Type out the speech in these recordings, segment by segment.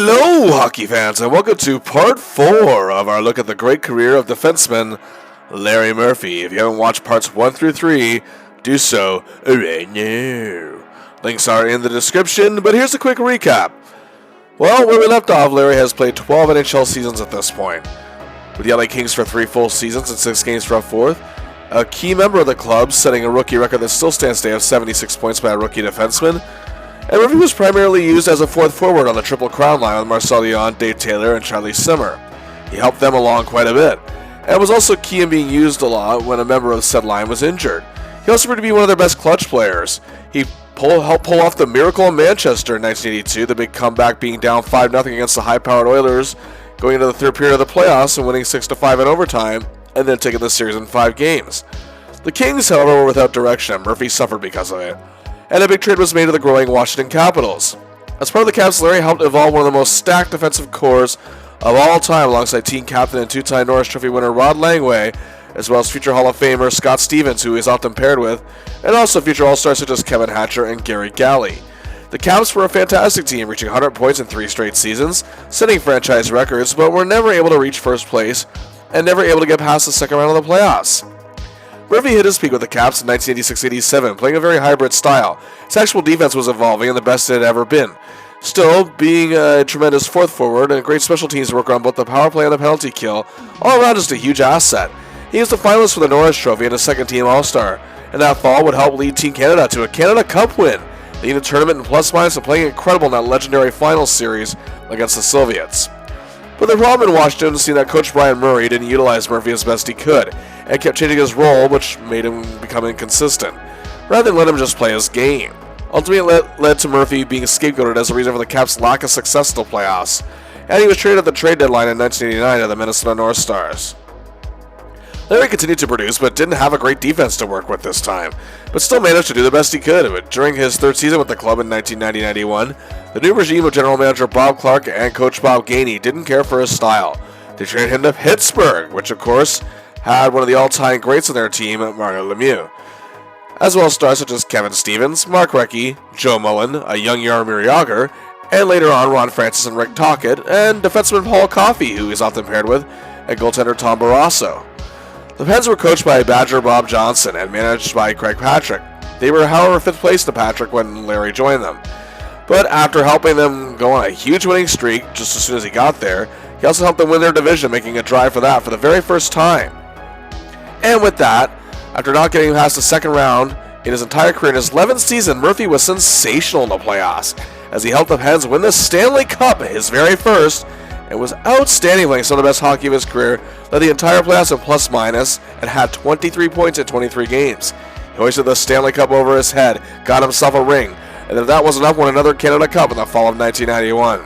Hello, hockey fans, and welcome to part 4 of our look at the great career of defenseman Larry Murphy. If you haven't watched parts 1 through 3, do so right now. Links are in the description, but here's a quick recap. Well, where we left off, Larry has played 12 NHL seasons at this point, with the LA Kings for 3 full seasons and 6 games for a fourth. A key member of the club, setting a rookie record that still stands today of 76 points by a rookie defenseman. And Murphy was primarily used as a fourth forward on the Triple Crown line with Marcel Leon, Dave Taylor, and Charlie Simmer. He helped them along quite a bit, and was also key in being used a lot when a member of said line was injured. He also proved to be one of their best clutch players. He helped pull off the miracle in Manchester in 1982, the big comeback being down 5-0 against the high-powered Oilers, going into the third period of the playoffs and winning 6-5 in overtime, and then taking the series in 5 games. The Kings, however, were without direction, and Murphy suffered because of it. And a big trade was made to the growing Washington Capitals. As part of the Caps, Larry helped evolve one of the most stacked defensive cores of all time alongside team captain and 2-time Norris Trophy winner Rod Langway, as well as future Hall of Famer Scott Stevens, who he is often paired with, and also future All-Stars such as Kevin Hatcher and Gary Galley. The Caps were a fantastic team, reaching 100 points in 3 straight seasons, setting franchise records, but were never able to reach first place and never able to get past the second round of the playoffs. Murphy hit his peak with the Caps in 1986-87, playing a very hybrid style. His actual defense was evolving and the best it had ever been. Still, being a tremendous fourth forward and a great special teams worker on both the power play and the penalty kill, all around just a huge asset. He was the finalist for the Norris Trophy and a second-team All-Star, and that fall would help lead Team Canada to a Canada Cup win, leading the tournament in plus-minus and playing incredible in that legendary final series against the Soviets. But the problem in Washington was seeing that Coach Brian Murray didn't utilize Murphy as best he could, and kept changing his role, which made him become inconsistent, rather than let him just play his game. Ultimately, it led to Murphy being scapegoated as a reason for the Caps' lack of success in the playoffs, and he was traded at the trade deadline in 1989 to the Minnesota North Stars. Larry continued to produce, but didn't have a great defense to work with this time, but still managed to do the best he could. But during his third season with the club in 1990-91, the new regime of general manager Bob Clark and coach Bob Gainey didn't care for his style. They traded him to Pittsburgh, which of course had one of the all-time greats on their team, Mario Lemieux, as well as stars such as Kevin Stevens, Mark Recchi, Joe Mullen, a young Jaromir Jagr, and later on Ron Francis and Rick Tocchet, and defenseman Paul Coffey, who he's often paired with, and goaltender Tom Barrasso. The Pens were coached by Badger Bob Johnson and managed by Craig Patrick. They were, however, 5th place to Patrick when Larry joined them. But after helping them go on a huge winning streak just as soon as he got there, he also helped them win their division, making a drive for that for the very first time. And with that, after not getting past the second round in his entire career, in his 11th season, Murphy was sensational in the playoffs, as he helped the Pens win the Stanley Cup, his very first, and was outstanding, playing some of the best hockey of his career, led the entire playoffs in plus-minus, and had 23 points in 23 games. He hoisted the Stanley Cup over his head, got himself a ring, and if that wasn't enough, won another Canada Cup in the fall of 1991.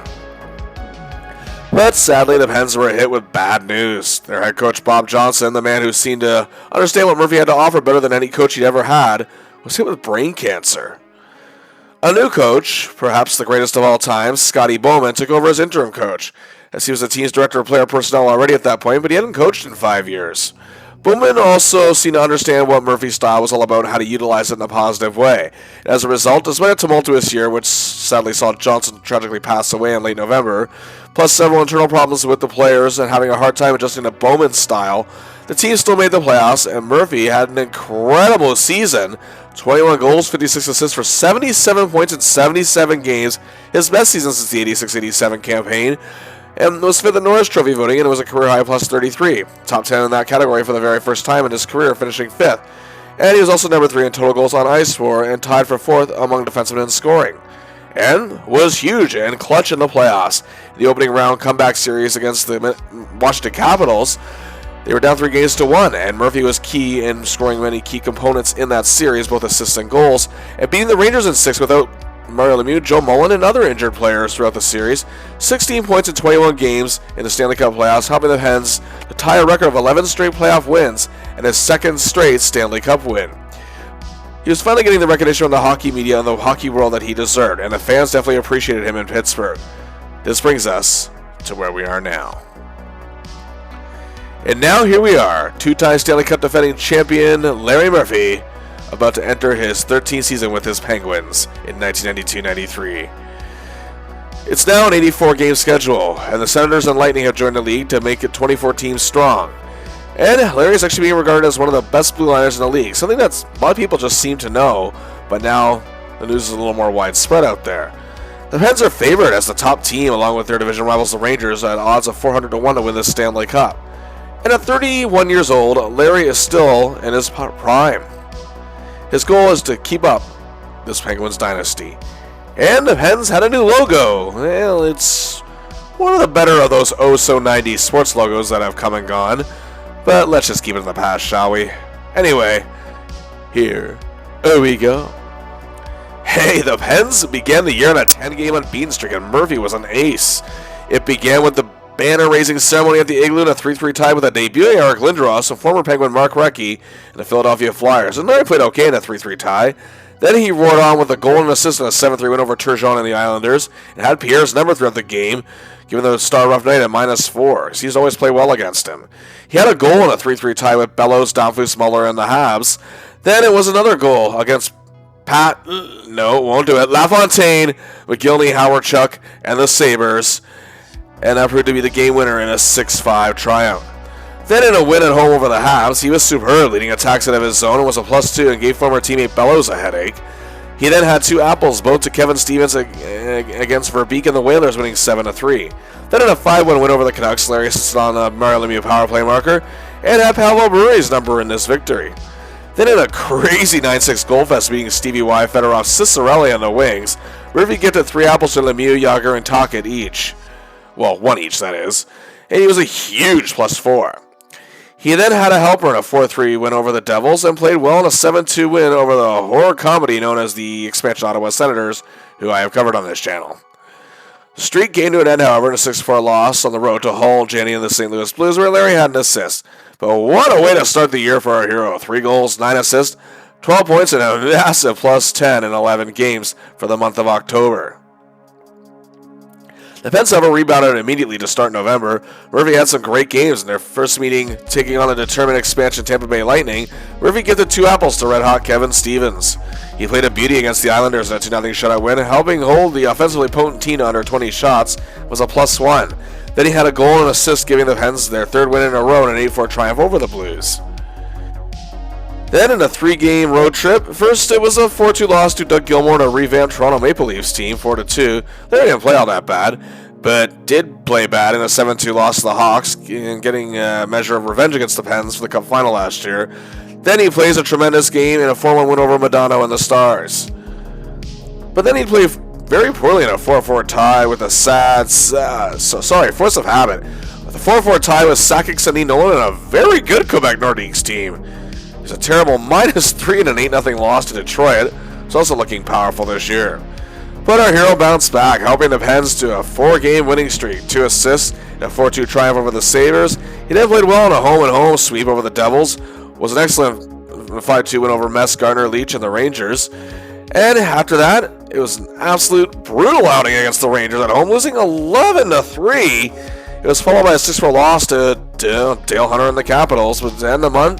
But sadly, the Pens were hit with bad news. Their head coach Bob Johnson, the man who seemed to understand what Murphy had to offer better than any coach he'd ever had, was hit with brain cancer. A new coach, perhaps the greatest of all time, Scotty Bowman, took over as interim coach, as he was the team's director of player personnel already at that point, but he hadn't coached in 5 years. Bowman also seemed to understand what Murphy's style was all about and how to utilize it in a positive way. As a result, despite a tumultuous year, which sadly saw Johnson tragically pass away in late November, plus several internal problems with the players and having a hard time adjusting to Bowman's style, the team still made the playoffs, and Murphy had an incredible season. 21 goals, 56 assists for 77 points in 77 games, his best season since the 86-87 campaign, and was 5th in Norris Trophy voting, and it was a career high plus 33. Top 10 in that category for the very first time in his career, finishing 5th. And he was also number 3 in total goals on ice for, and tied for 4th among defensemen in scoring. And was huge and clutch in the playoffs. The opening round comeback series against the Washington Capitals, they were down 3-1, and Murphy was key in scoring many key components in that series, both assists and goals, and beating the Rangers in 6 without Mario Lemieux, Joe Mullen, and other injured players throughout the series. 16 points in 21 games in the Stanley Cup playoffs, helping the Pens to tie a record of 11 straight playoff wins and his second straight Stanley Cup win. He was finally getting the recognition from the hockey media and the hockey world that he deserved, and the fans definitely appreciated him in Pittsburgh. This brings us to where we are now. And now here we are, 2-time Stanley Cup defending champion Larry Murphy, about to enter his 13th season with his Penguins in 1992-93. It's now an 84-game schedule, and the Senators and Lightning have joined the league to make it 24 teams strong. And Larry is actually being regarded as one of the best blue liners in the league, something that a lot of people just seem to know, but now the news is a little more widespread out there. The Pens are favored as the top team along with their division rivals the Rangers at odds of 400-1 to win the Stanley Cup. And at 31 years old, Larry is still in his prime. His goal is to keep up this Penguins dynasty. And the Pens had a new logo. Well, it's one of the better of those oh-so-90s sports logos that have come and gone. But let's just keep it in the past, shall we? Anyway, here we go. Hey, the Pens began the year on a 10-game unbeaten streak, and Murphy was an ace. It began with the banner-raising ceremony at the Igloo and a 3-3 tie with a debuting Eric Lindros and former Penguin Mark Recchi and the Philadelphia Flyers. And Larry played okay in a 3-3 tie. Then he roared on with a goal and assist in a 7-3 win over Turgeon and the Islanders, and had Pierre's number throughout the game, giving the Star a rough night at -4. He's always played well against him. He had a goal in a 3-3 tie with Bellows, Donfus, Muller, and the Habs. Then it was another goal against won't do it, LaFontaine, McGillney, Howard, Chuck, and the Sabres, and that proved to be the game winner in a 6-5 triumph. Then in a win at home over the Habs, he was superb, leading attacks out of his zone and was a +2 and gave former teammate Bellows a headache. He then had 2 apples, both to Kevin Stevens against Verbeek and the Whalers, winning 7-3. Then in a 5-1 win over the Canucks, Larry assisted on the Mario Lemieux power play marker and had Pavel Bure's number in this victory. Then in a crazy 9-6 goal fest beating Stevie Y, Fedorov, Cicerelli on the wings, Murphy gifted 3 apples to Lemieux, Yager, and Tocchet each. Well, 1 each, that is. And he was a huge +4. He then had a helper in a 4-3 win over the Devils and played well in a 7-2 win over the horror comedy known as the expansion Ottawa Senators, who I have covered on this channel. The streak came to an end, however, in a 6-4 loss on the road to Hull, Janney, and the St. Louis Blues, where Larry had an assist. But what a way to start the year for our hero. 3 goals, 9 assists, 12 points, and a massive +10 in 11 games for the month of October. The Pens have rebounded immediately to start November. Murphy had some great games in their first meeting, taking on the determined expansion Tampa Bay Lightning. Murphy gifted 2 apples to red-hot Kevin Stevens. He played a beauty against the Islanders in a 2-0 shutout win, helping hold the offensively potent team to under 20 shots, was a +1. Then he had a goal and assist, giving the Pens their 3rd win in a row in an 8-4 triumph over the Blues. Then in a 3-game road trip, first it was a 4-2 loss to Doug Gilmour and a revamped Toronto Maple Leafs team, 4-2. They didn't play all that bad, but did play bad in a 7-2 loss to the Hawks, getting a measure of revenge against the Pens for the Cup final last year. Then he plays a tremendous game in a 4-1 win over Modano and the Stars. But then he played very poorly in a 4-4 tie with a force of habit. With a 4-4 tie with Sakic, Sandin, Nolan, and a very good Quebec Nordiques team. It's a terrible -3 and an 8-0 loss to Detroit. It's also looking powerful this year. But our hero bounced back, helping the Pens to a 4-game winning streak, 2 assists, and a 4-2 triumph over the Sabres. He then played well in a home-and-home sweep over the Devils, was an excellent 5-2 win over Mess, Gardner, Leach, and the Rangers. And after that, it was an absolute brutal outing against the Rangers at home, losing 11-3. It was followed by a 6-4 loss to Dale Hunter and the Capitals, but at the end of the month,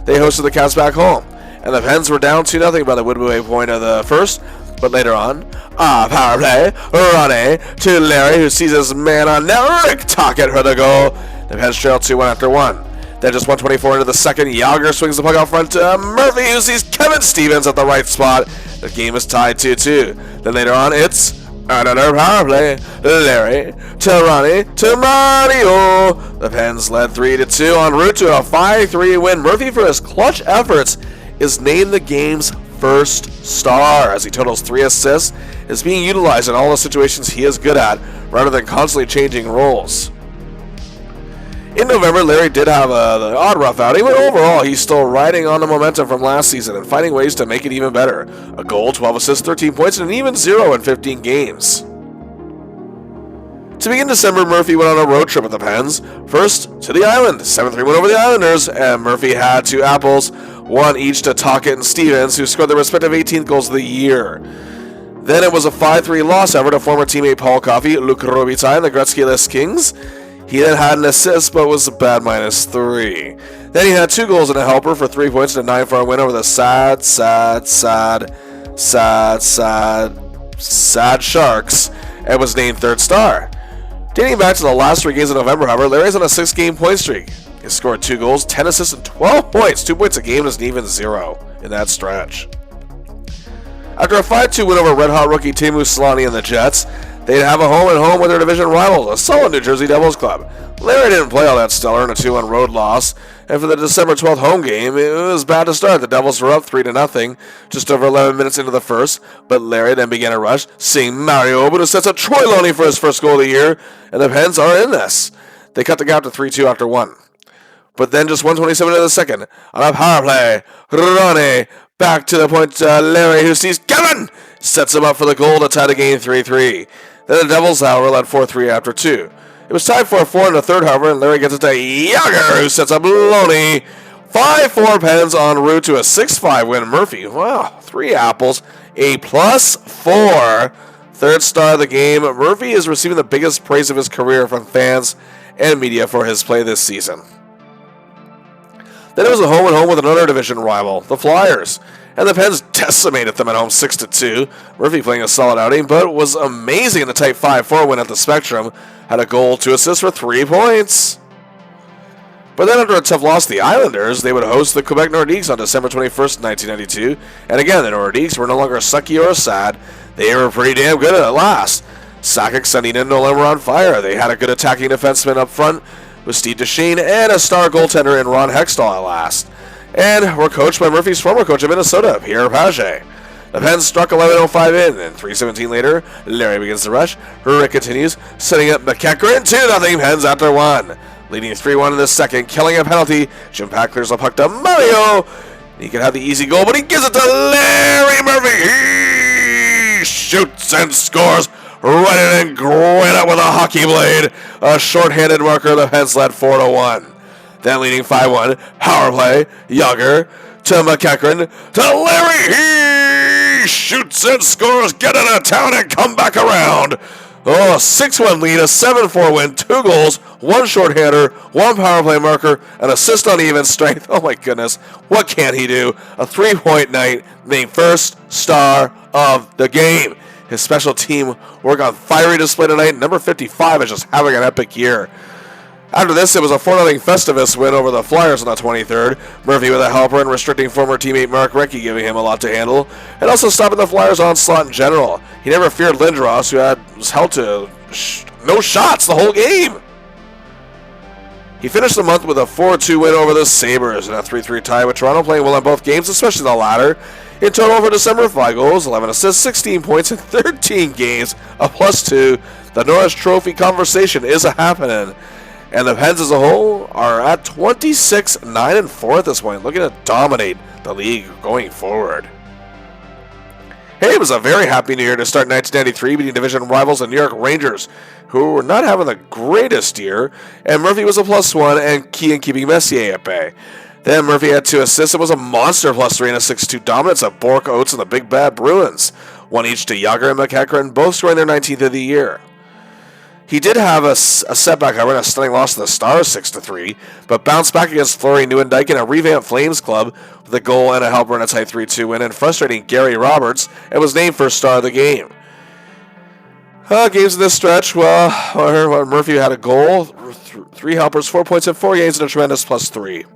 they hosted the Cats back home. And the Pens were down 2-0 by the Woodway point of the first, but later on, power play, Ronnie to Larry, who sees his man on net, Rick Tocchet for the goal. The Pens trailed 2-1 after 1. Then just 1:24 into the second, Yager swings the puck out front to Murphy, who sees Kevin Stevens at the right spot. The game is tied 2-2. Then later on, it's another power play. Larry to Ronnie to Mario. The Pens led 3-2 en route to a 5-3 win. Murphy, for his clutch efforts, is named the game's first star as he totals 3 assists, is being utilized in all the situations he is good at rather than constantly changing roles. In November, Larry did have the odd rough outing, but overall he's still riding on the momentum from last season and finding ways to make it even better. A goal, 12 assists, 13 points, and an even 0 in 15 games. To begin December, Murphy went on a road trip with the Pens. First, to the Island, 7-3 win over the Islanders, and Murphy had 2 apples, 1 each to Tocchet and Stevens, who scored their respective 18th goals of the year. Then it was a 5-3 loss, however, to former teammate Paul Coffey, Luc Robitaille, and the Gretzky-less Kings. He then had an assist, but was a bad -3. Then he had 2 goals and a helper for 3 points and a 9-4 win over the sad Sharks. and was named third star. Dating back to the last 3 games of November, however, Larry's on a 6-game point streak. He scored 2 goals, 10 assists, and 12 points. 2 points a game is an even 0 in that stretch. After a 5-2 win over red-hot rookie Teemu Selanne and the Jets, they'd have a home-and-home with their division rivals, a solid New Jersey Devils club. Larry didn't play all that stellar in a 2-1 road loss, and for the December 12th home game, it was bad to start. The Devils were up 3-0, just over 11 minutes into the first, but Larry then began a rush, seeing Mario Obu, who sets up Troy Loney for his first goal of the year, and the Pens are in this. They cut the gap to 3-2 after 1. But then just 1:27 into the second, on a power play, Ronnie back to the point, Larry, who sees Kevin, sets him up for the goal to tie the game 3-3. Then the Devils, however, led 4-3 after 2. It was tied 4-4 in the third, however, and Larry gets it to Yager, who sets up Loney. 5-4 Pens en route to a 6-5 win. Murphy, wow, 3 apples, a +4. Third star of the game. Murphy is receiving the biggest praise of his career from fans and media for his play this season. Then it was a home-and-home with another division rival, the Flyers, and the Pens decimated them at home 6-2. Murphy playing a solid outing, but was amazing in the tight 5-4 win at the Spectrum. Had a goal, 2 assists for 3 points. But then after a tough loss to the Islanders, they would host the Quebec Nordiques on December 21st, 1992. And again, the Nordiques were no longer sucky or sad. They were pretty damn good at last. Sakic, Sandin, and Nolan were on fire. They had a good attacking defenseman up front with Steve Duchesne and a star goaltender in Ron Hextall at last. And were coached by Murphy's former coach of Minnesota, Pierre Pagé. The Pens struck 11:05 in, and 3:17 later, Larry begins the rush. Rick continues, setting up McEachran 2-0 Pens after 1. Leading 3-1 in the second, killing a penalty. Jim Pack clears the puck to Mario. He can have the easy goal, but he gives it to Larry Murphy. He shoots and scores right in and granite with a hockey blade. A short-handed marker, the Pens led 4-1. Then leading 5-1, power play, Yager to McEachran to Larry. He shoots and scores, get out of town and come back around. Oh, 6-1 lead, a 7-4 win, 2 goals, 1 shorthander, 1 power play marker, an assist on even strength. Oh my goodness, what can he do? A 3-point night, named first star of the game. His special team work on fiery display tonight. Number 55 is just having an epic year. After this, it was a 4-0 Festivus win over the Flyers on the 23rd. Murphy with a helper and restricting former teammate Mark Recchi, giving him a lot to handle, and also stopping the Flyers' onslaught in general. He never feared Lindros, who was held to no shots the whole game. He finished the month with a 4-2 win over the Sabres and a 3-3 tie with Toronto, playing well in both games, especially the latter. In total for December, 5 goals, 11 assists, 16 points in 13 games, a +2. The Norris Trophy conversation is happening. And the Pens as a whole are at 26-9-4 at this point, looking to dominate the league going forward. Hey, it was a very happy new year to start 1993, beating division rivals the New York Rangers, who were not having the greatest year, and Murphy was a +1 and key in keeping Messier at bay. Then Murphy had 2 assists. It was a monster +3 and a 6-2 dominance of Bork, Oates, and the Big Bad Bruins. 1 each to Yager and McEachran, both scoring their 19th of the year. He did have a setback, however, in a stunning loss to the Stars 6-3, but bounced back against Fleury Nieuwendyk in a revamped Flames club with a goal and a helper in a tight 3-2 win, and frustrating Gary Roberts, and was named first star of the game. Games in this stretch, well, Murphy had a goal, 3 helpers, 4 points in 4 games, and a tremendous +3.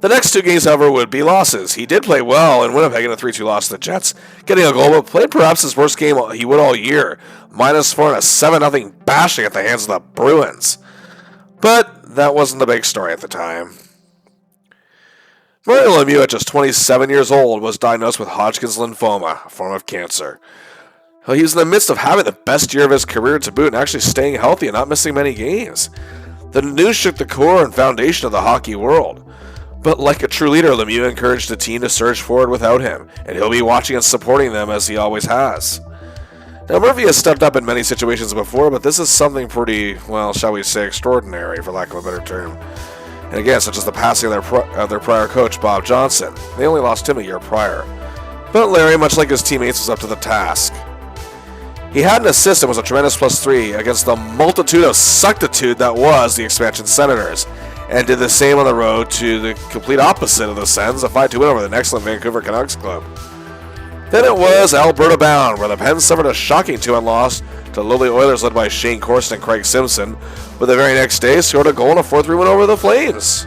The next 2 games, however, would be losses. He did play well in Winnipeg in a 3-2 loss to the Jets, getting a goal, but played perhaps his worst game he would all year. -4 and a 7-0 bashing at the hands of the Bruins. But that wasn't the big story at the time. Mario Lemieux, at just 27 years old, was diagnosed with Hodgkin's lymphoma, a form of cancer. He was in the midst of having the best year of his career to boot and actually staying healthy and not missing many games. The news shook the core and foundation of the hockey world. But like a true leader, Lemieux encouraged the team to surge forward without him, and he'll be watching and supporting them as he always has. Now, Murphy has stepped up in many situations before, but this is something pretty, well, shall we say, extraordinary, for lack of a better term. And again, such as the passing of their prior coach, Bob Johnson. They only lost him a year prior. But Larry, much like his teammates, was up to the task. He had an assist and was a tremendous +3 against the multitude of suctitude that was the expansion Senators, and did the same on the road to the complete opposite of the Sens, a 5-2 win over the excellent Vancouver Canucks club. Then it was Alberta bound, where the Pens suffered a shocking 2-1 loss to the lowly Oilers led by Shane Corson and Craig Simpson, but the very next day scored a goal in a 4-3 win over the Flames.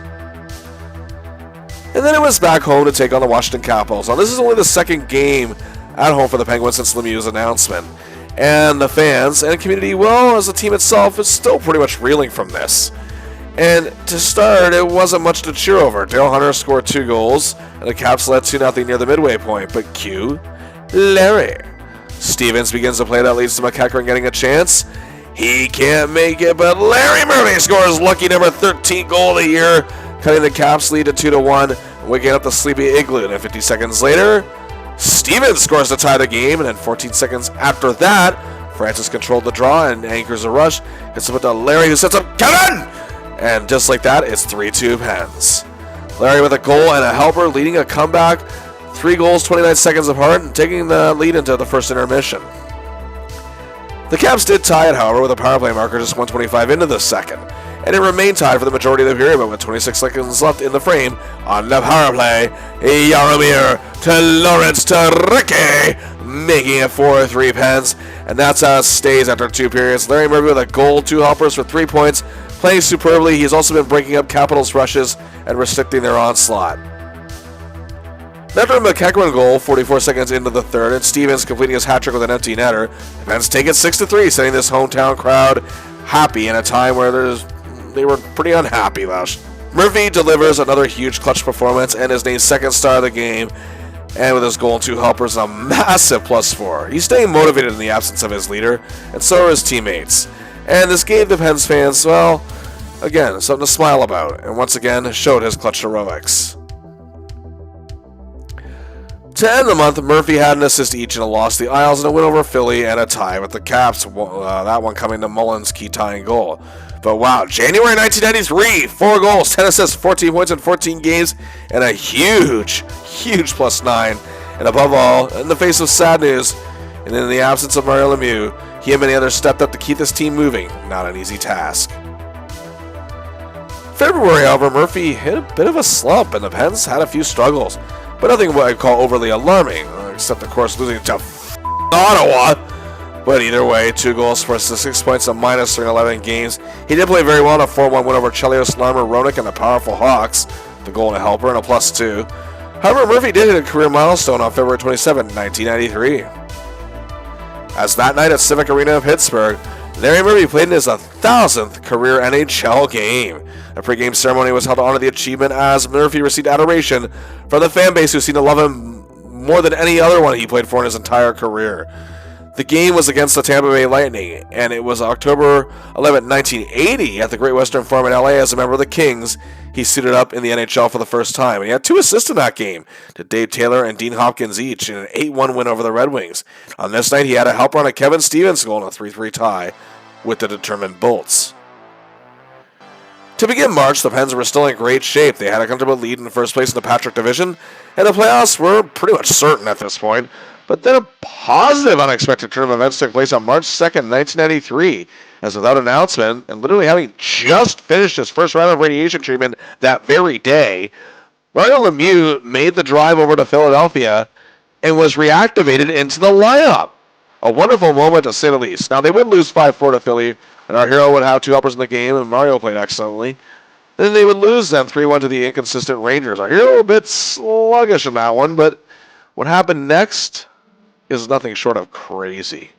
And then it was back home to take on the Washington Capitals. Now, this is only the second game at home for the Penguins since Lemieux's announcement. And the fans and community, well, as the team itself, is still pretty much reeling from this. And to start, it wasn't much to cheer over. Dale Hunter scored 2 goals, and the Caps led 2-0 near the midway point. But cue Larry Stevens begins to play. That leads to McEachran getting a chance. He can't make it, but Larry Murphy scores lucky number 13 goal of the year, cutting the Caps lead to 2-1, waking up the sleepy Igloo. And 50 seconds later, Stevens scores to tie the game, and then 14 seconds after that, Francis controlled the draw and anchors a rush. Gets it to Larry, who sets up Kevin! And just like that, it's 3-2 Pens. Larry with a goal and a helper, leading a comeback. 3 goals, 29 seconds apart, and taking the lead into the first intermission. The Caps did tie it, however, with a power play marker just 1:25 into the second. And it remained tied for the majority of the period, but with 26 seconds left in the frame, on the power play, Jaromir to Lawrence to Ricky, making it 4-3 Pens. And that's how it stays after 2 periods. Larry Murphy with a goal, 2 helpers for 3 points, playing superbly. He's also been breaking up Capitals' rushes and restricting their onslaught. After a McEachran goal, 44 seconds into the third, and Stevens completing his hat-trick with an empty netter, the Pens take it 6-3, setting this hometown crowd happy in a time where they were pretty unhappy last. Murphy delivers another huge clutch performance and is named second star of the game, and with his goal and 2 helpers, a massive +4. He's staying motivated in the absence of his leader, and so are his teammates. And this gave the Pens fans, well, again, something to smile about, and once again showed his clutch heroics. To end the month, Murphy had an assist each in a loss to the Isles and a win over Philly and a tie with the Caps, that one coming to Mullins' key tying goal. But wow, January 1993, 4 goals, 10 assists, 14 points in 14 games, and a huge +9. And above all, in the face of sad news, and in the absence of Mario Lemieux, he and many others stepped up to keep this team moving. Not an easy task. February, however, Murphy hit a bit of a slump, and the Pens had a few struggles. But nothing what I'd call overly alarming, except of course losing to Ottawa. But either way, 2 goals for 6 points and minus in 11 games. He did play very well in a 4-1 win over Chelios, Larmer, Roenick, and the powerful Hawks. The goal and a helper and a +2. However, Murphy did hit a career milestone on February 27, 1993. As that night at Civic Arena of Pittsburgh, Larry Murphy played in his 1,000th career NHL game. A pregame ceremony was held to honor the achievement as Murphy received adoration from the fan base who seemed to love him more than any other one he played for in his entire career. The game was against the Tampa Bay Lightning, and it was October 11, 1980 at the Great Western Farm in LA as a member of the Kings. He suited up in the NHL for the first time, and he had 2 assists in that game to Dave Taylor and Dean Hopkins each in an 8-1 win over the Red Wings. On this night, he had a helper on a Kevin Stevens goal in a 3-3 tie with the determined Bolts. To begin March, the Pens were still in great shape. They had a comfortable lead in the first place in the Patrick Division, and the playoffs were pretty much certain at this point. But then a positive unexpected turn of events took place on March 2nd, 1993, as without announcement, and literally having just finished his first round of radiation treatment that very day, Mario Lemieux made the drive over to Philadelphia and was reactivated into the lineup. A wonderful moment, to say the least. Now, they would lose 5-4 to Philly, and our hero would have 2 helpers in the game, and Mario played excellently. Then they would lose them 3-1 to the inconsistent Rangers. Our hero a bit sluggish in that one, but what happened next is nothing short of crazy.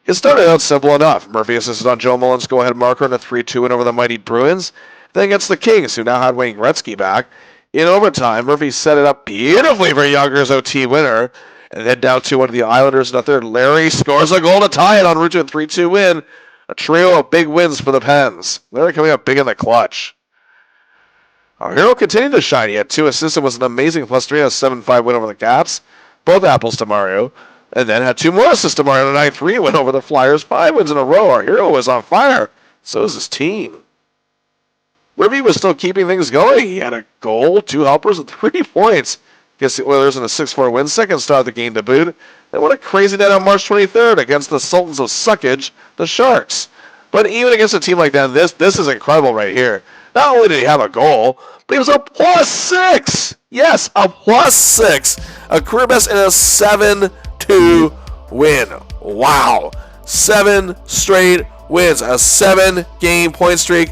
It started out simple enough. Murphy assisted on Joe Mullins' go-ahead marker in a 3-2 win over the mighty Bruins. Then against the Kings, who now had Wayne Gretzky back. In overtime, Murphy set it up beautifully for Younger's OT winner. And then down 2-1 to the Islanders in the third. Larry scores a goal to tie it en route to a 3-2 win. A trio of big wins for the Pens. Larry coming up big in the clutch. Our hero continued to shine. He had 2 assists and was an amazing +3 in a 7-5 win over the Caps. Both apples to Mario. And then had 2 more assists to Mario in a 9-3 win over the Flyers. 5 wins in a row. Our hero was on fire. So is his team. Murphy was still keeping things going. He had a goal, 2 helpers, and 3 points against the Oilers in a 6-4 win. Second star of the game to boot. And what a crazy night on March 23rd against the Sultans of Suckage, the Sharks. But even against a team like that, this is incredible right here. Not only did he have a goal, but he was a +6. Yes, a +6. A career best in a 7-2 win. Wow. 7 straight wins. A 7-game point streak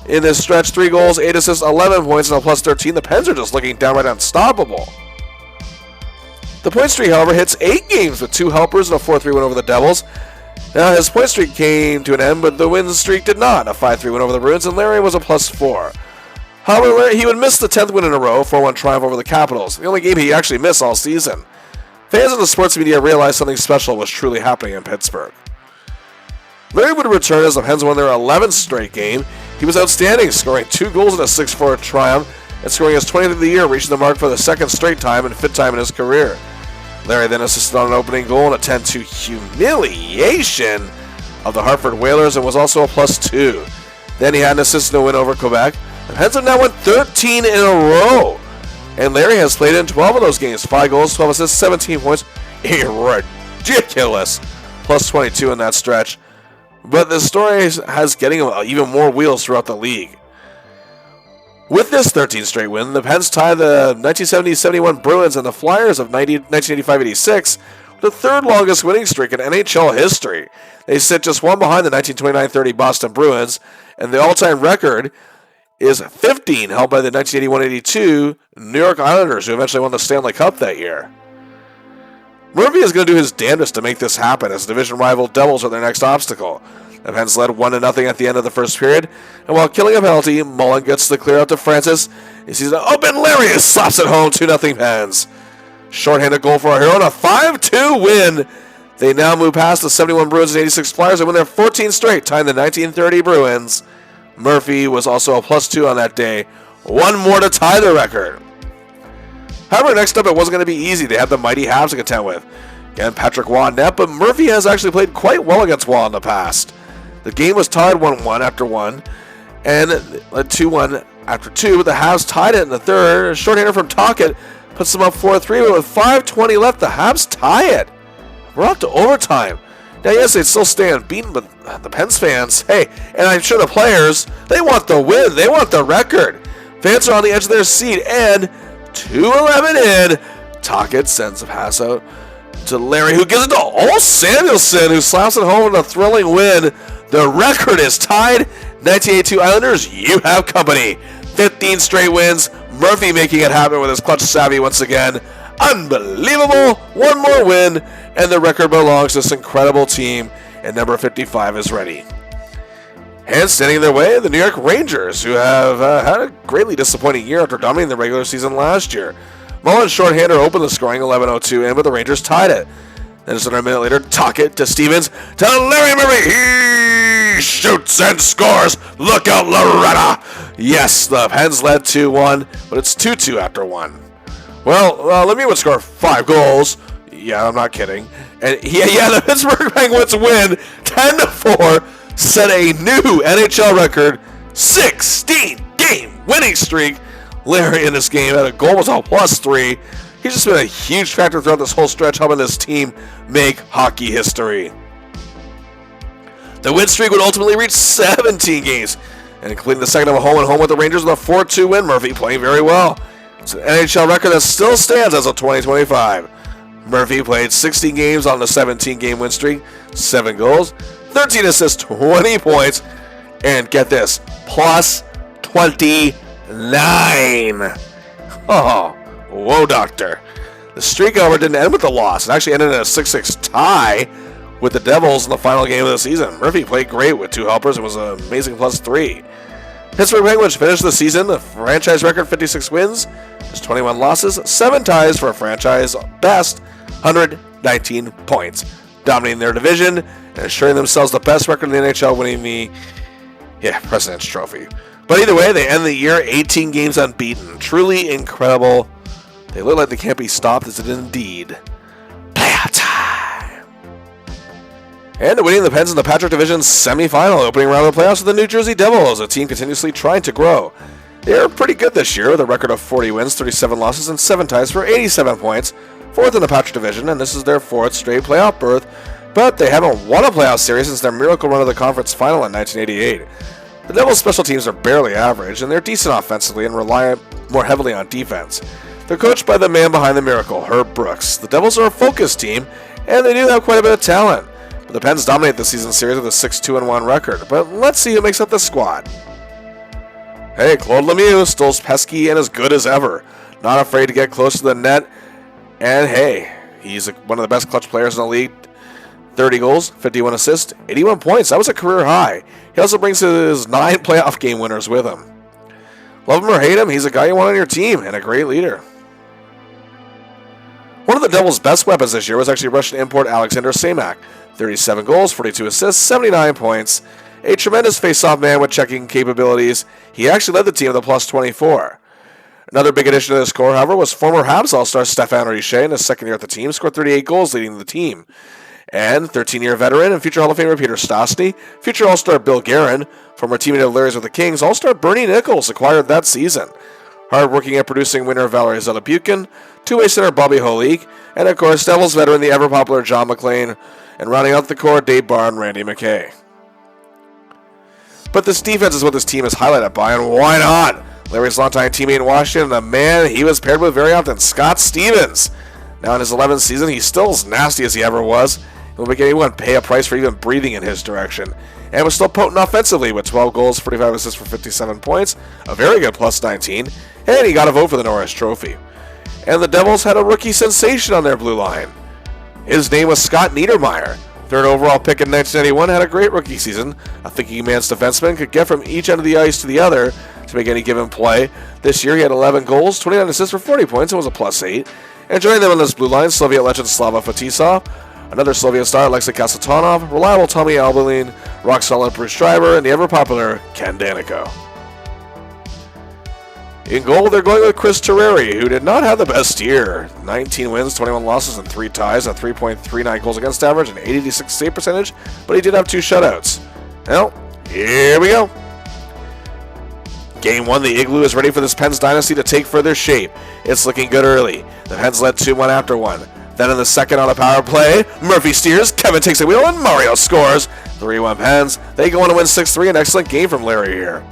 in this stretch. 3 goals, 8 assists, 11 points, and a +13. The Pens are just looking downright unstoppable. The point streak, however, hits 8 games with 2 helpers and a 4-3 win over the Devils. Now, his point streak came to an end, but the win streak did not. A 5-3 win over the Bruins, and Larry was a +4. However, he would miss the 10th win in a row, 4-1 triumph over the Capitals, the only game he actually missed all season. Fans of the sports media realized something special was truly happening in Pittsburgh. Larry would return as the Pens won their 11th straight game. He was outstanding, scoring 2 goals in a 6-4 triumph, and scoring his 20th of the year, reaching the mark for the 2nd straight time and 5th time in his career. Larry then assisted on an opening goal in a 10-2 humiliation of the Hartford Whalers and was also a +2. Then he had an assist in a win over Quebec. The Pens have now won 13 in a row. And Larry has played in 12 of those games. 5 goals, 12 assists, 17 points. A ridiculous +22 in that stretch. But the story has getting even more wheels throughout the league. With this 13th straight win, the Pens tie the 1970-71 Bruins and the Flyers of 1985-86 with the 3rd longest winning streak in NHL history. They sit just 1 behind the 1929-30 Boston Bruins, and the all-time record is 15, held by the 1981-82 New York Islanders, who eventually won the Stanley Cup that year. Murphy is going to do his damnedest to make this happen, as division rival Devils are their next obstacle. The Pens led 1-0 at the end of the first period, and while killing a penalty, Mullen gets the clear out to Francis. He sees an open Larry and slaps it home, 2-0 Pens. Shorthanded goal for our hero and a 5-2 win. They now move past the 71 Bruins and 86 Flyers and win their 14th straight, tying the 1930 Bruins. Murphy was also a +2 on that day. 1 more to tie the record. However, next up it wasn't going to be easy. They had the mighty Habs to contend with. Again, Patrick Waugh net, but Murphy has actually played quite well against Waugh in the past. The game was tied 1-1 after 1, and 2-1 after 2, but the Habs tied it in the third. A shorthander from Tocchet puts them up 4-3, but with 5:20 left, the Habs tie it. We're up to overtime. Now, yes, they'd still stay unbeaten, but the Pens fans, hey, and I'm sure the players, they want the win. They want the record. Fans are on the edge of their seat, and 2:11 in, Tocchet sends a pass out to Larry, who gives it to Ole Samuelson, who slaps it home in a thrilling win. The record is tied. 1982 Islanders, you have company. 15 straight wins. Murphy making it happen with his clutch savvy once again. Unbelievable. 1 more win, and the record belongs to this incredible team, and number 55 is ready. And standing in their way, the New York Rangers, who have had a greatly disappointing year after dominating the regular season last year. Mullen's shorthander opened the scoring 11:02 in, but the Rangers tied it. Then just under a minute later, Tocchet to Stevens to Larry Murphy. He shoots and scores. Look out, Loretta. Yes, the Pens led 2-1, but it's 2-2 after 1. Well, Lemieux would score 5 goals. Yeah, I'm not kidding. And yeah, the Pittsburgh Penguins win 10-4, set a new NHL record, 16-game winning streak. Larry in this game had a goal, was a +3. He's just been a huge factor throughout this whole stretch, helping this team make hockey history. The win streak would ultimately reach 17 games, and including the second of a home with the Rangers with a 4-2 win. Murphy playing very well. It's an NHL record that still stands as of 2025. Murphy played 16 games on the 17-game win streak, 7 goals, 13 assists, 20 points, and get this, +29. Oh, whoa, doctor. The streak, however, didn't end with the loss. It actually ended in a 6-6 tie with the Devils in the final game of the season. Murphy played great with 2 helpers and was an amazing +3. Pittsburgh Penguins finished the season, the franchise record 56 wins, just 21 losses, 7 ties for a franchise best, 119 points, dominating their division and assuring themselves the best record in the NHL, winning the President's Trophy. But either way, they end the year 18 games unbeaten. Truly incredible. They look like they can't be stopped, as it is indeed playoff time. And winning the Pens in the Patrick Division semifinal, opening round of the playoffs with the New Jersey Devils, a team continuously trying to grow. They are pretty good this year with a record of 40 wins, 37 losses, and 7 ties for 87 points. 4th in the Patrick Division, and this is their 4th straight playoff berth. But they haven't won a playoff series since their miracle run of the conference final in 1988. The Devils' special teams are barely average, and they're decent offensively and rely more heavily on defense. They're coached by the man behind the miracle, Herb Brooks. The Devils are a focused team, and they do have quite a bit of talent. But the Pens dominate the season series with a 6-2-1 record. But let's see who makes up the squad. Hey, Claude Lemieux, still as pesky and as good as ever. Not afraid to get close to the net. And hey, he's one of the best clutch players in the league. 30 goals, 51 assists, 81 points. That was a career high. He also brings his 9 playoff game winners with him. Love him or hate him, he's a guy you want on your team and a great leader. One of the Devils' best weapons this year was actually Russian import Alexander Samak. 37 goals, 42 assists, 79 points. A tremendous face-off man with checking capabilities. He actually led the team with a plus 24. Another big addition to the score, however, was former Habs All-Star Stéphane Richer in his second year at the team, scored 38 goals leading the team. And 13-year veteran and future Hall of Famer Peter Stastny, future All-Star Bill Guerin, former teammate of Larry's with the Kings, All-Star Bernie Nichols acquired that season. Hard-working and producing winner Valerie Zelebukin, two-way center Bobby Holik, and of course Devils veteran the ever-popular John McClain, and rounding out the core Dave Barr and Randy McKay. But this defense is what this team is highlighted by, and why not? Larry's longtime teammate in Washington, and the man he was paired with very often, Scott Stevens. Now in his 11th season, he's still as nasty as he ever was. He'll make anyone pay a price for even breathing in his direction. And was still potent offensively with 12 goals, 45 assists for 57 points, a very good plus 19, and he got a vote for the Norris Trophy. And the Devils had a rookie sensation on their blue line. His name was Scott Niedermayer. Third overall pick in 1991, had a great rookie season. A thinking man's defenseman could get from each end of the ice to the other to make any given play. This year he had 11 goals, 29 assists for 40 points, and was a plus 8. And joining them on this blue line, Soviet legend Slava Fetisov, another Soviet star Alexei Kasatonov, reliable Tommy Albalin, rock-solid Bruce Schreiber, and the ever-popular Ken Danico. In goal, they're going with Chris Terreri, who did not have the best year. 19 wins, 21 losses, and 3 ties, a 3.39 goals against average, and 86 save percentage, but he did have 2 shutouts. Well, here we go. Game 1, the Igloo is ready for this Pens dynasty to take further shape. It's looking good early. The Pens led 2-1 after 1. Then in the second on a power play, Murphy steers, Kevin takes the wheel, and Mario scores. 3-1 Pens. They go on to win 6-3, an excellent game from Larry here.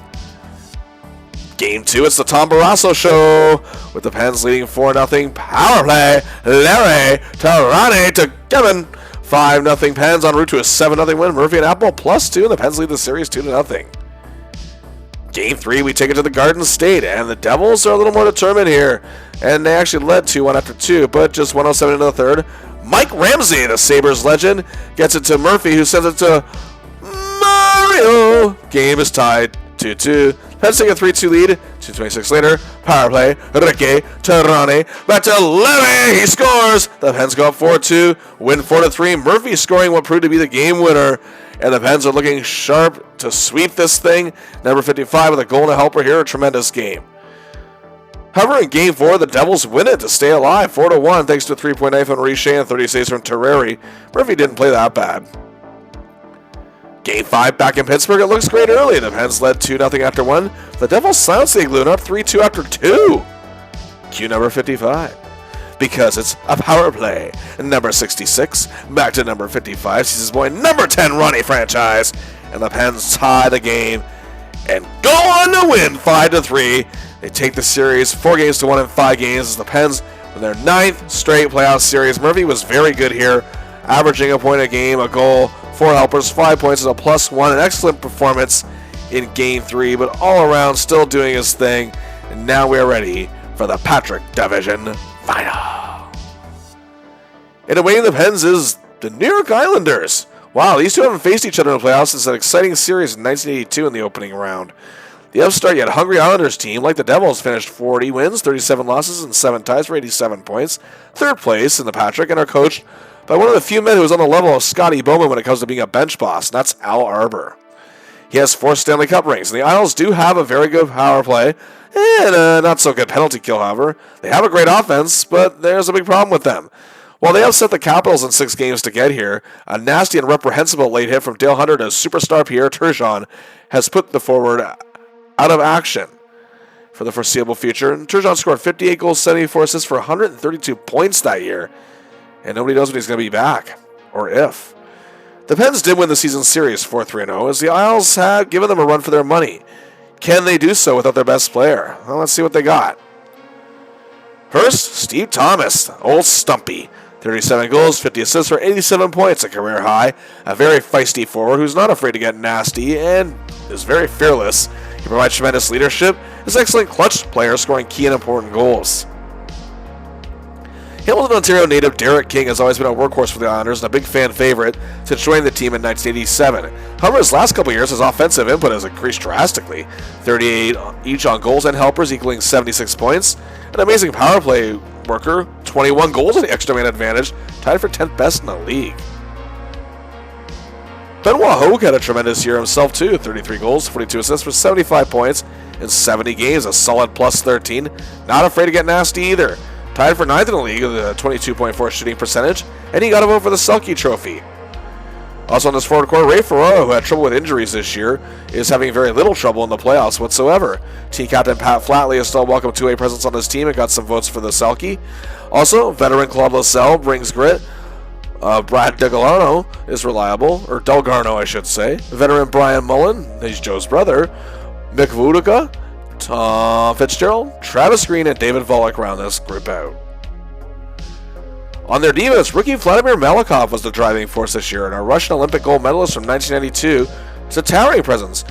Game 2, it's the Tom Barrasso show, with the Pens leading 4-0 power play. Larry to Ronnie to Kevin. 5-0 Pens en route to a 7-0 win. Murphy and Apple +2, and the Pens lead the series 2-0. Game 3, we take it to the Garden State, and the Devils are a little more determined here. And they actually led 2-1 after 2, but just 107 into the third. Mike Ramsey, the Sabres legend, gets it to Murphy, who sends it to Mario. Game is tied 2-2. Pens take a 3-2 lead. 2:26 later, power play. Ricky to Ronnie. Back to Larry. He scores. The Pens go up 4-2. Win 4-3. Murphy scoring what proved to be the game winner. And the Pens are looking sharp to sweep this thing. Number 55 with a goal and a helper here. A tremendous game. However, in Game 4, the Devils win it to stay alive. 4-1 thanks to a 3-point knife on Richer and 30 saves from Terreri. Murphy didn't play that bad. Game 5 back in Pittsburgh, it looks great early. The Pens led 2-0 after 1. The Devils silenced the Igloo up 3-2 after 2. Cue number 55. Because it's a power play. Number 66, back to number 55, sees his boy number 10, Ronnie Franchise. And the Pens tie the game and go on to win 5-3. They take the series 4-1 in 5 games as the Pens win their 9th straight playoff series. Murphy was very good here, averaging a point a game, a goal, 4 helpers, 5 points, and a +1. An excellent performance in Game 3, but all around still doing his thing. And now we're ready for the Patrick Division Final. And awaiting the Pens is the New York Islanders. Wow, these two haven't faced each other in the playoffs since an exciting series in 1982 in the opening round. The upstart yet hungry Islanders team, like the Devils, finished 40 wins, 37 losses, and 7 ties for 87 points. Third place in the Patrick, and are coached by one of the few men who is on the level of Scotty Bowman when it comes to being a bench boss, and that's Al Arbor. He has 4 Stanley Cup rings, and the Isles do have a very good power play, and a not-so-good penalty kill, however. They have a great offense, but there's a big problem with them. While they upset the Capitals in 6 games to get here, a nasty and reprehensible late hit from Dale Hunter to superstar Pierre Turgeon has put the forward out of action for the foreseeable future. And Turgeon scored 58 goals, 74 assists for 132 points that year, and nobody knows when he's going to be back, or if. The Pens did win the season series 4-3-0, as the Isles had given them a run for their money. Can they do so without their best player? Well, let's see what they got. First, Steve Thomas, old Stumpy. 37 goals, 50 assists for 87 points, a career high. A very feisty forward who's not afraid to get nasty and is very fearless. He provides tremendous leadership, is an excellent clutch player, scoring key and important goals. Hamilton, Ontario native Derek King has always been a workhorse for the Islanders and a big fan favorite since joining the team in 1987. However, his last couple years, his offensive input has increased drastically. 38 each on goals and helpers, equaling 76 points. An amazing power play worker, 21 goals at the extra man advantage, tied for 10th best in the league. Benoit Hogue had a tremendous year himself too, 33 goals, 42 assists for 75 points in 70 games, a solid plus 13. Not afraid to get nasty either. Tied for 9th in the league with a 22.4 shooting percentage, and he got a vote for the Selke Trophy. Also on this forward core, Ray Ferraro, who had trouble with injuries this year, is having very little trouble in the playoffs whatsoever. Team captain Pat Flatley is still a welcome two-way presence on his team and got some votes for the Selke. Also, veteran Claude Lasselle brings grit. Brad Delgarno is reliable, or Delgarno I should say. Veteran Brian Mullen, he's Joe's brother. Mick Vudica, Tom Fitzgerald, Travis Green, and David Volek round this group out. On their divas, rookie Vladimir Malikov was the driving force this year, and a Russian Olympic gold medalist from 1992 is a towering presence.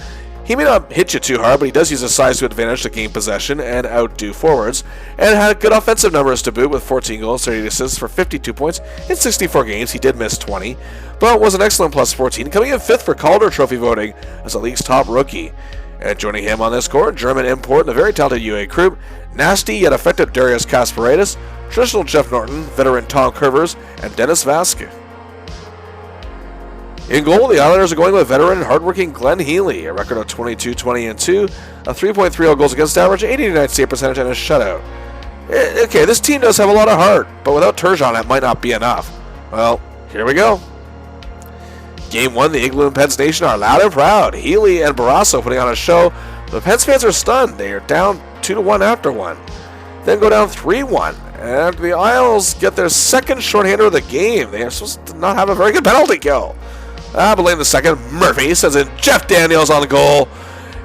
He may not hit you too hard, but he does use his size to advantage to gain possession and outdo forwards, and had good offensive numbers to boot with 14 goals, 30 assists for 52 points in 64 games. He did miss 20, but was an excellent plus 14, coming in 5th for Calder Trophy voting as the league's top rookie. And joining him on this core, German import and the very talented UA Krupp, nasty yet effective Darius Kasparidis, traditional Jeff Norton, veteran Tom Curvers, and Dennis Vasquez. In goal, the Islanders are going with veteran and hardworking Glenn Healy, a record of 22-20-2, a 3.30 goals against average, 89 save percentage, and a shutout. Okay, this team does have a lot of heart, but without Turgeon, it might not be enough. Well, here we go. Game 1, the Igloo and Pens Nation are loud and proud. Healy and Barrasso putting on a show. The Pens fans are stunned. They are down 2-1 after one. Then go down 3-1. And the Isles get their second shorthander of the game. They are supposed to not have a very good penalty kill. But late in the second, Murphy sends in Jeff Daniels on the goal.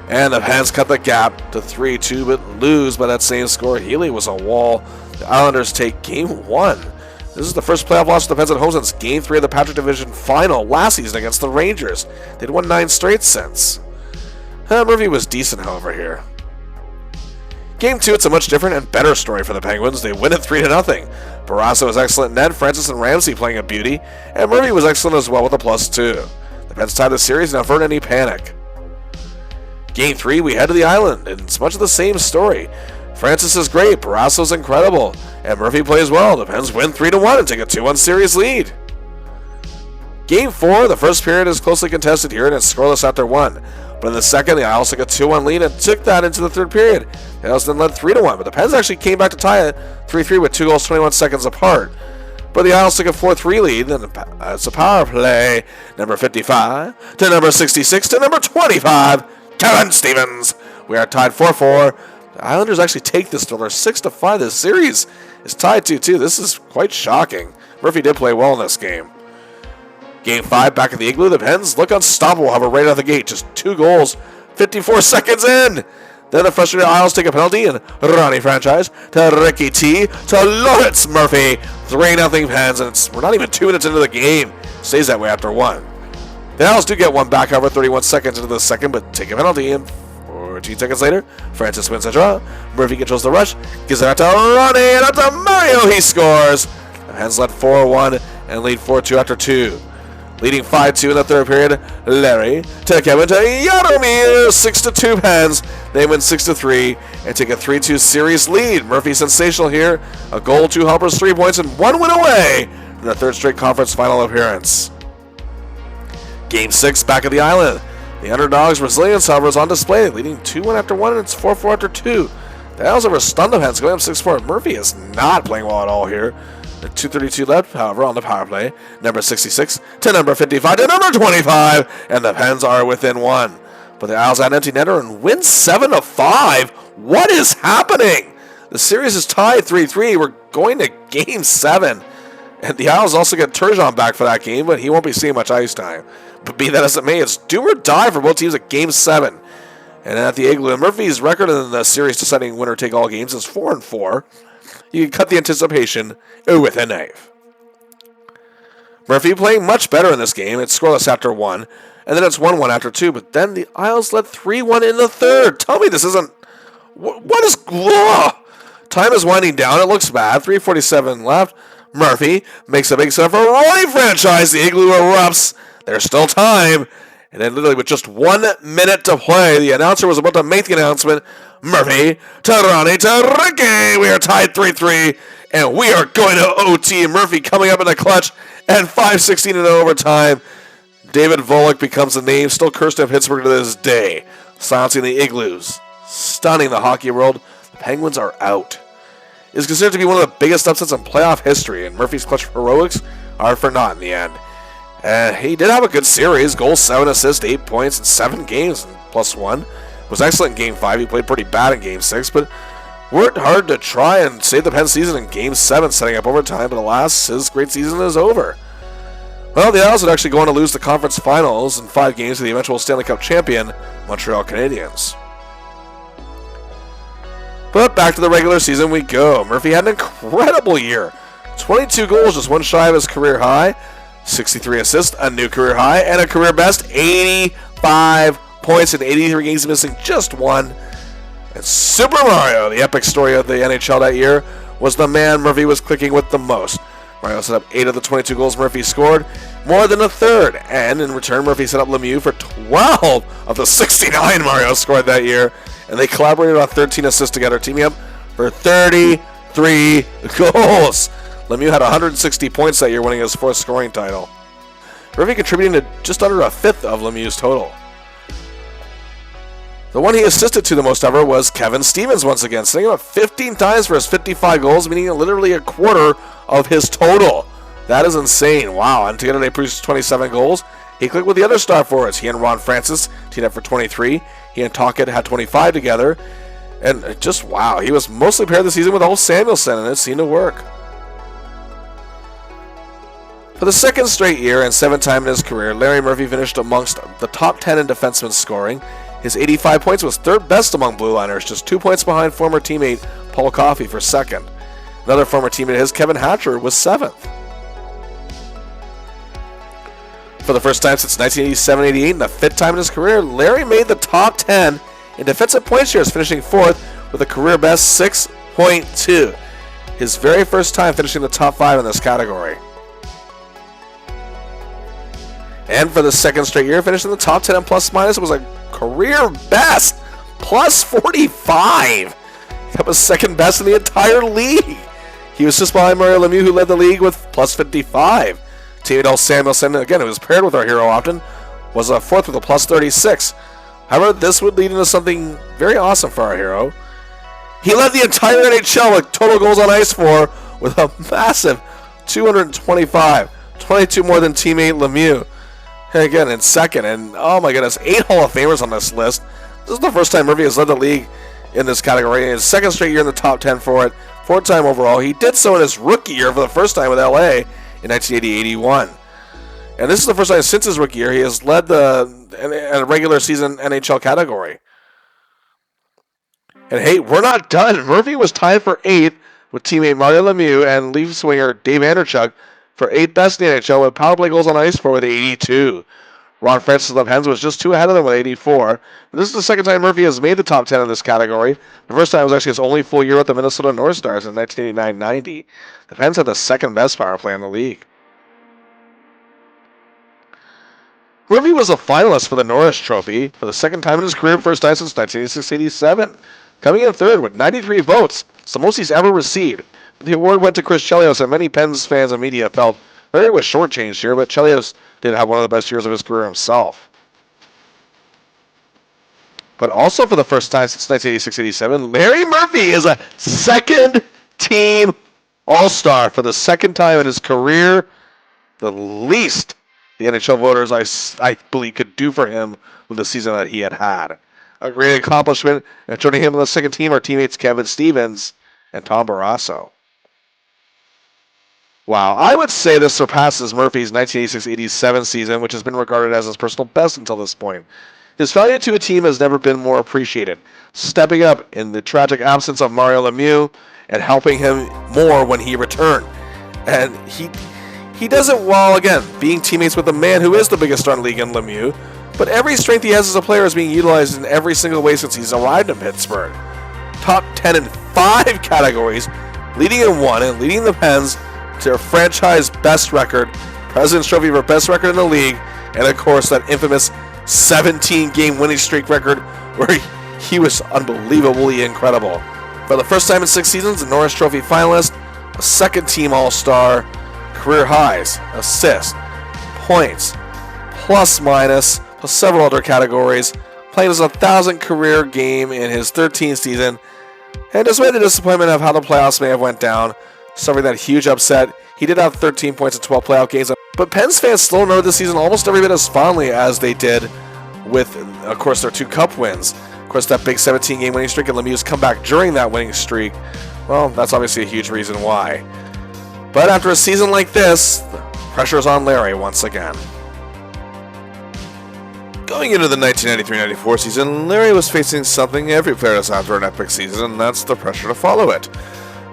And the Pens cut the gap to 3-2, but lose by that same score. Healy was a wall. The Islanders take Game 1. This is the first playoff loss for the Pens at home since Game 3 of the Patrick Division Final last season against the Rangers. They'd won 9 straight since. Murphy was decent, however, here. Game 2, it's a much different and better story for the Penguins. They win it 3-0. Barrasso was excellent. Ned, Francis, and Ramsey playing a beauty. And Murphy was excellent as well with a +2. The Pens tied the series and averted any panic. Game 3, we head to the island, and it's much of the same story. Francis is great, Barrasso's incredible, and Murphy plays well. The Pens win 3-1 and take a 2-1 series lead. Game 4, the first period is closely contested here, and it's scoreless after 1. But in the second, the Isles took a 2-1 lead and took that into the third period. The Isles then led 3-1, but the Pens actually came back to tie it 3-3 with 2 goals 21 seconds apart. But the Isles took a 4-3 lead, and it's a power play. Number 55 to number 66 to number 25, Kevin Stevens. We are tied 4-4. The Islanders actually take this thriller 6-5. This series is tied 2-2. This is quite shocking. Murphy did play well in this game. Game 5, back at the Igloo. The Pens look unstoppable, however, right out the gate. Just 2 goals, 54 seconds in. Then the frustrated Isles take a penalty, and Ronnie franchise to Ricky T to Lawrence Murphy. 3-0 Pens, and we're not even 2 minutes into the game. Stays that way after 1. The Isles do get one back, however, 31 seconds into the second, but take a penalty, and 14 seconds later, Francis wins the draw. Murphy controls the rush, gives it out to Ronnie, and up to Mario, he scores. The Pens led 4-1 and lead 4-2 after 2. Leading 5-2 in the third period, Larry to Kevin to Yaromir, 6-2 Pens. They win 6-3 and take a 3-2 series lead. Murphy sensational here. A goal, 2 helpers, 3 points, and 1 win away in the third straight conference final appearance. Game 6, back at the island. The underdogs' resilience, however, is on display, leading 2-1 after 1, and it's 4-4 after 2. The Isles over stunned the Pens, going up 6-4. Murphy is not playing well at all here. The 2:32 left, however, on the power play. Number 66 to number 55 to number 25, and the Pens are within 1. But the Isles add empty netter and win 7-5. What is happening? The series is tied 3-3. We're going to Game 7. And the Isles also get Turgeon back for that game, but he won't be seeing much ice time. But be that as it may, it's do or die for both teams at Game 7. And at the Igloo, Murphy's record in the series deciding winner-take-all games is 4-4. You can cut the anticipation with a knife. Murphy playing much better in this game. It's scoreless after 1, and then it's 1-1 after 2. But then the Isles led 3-1 in the third. Tell me this isn't... What is... Ugh. Time is winding down. It looks bad. 3:47 left. Murphy makes a big set for a rolling franchise. The Igloo erupts. There's still time. And then literally with just 1 minute to play, the announcer was about to make the announcement. Murphy to Ronnie to Ricky. We are tied 3-3, and we are going to OT. Murphy coming up in the clutch and 5:16 in overtime. David Volek becomes the name still cursed in Pittsburgh to this day, silencing the Igloos. Stunning the hockey world. The Penguins are out. It is considered to be one of the biggest upsets in playoff history, and Murphy's clutch heroics are for naught in the end. He did have a good series. Goals, 7 assists, 8 points in 7 games, and +1. Was excellent in Game 5. He played pretty bad in Game 6, but worked hard to try and save the Penn season in Game 7, setting up overtime, but alas, his great season is over. Well, the Isles would actually go on to lose the conference finals in 5 games to the eventual Stanley Cup champion, Montreal Canadiens. But back to the regular season we go. Murphy had an incredible year. 22 goals, just 1 shy of his career high. 63 assists, a new career high, and a career best 85 points in 83 games, missing just 1. And Super Mario, the epic story of the NHL that year, was the man Murphy was clicking with the most. Mario set up 8 of the 22 goals Murphy scored, more than a third. And in return, Murphy set up Lemieux for 12 of the 69 Mario scored that year. And they collaborated on 13 assists together, teaming up for 33 goals. Lemieux had 160 points that year, winning his 4th scoring title. Murphy contributing to just under a fifth of Lemieux's total. The one he assisted to the most ever was Kevin Stevens once again, setting him up 15 times for his 55 goals, meaning literally a quarter of his total. That is insane. Wow. And together they produced 27 goals. He clicked with the other star forwards. He and Ron Francis teamed up for 23. He and Tocchet had 25 together. And just wow. He was mostly paired this season with Ole Samuelson, and it seemed to work. For the second straight year and 7th time in his career, Larry Murphy finished amongst the top 10 in defenseman scoring. His 85 points was 3rd best among Blue Liners, just 2 points behind former teammate Paul Coffey for 2nd. Another former teammate of his, Kevin Hatcher, was 7th. For the first time since 1987-88 and the 5th time in his career, Larry made the top 10 in defensive point shares, finishing 4th with a career best 6.2. His very first time finishing the top 5 in this category. And for the 2nd straight year, finishing the top 10 in plus minus was a career best, plus 45. That was 2nd best in the entire league. He was just behind Mario Lemieux, who led the league with plus 55. Teammate Ole Samuelson, again, who was paired with our hero often, was 4th with a plus 36. However, this would lead into something very awesome for our hero. He led the entire NHL with total goals on ice for with a massive 225, 22 more than teammate Lemieux. And again, in 2nd, and oh my goodness, 8 Hall of Famers on this list. This is the first time Murphy has led the league in this category. His 2nd straight year in the top 10 for it, 4th time overall. He did so in his rookie year for the first time with LA in 1980-81. And this is the first time since his rookie year he has led the regular season NHL category. And hey, we're not done. Murphy was tied for 8th with teammate Mario Lemieux and Leaf swinger Dave Anderchuk for 8th best in the NHL with power play goals on ice for with 82. Ron Francis of Hens was just 2 ahead of them with 84. But this is the 2nd time Murphy has made the top 10 in this category. The first time was actually his only full year with the Minnesota North Stars in 1989-90. The Pens had the 2nd best power play in the league. Murphy was a finalist for the Norris Trophy for the 2nd time in his career, first time since 1986-87. Coming in 3rd with 93 votes. It's the most he's ever received. The award went to Chris Chelios, and many Pens fans and media felt Larry was shortchanged here, but Chelios did have one of the best years of his career himself. But also for the first time since 1986-87, Larry Murphy is a 2nd team All-Star for the 2nd time in his career. The least the NHL voters, I believe, could do for him with the season that he had had. A great accomplishment, and joining him on the 2nd team are teammates Kevin Stevens and Tom Barrasso. Wow, I would say this surpasses Murphy's 1986-87 season, which has been regarded as his personal best until this point. His value to a team has never been more appreciated, stepping up in the tragic absence of Mario Lemieux and helping him more when he returned. And he does it while, again, being teammates with the man who is the biggest star in the league in Lemieux, but every strength he has as a player is being utilized in every single way since he's arrived in Pittsburgh. Top 10 in 5 categories, leading in 1 and leading the Pens to their franchise best record, President's Trophy for best record in the league, and of course that infamous 17-game winning streak record where he was unbelievably incredible. For the first time in 6 seasons, a Norris Trophy finalist, a second-team All-Star, career highs, assists, points, plus-minus, plus several other categories, playing his 1,000th career game in his 13th season, and despite the disappointment of how the playoffs may have went down, suffering that huge upset, he did have 13 points in 12 playoff games. But Pens fans still remember this season almost every bit as fondly as they did with, of course, their 2 cup wins. Of course, that big 17-game winning streak and Lemieux's comeback during that winning streak, well, that's obviously a huge reason why. But after a season like this, the pressure is on Larry once again. Going into the 1993-94 season, Larry was facing something every player does after an epic season, and that's the pressure to follow it.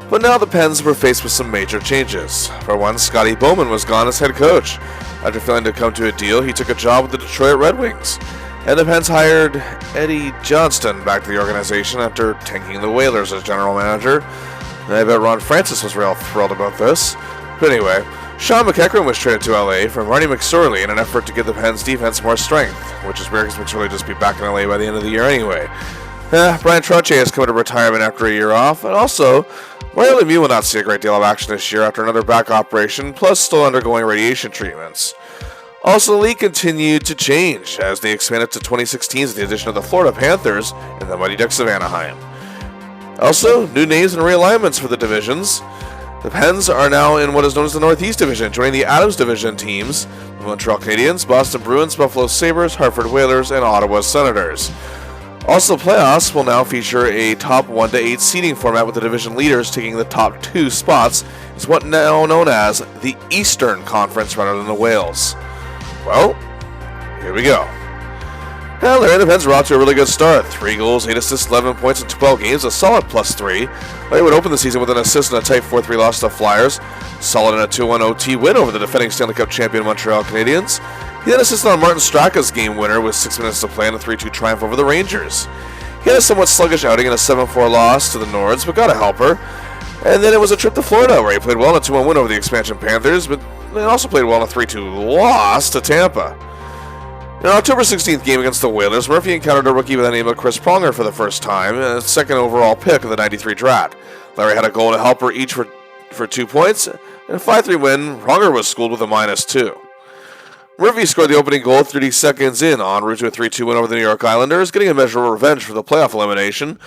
But now the Pens were faced with some major changes. For one, Scotty Bowman was gone as head coach. After failing to come to a deal, he took a job with the Detroit Red Wings. And the Pens hired Eddie Johnston back to the organization after tanking the Whalers as general manager. And I bet Ron Francis was real thrilled about this. But anyway, Sean McEachran was traded to LA from Marty McSorley in an effort to give the Pens defense more strength, which is weird because McSorley will just be back in LA by the end of the year anyway. Brian Trottier has come to retirement after a year off, and also, Mario Lemieux will not see a great deal of action this year after another back operation, plus still undergoing radiation treatments. Also, the league continued to change as they expanded to 2016 with the addition of the Florida Panthers and the Mighty Ducks of Anaheim. Also, new names and realignments for the divisions. The Pens are now in what is known as the Northeast Division, joining the Adams Division teams, the Montreal Canadiens, Boston Bruins, Buffalo Sabres, Hartford Whalers, and Ottawa Senators. Also, playoffs will now feature a top 1 to 8 seeding format with the division leaders taking the top 2 spots. It's what now known as the Eastern Conference rather than the Wales. Well, here we go. Now, Larry and the Pens were off to a really good start. 3 goals, 8 assists, 11 points in 12 games, a solid +3. Larry would open the season with an assist and a tight 4-3 loss to the Flyers. Solid in a 2-1 OT win over the defending Stanley Cup champion Montreal Canadiens. He then assisted on Martin Straka's game winner with 6 minutes to play in a 3-2 triumph over the Rangers. He had a somewhat sluggish outing in a 7-4 loss to the Nords, but got a helper. And then it was a trip to Florida where he played well in a 2-1 win over the expansion Panthers, but he also played well in a 3-2 loss to Tampa. In an October 16th game against the Whalers, Murphy encountered a rookie by the name of Chris Pronger for the first time, a second overall pick of the 93 draft. Larry had a goal and a helper each for 2 points, and a 5-3 win. Pronger was schooled with a -2. Murphy scored the opening goal 30 seconds in en route to a 3-2 win over the New York Islanders, getting a measure of revenge for the playoff elimination.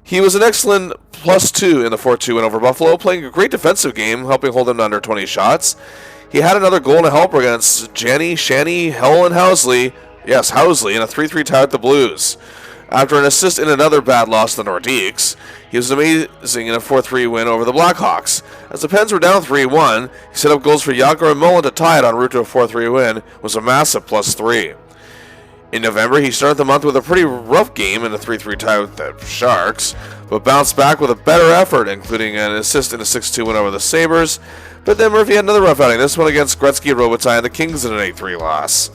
He was an excellent +2 in the 4-2 win over Buffalo, playing a great defensive game, helping hold them to under 20 shots. He had another goal and a helper against Shanny, Hell, and Housley in a 3-3 tie with the Blues. After an assist in another bad loss to the Nordiques, he was amazing in a 4-3 win over the Blackhawks. As the Pens were down 3-1, he set up goals for Yager and Mullen to tie it en route to a 4-3 win, was a massive +3. In November, he started the month with a pretty rough game in a 3-3 tie with the Sharks, but bounced back with a better effort, including an assist in a 6-2 win over the Sabres. But then Murphy had another rough outing, this one against Gretzky and Robitaille and the Kings in an 8-3 loss.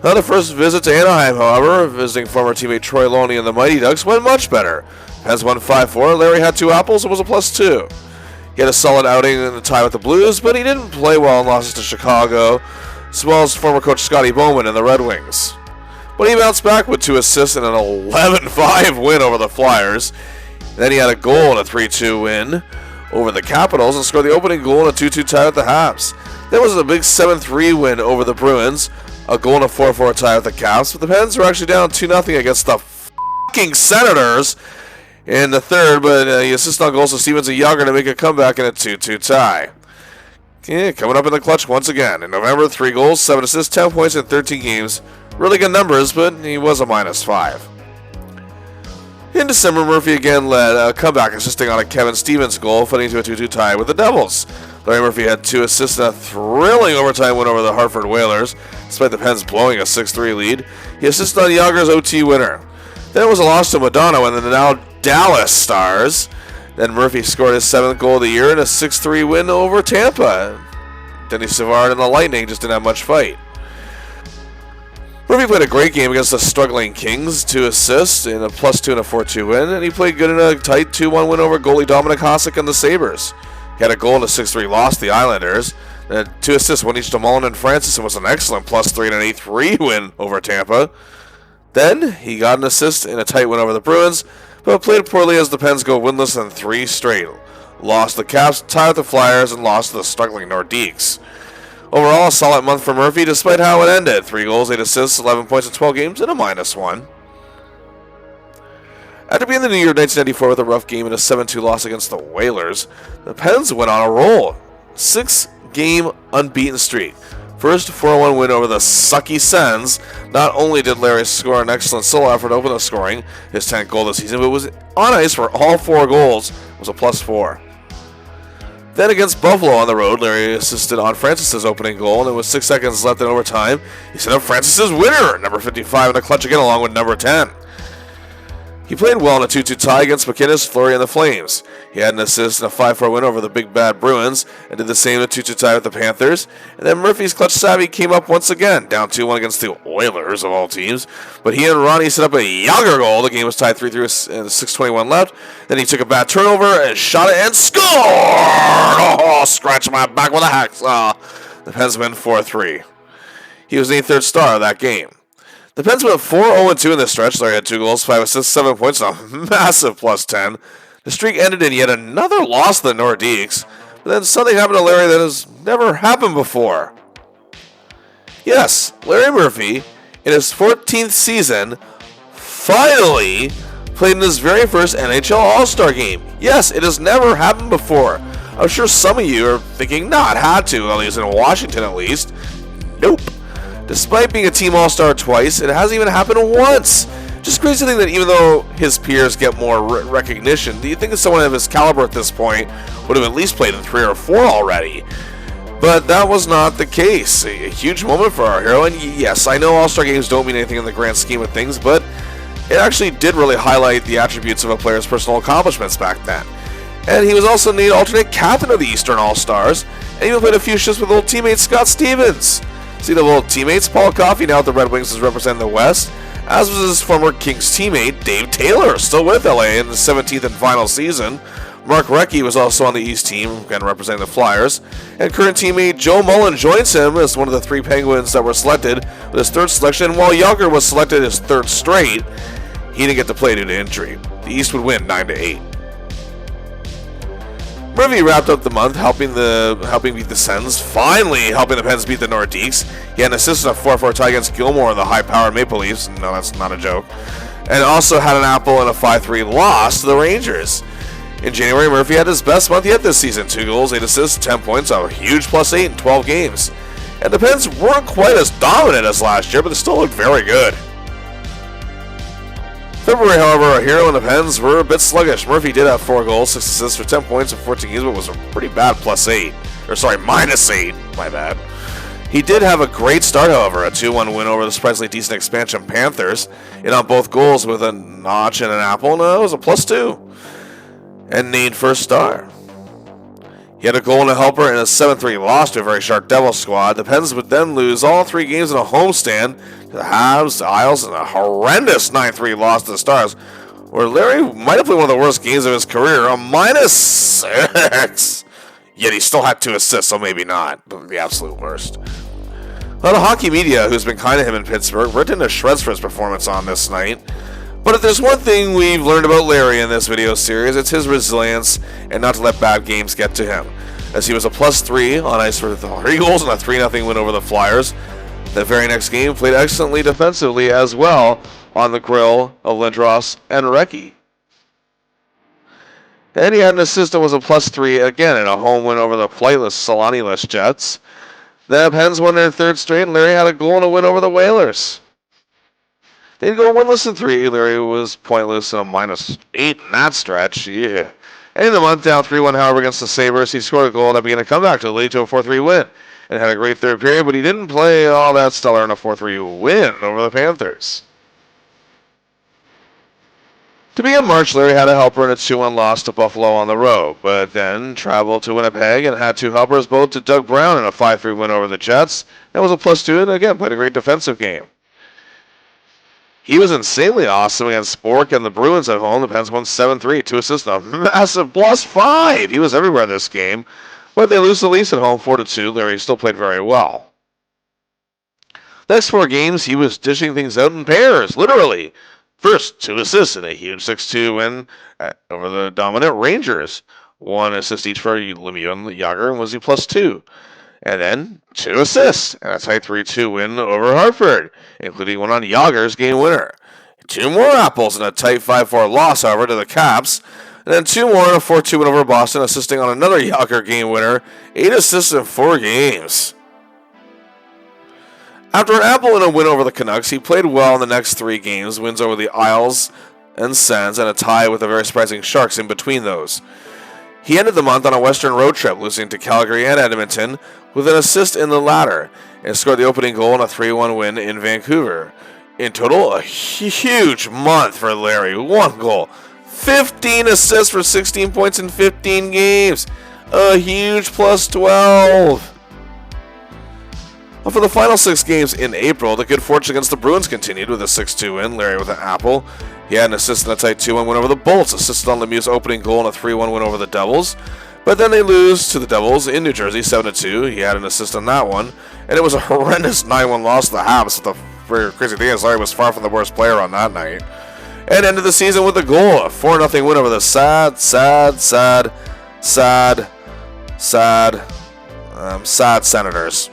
On the first visit to Anaheim, however, visiting former teammate Troy Loney and the Mighty Ducks went much better. Pens won 5-4, Larry had 2 apples and was a +2. He had a solid outing in the tie with the Blues, but he didn't play well in losses to Chicago, as well as former coach Scotty Bowman and the Red Wings. But he bounced back with 2 assists and an 11-5 win over the Flyers. Then he had a goal in a 3-2 win over the Capitals and scored the opening goal in a 2-2 tie with the Habs. Then was a big 7-3 win over the Bruins, a goal in a 4-4 tie with the Caps, but the Pens were actually down 2-0 against the fucking Senators in the third, but he assisted on goals to Stevens and Yager to make a comeback in a 2-2 tie. Yeah, coming up in the clutch once again. In November, 3 goals, 7 assists, 10 points in 13 games. Really good numbers, but he was a -5. In December, Murphy again led a comeback, assisting on a Kevin Stevens goal, footing to a 2-2 tie with the Devils. Larry Murphy had 2 assists in a thrilling overtime win over the Hartford Whalers, despite the Pens blowing a 6-3 lead. He assisted on Yager's OT winner. Then it was a loss to Madonna when the now Dallas Stars. Then Murphy scored his 7th goal of the year in a 6-3 win over Tampa. Denny Savard and the Lightning just didn't have much fight. Murphy played a great game against the struggling Kings, 2 assists in a +2 and a 4-2 win, and he played good in a tight 2-1 win over goalie Dominic Hasek and the Sabres. He had a goal in a 6-3 loss to the Islanders, and 2 assists, one each to Mullen and Francis, and was an excellent +3 and an 8-3 win over Tampa. Then he got an assist in a tight win over the Bruins, but played poorly as the Pens go winless in 3 straight. Lost the Caps, tied with the Flyers, and lost to the struggling Nordiques. Overall, a solid month for Murphy despite how it ended. 3 goals, 8 assists, 11 points in 12 games, and a -1. After being the New Year 1994 with a rough game and a 7-2 loss against the Whalers, the Pens went on a roll. 6-game unbeaten streak. First 4-1 win over the sucky Sens. Not only did Larry score an excellent solo effort to open the scoring, his 10th goal this season, but was on ice for all 4 goals. It was a +4. Then against Buffalo on the road, Larry assisted on Francis' opening goal, and with 6 seconds left in overtime, he set up Francis' winner, number 55, in the clutch again along with number 10. He played well in a 2-2 tie against McInnes, Fleury, and the Flames. He had an assist in a 5-4 win over the Big Bad Bruins, and did the same in a 2-2 tie with the Panthers. And then Murphy's clutch savvy came up once again, down 2-1 against the Oilers of all teams. But he and Ronnie set up a Yager goal. The game was tied 3-3 with 6:21 left. Then he took a bad turnover and shot it and scored! Oh, scratch my back with a hacksaw. The Pens win 4-3. He was the 3rd star of that game. The Pens went 4-0-2 in this stretch. Larry had 2 goals, 5 assists, 7 points, and a massive +10. The streak ended in yet another loss to the Nordiques. But then something happened to Larry that has never happened before. Yes, Larry Murphy, in his 14th season, finally played in his very first NHL All-Star game. Yes, it has never happened before. I'm sure some of you are thinking, nah, it had to. Well, he's in Washington at least. Nope. Despite being a team all-star twice, it hasn't even happened once. Just crazy to think that even though his peers get more recognition, do you think that someone of his caliber at this point would have at least played in 3 or 4 already? But that was not the case. A huge moment for our hero, and yes, I know all-star games don't mean anything in the grand scheme of things, but it actually did really highlight the attributes of a player's personal accomplishments back then. And he was also named alternate captain of the Eastern All-Stars, and even played a few shifts with old teammate Scott Stevens. See the old teammates, Paul Coffey now at the Red Wings is representing the West, as was his former Kings teammate Dave Taylor, still with LA in the 17th and final season. Mark Recchi was also on the East team, again representing the Flyers, and current teammate Joe Mullen joins him as one of the 3 Penguins that were selected with his 3rd selection, while Yager was selected his 3rd straight. He didn't get to play due to injury. The East would win 9-8. Murphy wrapped up the month helping beat the Sens, finally helping the Pens beat the Nordiques. He had an assist in a 4-4 tie against Gilmore and the high-powered Maple Leafs. No, that's not a joke. And also had an apple in a 5-3 loss to the Rangers. In January, Murphy had his best month yet this season. 2 goals, 8 assists, 10 points, a huge +8 in 12 games. And the Pens weren't quite as dominant as last year, but they still looked very good. February, however, our hero and the Pens were a bit sluggish. Murphy did have 4 goals, 6 assists for 10 points in 14 games, but was a pretty bad +8. Or sorry, -8. My bad. He did have a great start, however, a 2-1 win over the surprisingly decent expansion Panthers. In on both goals with a notch and an apple, no, it was a +2. And named 1st star. He had a goal and a helper in a 7-3 loss to a very sharp Devil squad. The Pens would then lose all 3 games in a homestand to the Habs, the Isles, and a horrendous 9-3 loss to the Stars, where Larry might have played one of the worst games of his career, a -6. Yet he still had 2 assists, so maybe not, but the absolute worst. Well, the hockey media, who's been kind to him in Pittsburgh, ripped into shreds for his performance on this night. But if there's one thing we've learned about Larry in this video series, it's his resilience and not to let bad games get to him, as he was a +3 on ice for 3 goals and a 3-0 win over the Flyers. The very next game played excellently defensively as well on the grill of Lindros and Recchi. And he had an assist that was a +3 again in a home win over the flightless Solani-less Jets. The Pens won their 3rd straight, and Larry had a goal and a win over the Whalers. They'd go winless in 3. Larry was pointless in a -8 in that stretch. Yeah. Ending the month down 3-1, however, against the Sabres, he scored a goal that began a comeback to lead to a 4-3 win. And had a great third period, but he didn't play all that stellar in a 4-3 win over the Panthers. To begin March, Larry had a helper in a 2-1 loss to Buffalo on the road, but then traveled to Winnipeg and had two helpers, both to Doug Brown in a 5-3 win over the Jets. That was a +2, and again, played a great defensive game. He was insanely awesome against Spork and the Bruins at home. The Pens won 7-3, 2 assists, a massive +5. He was everywhere this game, but they lose the Leafs at home 4-2. Larry still played very well. The next 4 games, he was dishing things out in pairs, literally. First, 2 assists in a huge 6-2 win over the dominant Rangers. 1 assist each for Lemieux and Yager, and was he +2. And then 2 assists and a tight 3-2 win over Hartford, including one on Yager's game winner. 2 more apples and a tight 5-4 loss, however, to the Caps. And then 2 more and a 4-2 win over Boston, assisting on another Yager game winner. 8 assists in 4 games. After an apple and a win over the Canucks, he played well in the next 3 games, wins over the Isles and Sens, and a tie with the very surprising Sharks in between those. He ended the month on a Western road trip, losing to Calgary and Edmonton, with an assist in the latter, and scored the opening goal in a 3-1 win in Vancouver. In total, a huge month for Larry. 1 goal, 15 assists for 16 points in 15 games. A huge +12. Well, for the final 6 games in April, the good fortune against the Bruins continued with a 6-2 win. Larry with an apple. He had an assist in a tight 2-1 win over the Bolts, assisted on Lemieux's opening goal in a 3-1 win over the Devils. But then they lose to the Devils in New Jersey 7-2. He had an assist on that one. And it was a horrendous 9-1 loss to the Habs. But the very crazy thing is Larry was far from the worst player on that night. And ended the season with a goal, a 4-0 win over the sad Senators.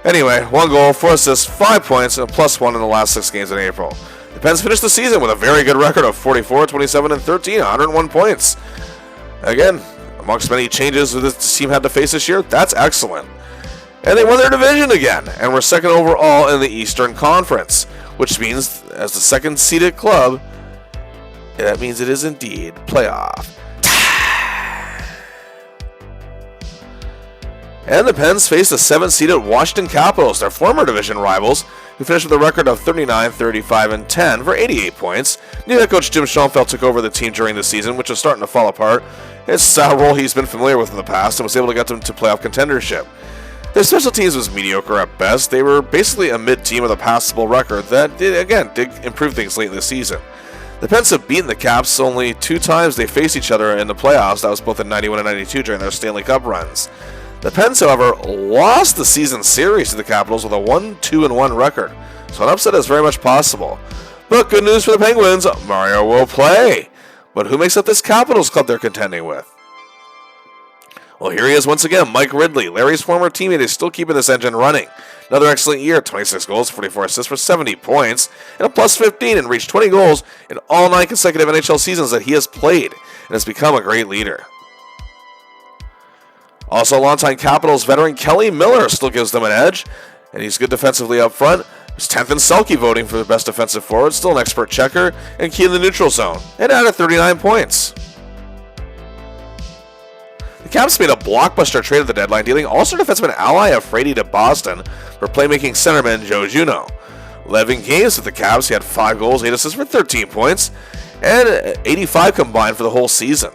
Anyway, 1 goal, 4 assists, 5 points, and a +1 in the last 6 games in April. The Pens finished the season with a very good record of 44, 27, and 13, 101 points. Again, amongst many changes this team had to face this year, that's excellent. And they won their division again, and were second overall in the Eastern Conference, which means, as the second-seeded club, that means it is indeed playoff. And the Pens faced the 7th-seeded Washington Capitals, their former division rivals, who finished with a record of 39, 35, and 10 for 88 points. New head coach Jim Schoenfeld took over the team during the season, which was starting to fall apart. It's a role he's been familiar with in the past and was able to get them to playoff contendership. Their special teams was mediocre at best. They were basically a mid-team with a passable record that, did improve things late in the season. The Pens have beaten the Caps only 2 times they faced each other in the playoffs. That was both in 91 and 92 during their Stanley Cup runs. The Pens, however, lost the season series to the Capitals with a 1-2-1 record, so an upset is very much possible. But good news for the Penguins, Mario will play. But who makes up this Capitals club they're contending with? Well, here he is once again, Mike Ridley. Larry's former teammate is still keeping this engine running. Another excellent year, 26 goals, 44 assists for 70 points, and a +15, and reached 20 goals in all 9 consecutive NHL seasons that he has played, and has become a great leader. Also, longtime Capitals veteran Kelly Miller still gives them an edge, and he's good defensively up front. He's 10th in Selke voting for the best defensive forward, still an expert checker, and key in the neutral zone, and added 39 points. The Caps made a blockbuster trade at the deadline, dealing All-Star defenseman Ally Afraidy to Boston for playmaking centerman Joe Juneau. 11 games with the Caps, he had 5 goals, 8 assists for 13 points, and 85 combined for the whole season.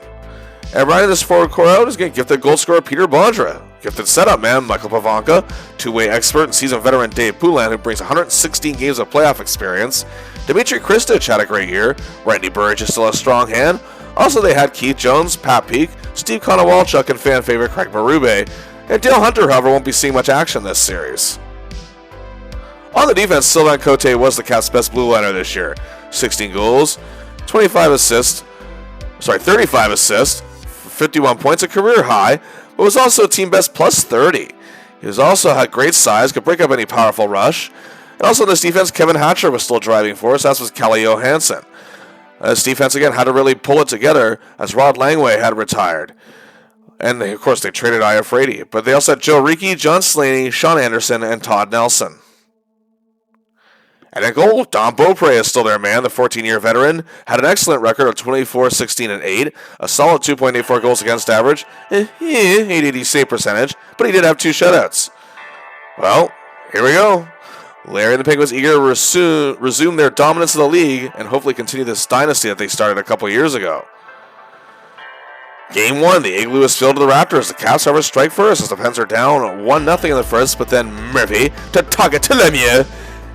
And riding this forward core out is going to gifted goal scorer Peter Bondra, gifted setup man Michael Pavanka, two-way expert and seasoned veteran Dave Poulin, who brings 116 games of playoff experience. Dmitry Kristich had a great year. Randy Burridge is still a strong hand. Also, they had Keith Jones, Pat Peake, Steve Konowalchuk, and fan favorite Craig Berube. And Dale Hunter, however, won't be seeing much action this series. On the defense, Sylvain Cote was the Caps' best blue liner this year. 16 goals, 35 assists, 51 points, a career high, but was also team best +30. He was also had great size, could break up any powerful rush. And also in this defense, Kevin Hatcher was still driving force, as was Kalle Johansson. This defense, again, had to really pull it together as Rod Langway had retired. And, of course, they traded Iafrady. But they also had Joe Ricci, John Slaney, Sean Anderson, and Todd Nelson. And at goal, Don Beaupre is still their man. The 14-year veteran had an excellent record of 24, 16, and 8, a solid 2.84 goals against average, 880 save percentage, but he did have 2 shutouts. Well, here we go. Larry and the Penguins eager to resume their dominance of the league and hopefully continue this dynasty that they started a couple years ago. Game 1, the Igloo is filled to the Raptors. The Caps, however, strike first as the Pens are down 1-0 in the first, but then Murphy to Taga to Lemieux.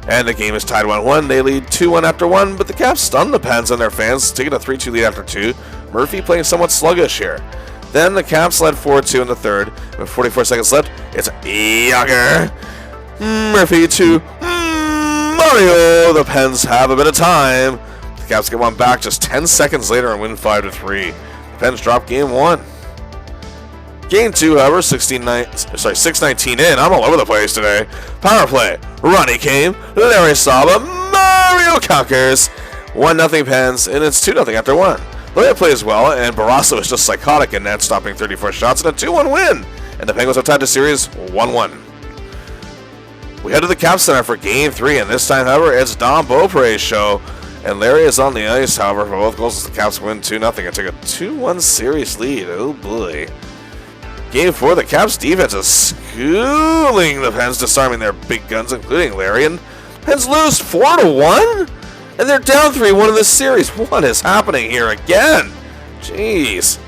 And the game is tied 1-1. They lead 2-1 after 1, but the Caps stun the Pens and their fans, taking a 3-2 lead after 2. Murphy playing somewhat sluggish here. Then the Caps led 4-2 in the third. With 44 seconds left, it's Yager. Murphy to Mario. The Pens have a bit of time. The Caps get one back just 10 seconds later and win 5-3. The Pens drop game 1. Game 2, however, 6:19 in. I'm all over the place today. Power play. Ronnie came. Larry Saba. Mario conquers. 1-0 Pens, and it's 2-0 after 1. Larry plays well, and Barrasso is just psychotic in net, stopping 34 shots and a 2-1 win. And the Penguins have tied the series 1-1. We head to the Cap Center for Game 3, and this time, however, it's Don Beaupre's show. And Larry is on the ice, however, for both goals as the Caps win 2-0 and take a 2-1 series lead. Oh boy. Game 4, the Caps defense is schooling the Pens, disarming their big guns, including Larry. And Pens lose 4-1? And they're down 3-1 in this series. What is happening here again? Jeez.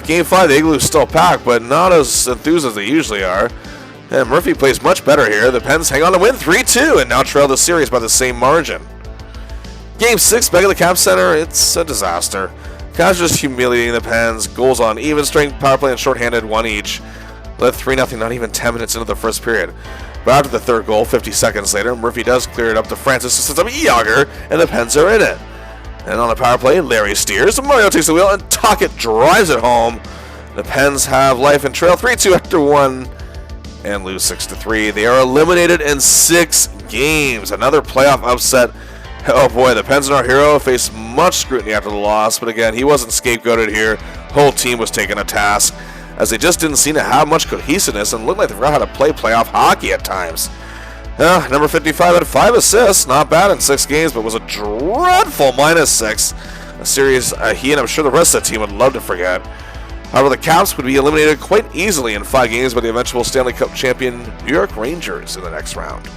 Game 5, the Igloo's still packed, but not as enthused as they usually are. And Murphy plays much better here. The Pens hang on to win 3-2 and now trail the series by the same margin. Game 6, back at the Cap Center, it's a disaster. Caps just humiliating the Pens. Goals on even strength, power play, and shorthanded, 1 each. Led 3-0 not even 10 minutes into the first period. But after the third goal, 50 seconds later, Murphy does clear it up to Francis, who sets up Yager, and the Pens are in it. And on the power play, Larry steers, Mario takes the wheel, and Tocchet drives it home. The Pens have life and trail 3-2 after 1 and lose 6-3. They are eliminated in 6 games. Another playoff upset. Oh boy, the Pens and our hero faced much scrutiny after the loss, but again, he wasn't scapegoated here. The whole team was taken to task, as they just didn't seem to have much cohesiveness and looked like they forgot how to play playoff hockey at times. Number 55 had 5 assists, not bad in 6 games, but was a dreadful -6. A series he and I'm sure the rest of the team would love to forget. However, the Caps would be eliminated quite easily in 5 games by the eventual Stanley Cup champion New York Rangers in the next round.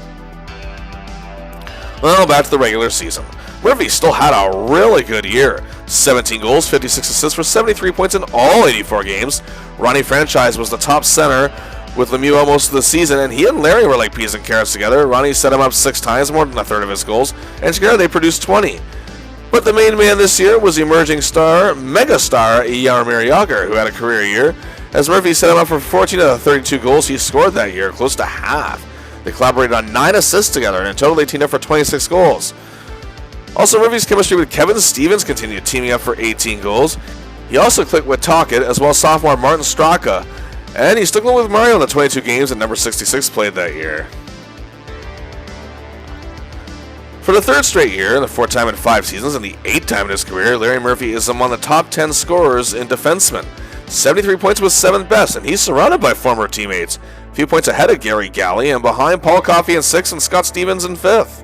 Well, back to the regular season. Murphy still had a really good year. 17 goals, 56 assists for 73 points in all 84 games. Ronnie Franchise was the top center with Lemieux most of the season, and he and Larry were like peas and carrots together. Ronnie set him up 6 times, more than a third of his goals, and together they produced 20. But the main man this year was emerging megastar Jaromir Jagr, who had a career year. As Murphy set him up for 14 of the 32 goals he scored that year, close to half. They collaborated on 9 assists together, and in total they teamed up for 26 goals. Also, Murphy's chemistry with Kevin Stevens continued, teaming up for 18 goals. He also clicked with Tocchet, as well as sophomore Martin Straka, and he stuck with Mario in the 22 games that number 66 played that year. For the 3rd straight year, the 4th time in 5 seasons, and the 8th time in his career, Larry Murphy is among the top 10 scorers in defensemen. 73 points was 7th best, and he's surrounded by former teammates. A few points ahead of Gary Galley, and behind Paul Coffey in 6th and Scott Stevens in 5th.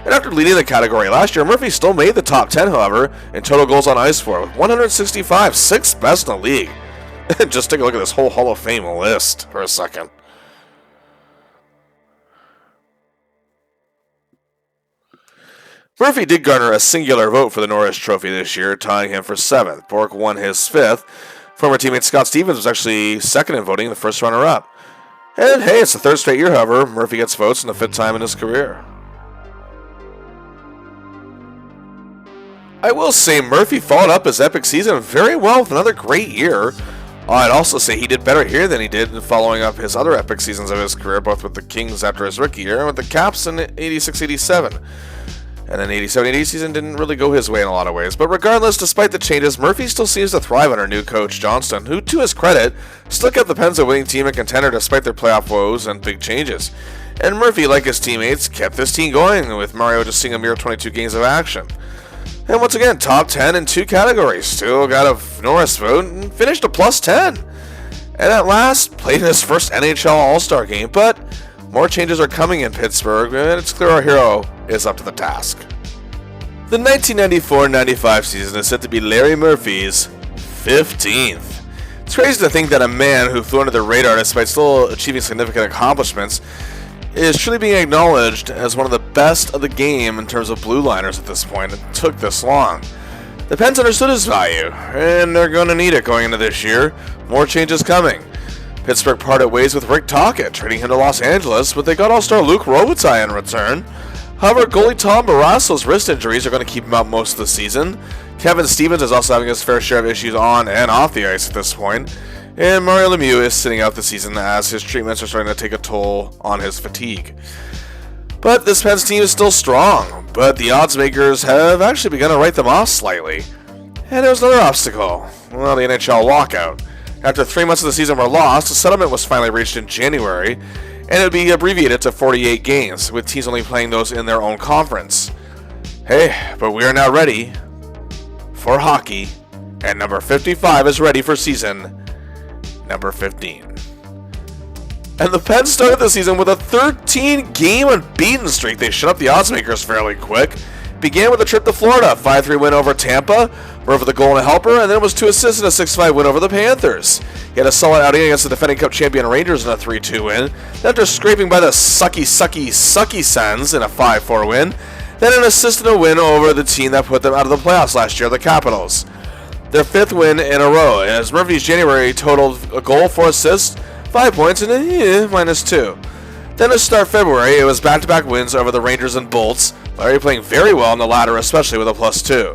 And after leading the category last year, Murphy still made the top 10, however, in total goals on ice for, with 165, 6th best in the league. Just take a look at this whole Hall of Fame list for a second. Murphy did garner a singular vote for the Norris Trophy this year, tying him for 7th. Bork won his 5th. Former teammate Scott Stevens was actually 2nd in voting, the first runner-up. And hey, it's the 3rd straight year, however, Murphy gets votes in the 5th time in his career. I will say Murphy followed up his epic season very well with another great year. I'd also say he did better here than he did in following up his other epic seasons of his career, both with the Kings after his rookie year and with the Caps in 86-87. And then 87-88 season didn't really go his way in a lot of ways. But regardless, despite the changes, Murphy still seems to thrive under new coach Johnston, who, to his credit, still kept the Pens a winning team and contender despite their playoff woes and big changes. And Murphy, like his teammates, kept this team going, with Mario just seeing a mere 22 games of action. And once again, top 10 in 2 categories. Still got a Norris vote and finished a +10. And at last, played in his first NHL All-Star game, but more changes are coming in Pittsburgh, and it's clear our hero is up to the task. The 1994-95 season is said to be Larry Murphy's 15th. It's crazy to think that a man who flew under the radar despite still achieving significant accomplishments is truly being acknowledged as one of the best of the game in terms of blue liners at this point. It took this long. The Pens understood his value, and they're going to need it going into this year. More changes coming. Pittsburgh parted ways with Rick Tocchet, trading him to Los Angeles, but they got all-star Luc Robitaille in return. However, goalie Tom Barrasso's wrist injuries are going to keep him out most of the season. Kevin Stevens is also having his fair share of issues on and off the ice at this point. And Mario Lemieux is sitting out the season as his treatments are starting to take a toll on his fatigue. But this Pens team is still strong, but the odds makers have actually begun to write them off slightly. And there was another obstacle. Well, the NHL lockout. After 3 months of the season were lost, a settlement was finally reached in January, and it would be abbreviated to 48 games, with teams only playing those in their own conference. Hey, but we are now ready for hockey, and number 55 is ready for season number 15. And the Pens started the season with a 13-game unbeaten streak. They shut up the odds makers fairly quick. Began with a trip to Florida, 5-3 win over Tampa, Murphy the goal and a helper, and then it was 2 assists and a 6-5 win over the Panthers. He had a solid outing against the defending Cup champion Rangers in a 3-2 win. Then after scraping by the sucky Sens in a 5-4 win, then an assist and a win over the team that put them out of the playoffs last year, the Capitals. Their 5th win in a row, as Murphy's January totaled a goal, 4 assists, 5 points, and a -2. Then to start February, it was back-to-back wins over the Rangers and Bolts, Larry playing very well in the latter, especially with a +2.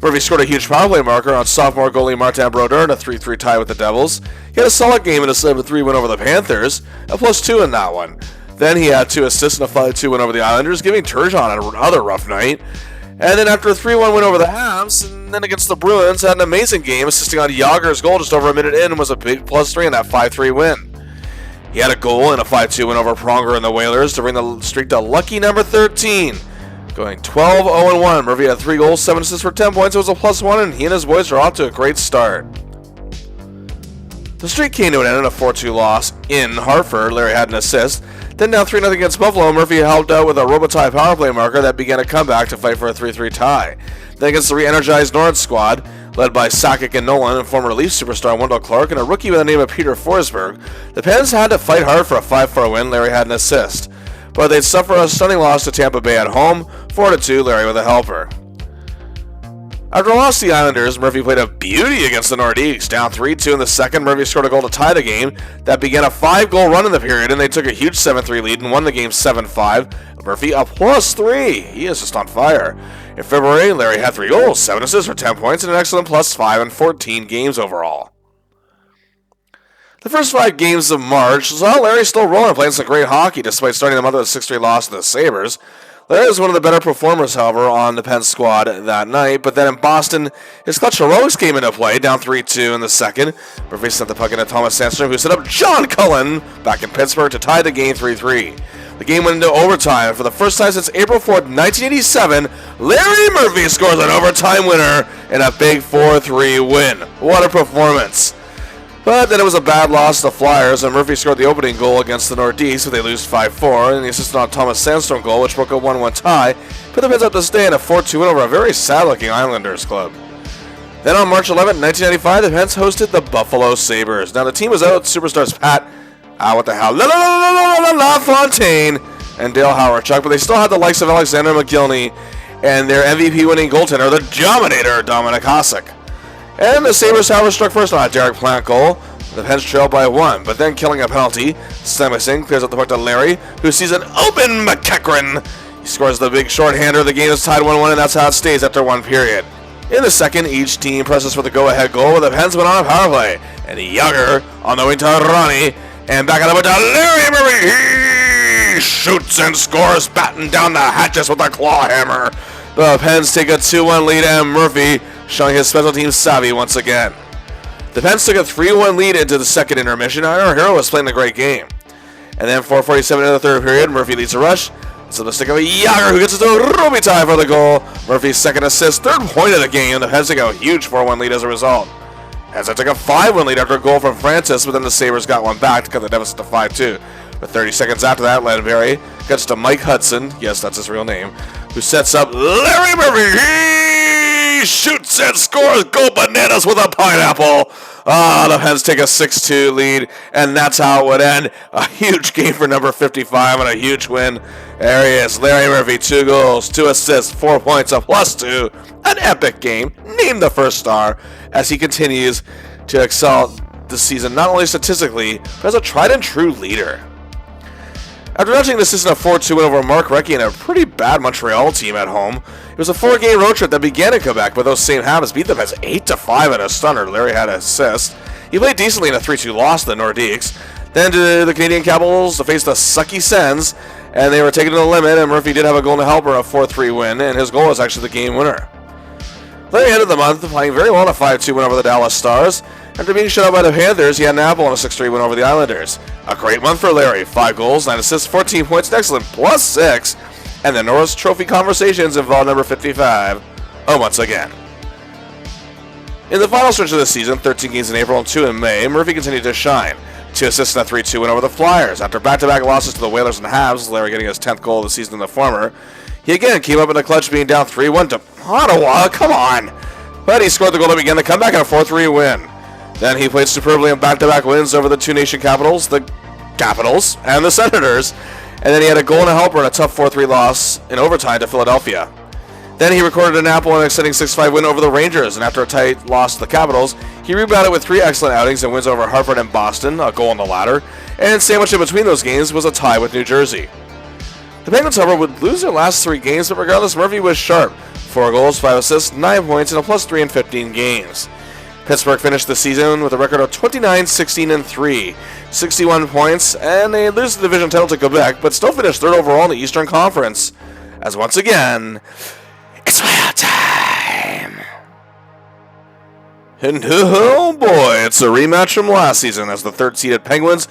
Murphy scored a huge power play marker on sophomore goalie Martin Brodeur in a 3-3 tie with the Devils. He had a solid game in a 7-3 win over the Panthers, a +2 in that one. Then he had 2 assists and a 5-2 win over the Islanders, giving Turgeon another rough night. And then after a 3-1 win over the Habs, and then against the Bruins, had an amazing game, assisting on Yager's goal just over a minute in, and was a big +3 in that 5-3 win. He had a goal and a 5-2 win over Pronger and the Whalers to bring the streak to lucky number 13. Going 12-0-1, Murphy had 3 goals, 7 assists for 10 points. It was a +1, and he and his boys are off to a great start. The streak came to an end in a 4-2 loss in Hartford. Larry had an assist. Then down 3-0 against Buffalo, Murphy helped out with a Robitaille power play marker that began a comeback to fight for a 3-3 tie. Then against the re-energized North squad, led by Sakic and Nolan and former Leafs superstar Wendell Clark and a rookie by the name of Peter Forsberg, the Pens had to fight hard for a 5-4 win. Larry had an assist. But they'd suffer a stunning loss to Tampa Bay at home, 4-2, Larry with a helper. After a loss to the Islanders, Murphy played a beauty against the Nordiques. Down 3-2 in the second, Murphy scored a goal to tie the game. That began a 5-goal run in the period, and they took a huge 7-3 lead and won the game 7-5. Murphy a +3. He is just on fire. In February, Larry had 3 goals, 7 assists for 10 points, and an excellent +5 in 14 games overall. The first 5 games of March saw Larry still rolling, playing some great hockey despite starting the month with a 6-3 loss to the Sabres. Larry was one of the better performers, however, on the Penn squad that night, but then in Boston, his clutch heroics came into play, down 3-2 in the second. Murphy sent the puck into Thomas Sandstrom, who set up John Cullen back in Pittsburgh to tie the game 3-3. The game went into overtime. For the first time since April 4th, 1987, Larry Murphy scores an overtime winner in a big 4-3 win. What a performance. But then it was a bad loss to the Flyers, and Murphy scored the opening goal against the Nordiques, but they lose 5-4, and the assist on Thomas Sandstrom goal, which broke a 1-1 tie, put the Pens up to stay in a 4-2 win over a very sad-looking Islanders club. Then on March 11, 1995, the Pens hosted the Buffalo Sabres. Now the team was out superstars Pat, LaFontaine, and Dale Hawerchuk, but they still had the likes of Alexander McGillney and their MVP-winning goaltender, the Dominator, Dominik Hasek. And the Sabres, however, struck first on a Derek Plant goal. The Pens trailed by 1, but then killing a penalty, Stamison clears up the puck to Larry, who sees an open McEachran. He scores the big shorthander. The game is tied 1-1, and that's how it stays after 1 period. In the second, each team presses for the go-ahead goal, with the Pens went on a power play. And Yager on the wing to Ronnie, and back on the wing to Larry Murphy. He shoots and scores, batting down the hatches with a claw hammer. The Pens take a 2-1 lead, and Murphy showing his special team savvy once again. The Pens took a 3-1 lead into the second intermission, and our hero was playing a great game. And then 4:47 into the third period, Murphy leads a rush. It's a mistake of Yager, who gets it to Robitaille for the goal. Murphy's second assist, 3rd point of the game. The Pens take a huge 4-1 lead as a result. As they took a 5-1 lead after a goal from Francis, but then the Sabres got one back to cut the deficit to 5-2. With 30 seconds after that, Ledbury gets to Mike Hudson. Yes, that's his real name. Who sets up Larry Murphy. He shoots and scores. Go bananas with a pineapple. The Pens take a 6-2 lead, and that's how it would end. A huge game for number 55 and a huge win. There he is, Larry Murphy, 2 goals, 2 assists, 4 points, a +2. An epic game, named the first star, as he continues to excel this season, not only statistically, but as a tried-and-true leader. After notching the season a 4-2 win over Mark Recchi and a pretty bad Montreal team at home, it was a 4-game road trip that began in Quebec, but those same Habs beat the Pens 8-5 in a stunner. Larry had an assist. He played decently in a 3-2 loss to the Nordiques. Then to the Canadian Capitals to face the sucky Sens, and they were taken to the limit, and Murphy did have a goal to help her, a 4-3 win, and his goal was actually the game winner. Larry ended the month playing very well in a 5-2 win over the Dallas Stars. After being shut out by the Panthers, he had an apple in a 6-3 win over the Islanders. A great month for Larry. 5 goals, 9 assists, 14 points, an excellent +6. And the Norris Trophy conversations involve number 55 once again. In the final stretch of the season, 13 games in April and 2 in May, Murphy continued to shine. 2 assists in a 3-2 win over the Flyers. After back-to-back losses to the Whalers and Habs, Larry getting his 10th goal of the season in the former, he again came up in the clutch, being down 3-1 to Ottawa. Come on! But he scored the goal to begin the comeback in a 4-3 win. Then he played superbly in back-to-back wins over the 2 nation capitals, the Capitals, and the Senators. And then he had a goal and a helper in a tough 4-3 loss in overtime to Philadelphia. Then he recorded an apple in an exciting 6-5 win over the Rangers, and after a tight loss to the Capitals, he rebounded with 3 excellent outings and wins over Hartford and Boston, a goal on the latter, and sandwiched in between those games was a tie with New Jersey. The Penguins, however, would lose their last 3 games, but regardless, Murphy was sharp. 4 goals, 5 assists, 9 points, and a +3 in 15 games. Pittsburgh finished the season with a record of 29-16-3, 61 points, and they lose the division title to Quebec, but still finished 3rd overall in the Eastern Conference. As once again, it's whale time! And oh boy, it's a rematch from last season, as the 3rd-seeded Penguins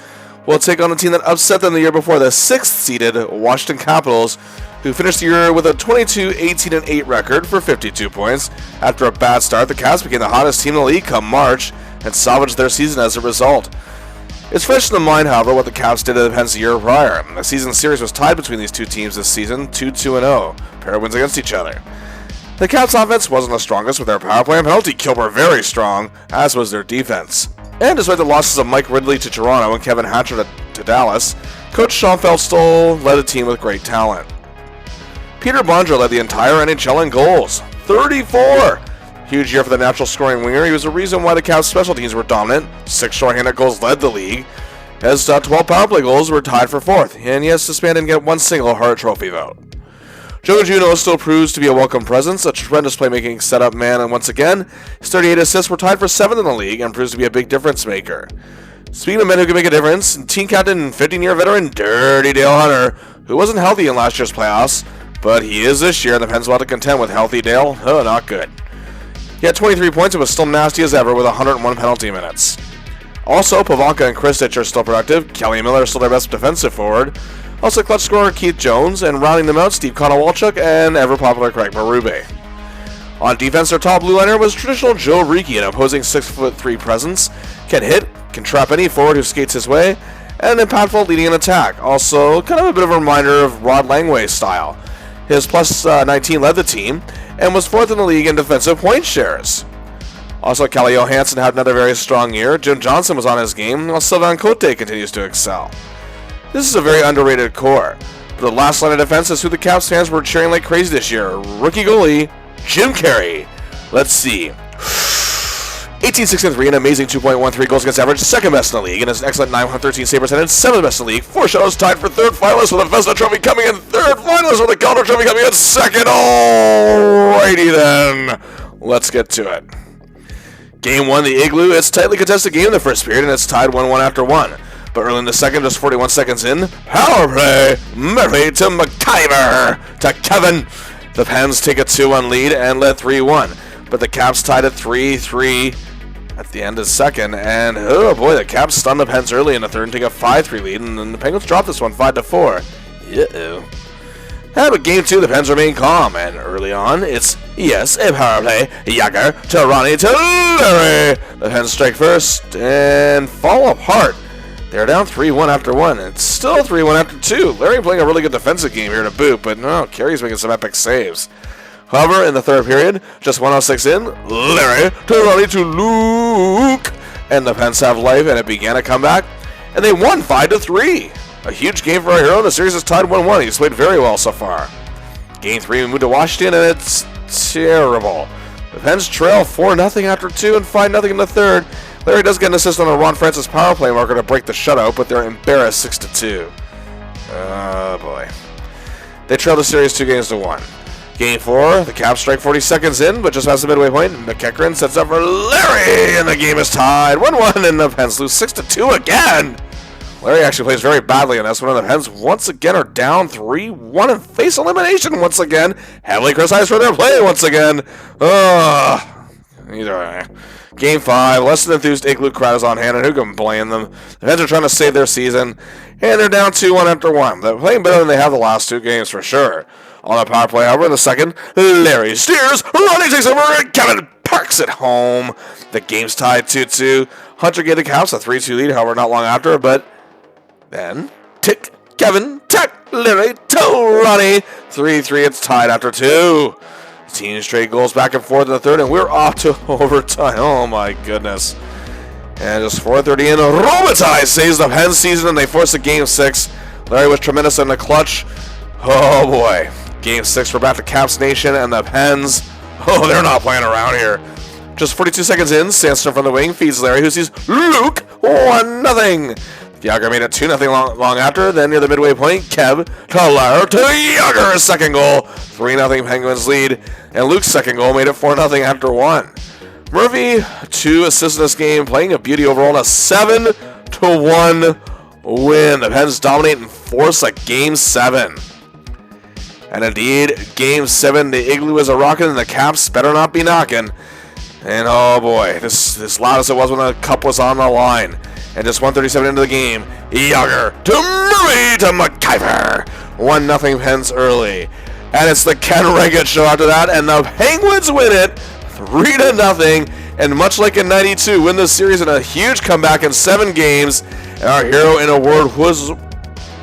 will take on a team that upset them the year before, the 6th-seeded Washington Capitals, who finished the year with a 22-18-8 record for 52 points. After a bad start, the Caps became the hottest team in the league come March and salvaged their season as a result. It's fresh in the mind, however, what the Caps did to the Pens the year prior. The season series was tied between these 2 teams this season, 2-2-0, pair of wins against each other. The Caps' offense wasn't the strongest, with their power play and penalty kill were very strong, as was their defense. And despite the losses of Mike Ridley to Toronto and Kevin Hatcher to Dallas, Coach Sean Feldstol led a team with great talent. Peter Bondra led the entire NHL in goals, 34! Huge year for the natural scoring winger. He was the reason why the Caps' special teams were dominant. 6 shorthanded goals led the league, as 12 power play goals were tied for 4th, and yes, this man didn't get 1 single Hart Trophy vote. Joe Juneau still proves to be a welcome presence, a tremendous playmaking setup man, and once again, his 38 assists were tied for 7th in the league and proves to be a big difference maker. Speaking of men who can make a difference, team captain and 15-year veteran Dirty Dale Hunter, who wasn't healthy in last year's playoffs, but he is this year, and the Pens will have to contend with healthy Dale. Oh, not good. He had 23 points and was still nasty as ever with 101 penalty minutes. Also, Pavanka and Kristich are still productive. Kelly Miller is still their best defensive forward. Also, clutch scorer Keith Jones, and rounding them out, Steve Konowalchuk and ever-popular Craig Berube. On defense, their top blue liner was traditional Joe Ricci, an opposing 6'3" presence. Can hit, can trap any forward who skates his way, and impactful leading an attack. Also, kind of a bit of a reminder of Rod Langway's style. His +19 led the team, and was 4th in the league in defensive point shares. Also, Calle Johansson had another very strong year. Jim Johnson was on his game, while Sylvain Cote continues to excel. This is a very underrated core, but the last line of defense is who the Caps fans were cheering like crazy this year. Rookie goalie, Jim Carey. Let's see. 18-6-3, an amazing 2.13 goals against average, 2nd best in the league, and an excellent 913 save percentage, 7th best in the league. 4 shutout tied for 3rd finalist with the Vezina Trophy coming in 3rd, finalist with the Calder Trophy coming in 2nd. Alrighty then, let's get to it. Game 1, the Igloo. It's a tightly contested game in the first period, and it's tied 1-1 after 1. But early in the second, just 41 seconds in, power play, Murphy to McIver to Kevin. The Pens take a 2-1 lead and led 3-1. But the Caps tied at 3-3 at the end of the second, and oh boy, the Caps stunned the Pens early in the third and take a 5-3 lead, and then the Penguins dropped this one 5-4. Uh-oh. But game 2, the Pens remain calm, and early on, it's, yes, a power play, Yager to Ronnie to Larry. The Pens strike first and fall apart. They're down 3-1 after 1. It's still 3-1 after 2. Larry playing a really good defensive game here to boot, but no, Carey's making some epic saves. However, in the third period, just 1:06 in, Larry to Ronnie to Luke. And the Pens have life, and it began a comeback. And they won 5-3. A huge game for our hero, and the series is tied 1-1. He's played very well so far. Game 3, we moved to Washington, and it's terrible. The Pens trail 4-0 after 2 and 5-0 in the third. Larry does get an assist on a Ron Francis power play marker to break the shutout, but they're embarrassed 6-2. Oh boy. They trail the series 2-1. Game 4, the Caps strike 40 seconds in, but just past the midway point, McEachran sets up for Larry, and the game is tied 1-1, and the Pens lose 6-2 again. Larry actually plays very badly in this one, and the Pens once again are down 3-1 and face elimination once again. Heavily criticized for their play once again. Either way. Game 5, less than enthused Igloo crowd is on hand, and who can blame them? The Pens are trying to save their season, and they're down 2-1 after 1. They're playing better than they have the last 2 games for sure. On the power play, however, in the second, Larry steers, Ronnie takes over, and Kevin parks it home. The game's tied 2-2. Hunter gave the Caps a 3-2 lead, however, not long after, but then, tick, Kevin, tack, Larry, to Ronnie. 3-3, it's tied after 2. 10 straight goals back and forth in the third, and we're off to overtime. Oh my goodness. And just 4:30 in, Robitaille saves the Pens season, and they force a game 6. Larry was tremendous in the clutch. Oh boy. Game 6, we're back to Caps Nation, and the Pens, they're not playing around here. Just 42 seconds in, Sandstrom from the wing feeds Larry, who sees Luke, 1-0. Yager made it 2-0 long after. Then near the midway point, Kev to Larry to Yager, second goal. 3-0 Penguins lead. And Luke's second goal made it 4-0 after 1. Murphy, 2 assists in this game, playing a beauty overall, a 7-1 win. The Pens dominate and force a Game 7. And indeed, Game 7, the Igloo is a-rockin', and the Caps better not be knocking. And oh boy, this loud as it was when the cup was on the line. And just 1:37 into the game, Yager to Murray to McIver. 1-0 Pens early. And it's the Ken Reggett show after that, and the Penguins win it 3-0. And much like in '92, win the series in a huge comeback in 7 games. And our hero in a word was